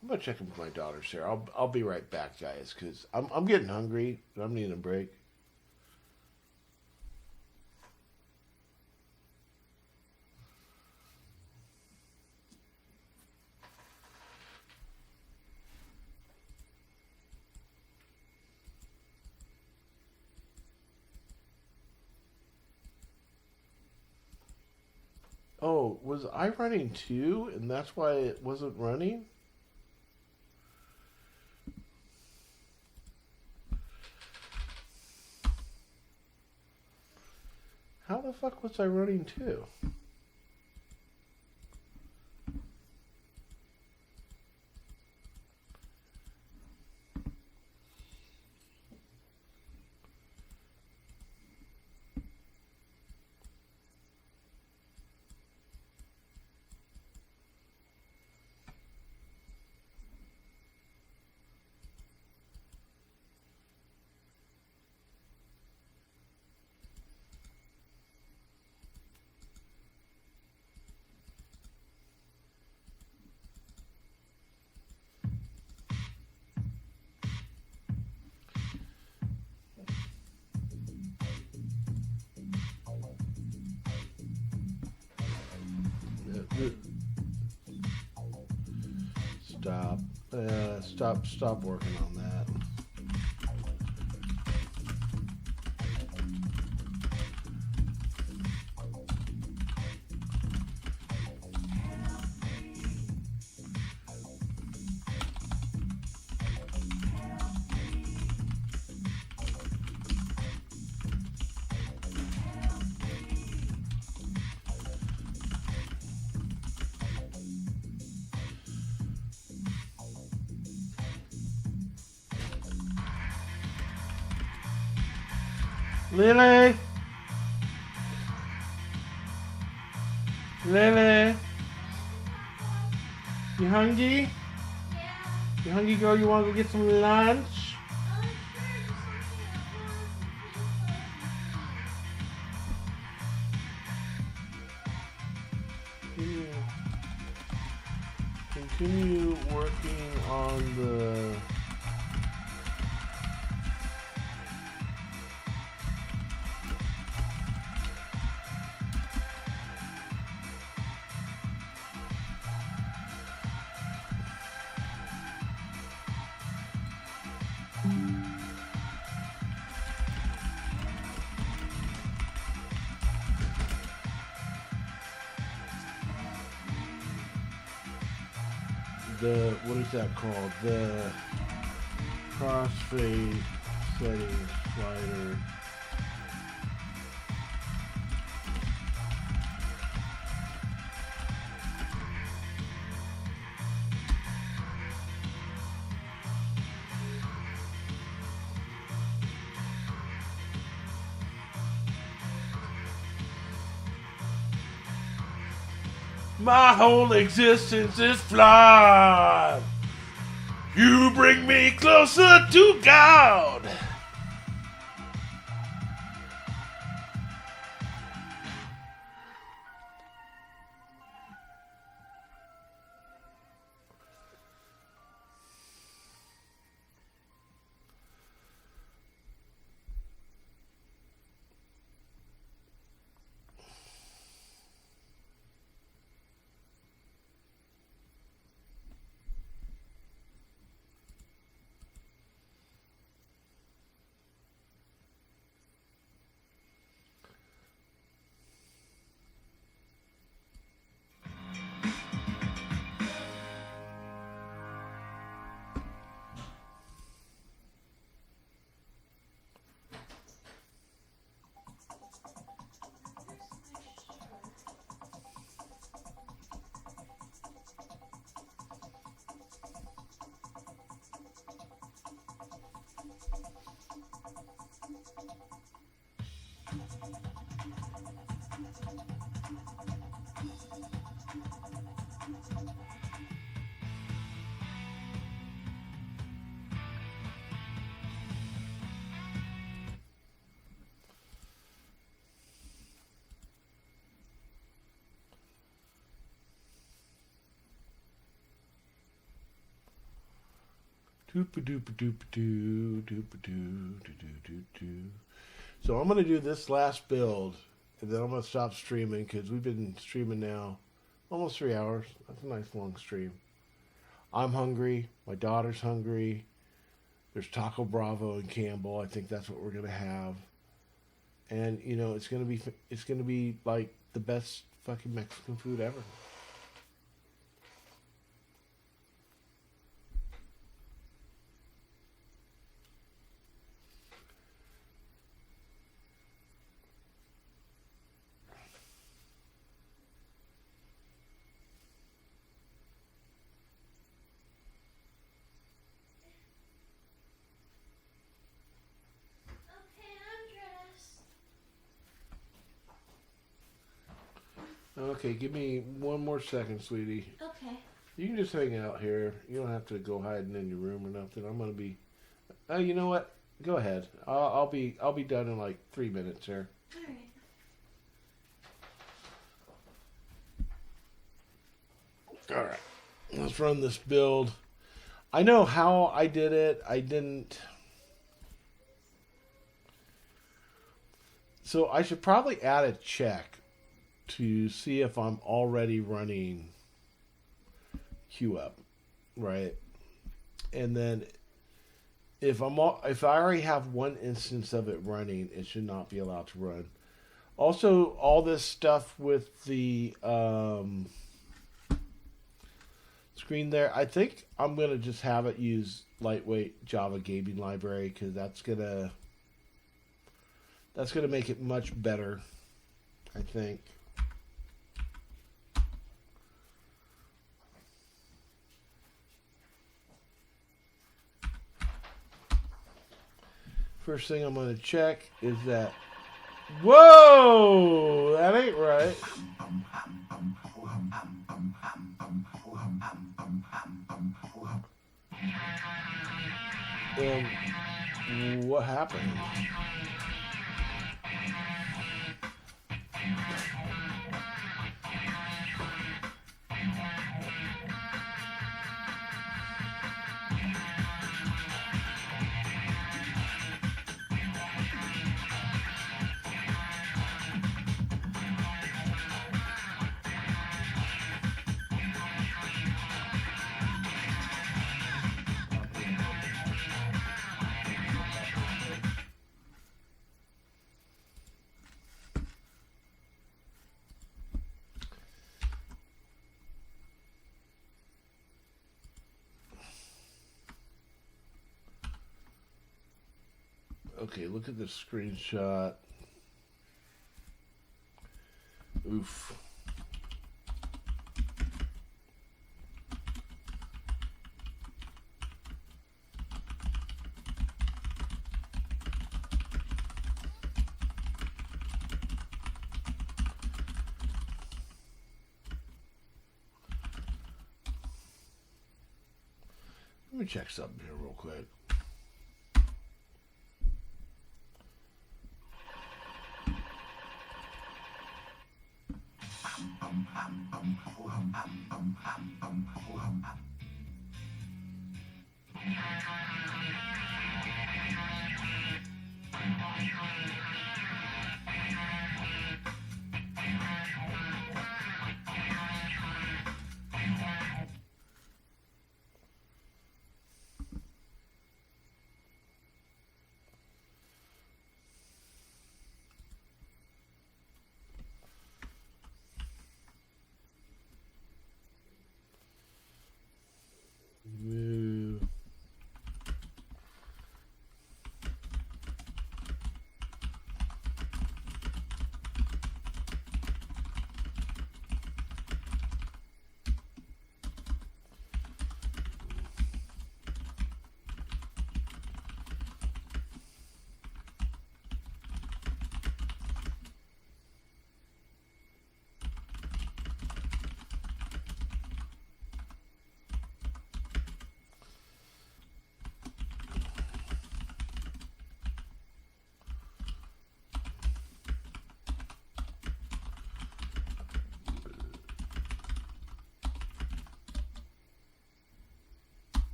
I'm gonna check in with my daughters here. I'll be right back, guys, because I'm getting hungry and I'm needing a break. Oh, was I running too, and that's why it wasn't running? How the fuck was I running too? Stop working on that. Lily? Lily? You hungry? Yeah. You hungry, girl? You want to go get some lunch? Continue working on the what is that called? The crossfade settings slider. My whole existence is flawed. You bring me closer to God. So I'm going to do this last build, and then I'm going to stop streaming because we've been streaming now almost 3 hours. That's a nice long stream. I'm hungry. My daughter's hungry. There's Taco Bravo and Campbell. I think that's what we're going to have. And, you know, it's going to be like the best fucking Mexican food ever. Okay, I'm dressed. Okay, give me one more second, sweetie. Okay. You can just hang out here. You don't have to go hiding in your room or nothing. I'm gonna be. Oh, you know what? Go ahead. I'll be done in like 3 minutes here. All right. All right. Let's run this build. I know how I did it. I didn't. So I should probably add a check to see if I'm already running queue up, right? And then if I already have one instance of it running, it should not be allowed to run. Also, all this stuff with the screen there, I think I'm gonna just have it use lightweight Java gaming library because that's gonna make it much better, I think. First thing I'm going to check is that. Whoa! That ain't right. What happened? Okay, look at this screenshot. Oof. Let me check something here real quick. Move.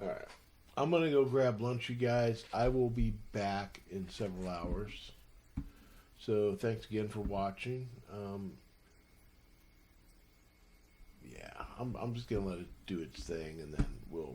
All right. I'm going to go grab lunch, you guys. I will be back in several hours. So thanks again for watching. Yeah, I'm just going to let it do its thing, and then we'll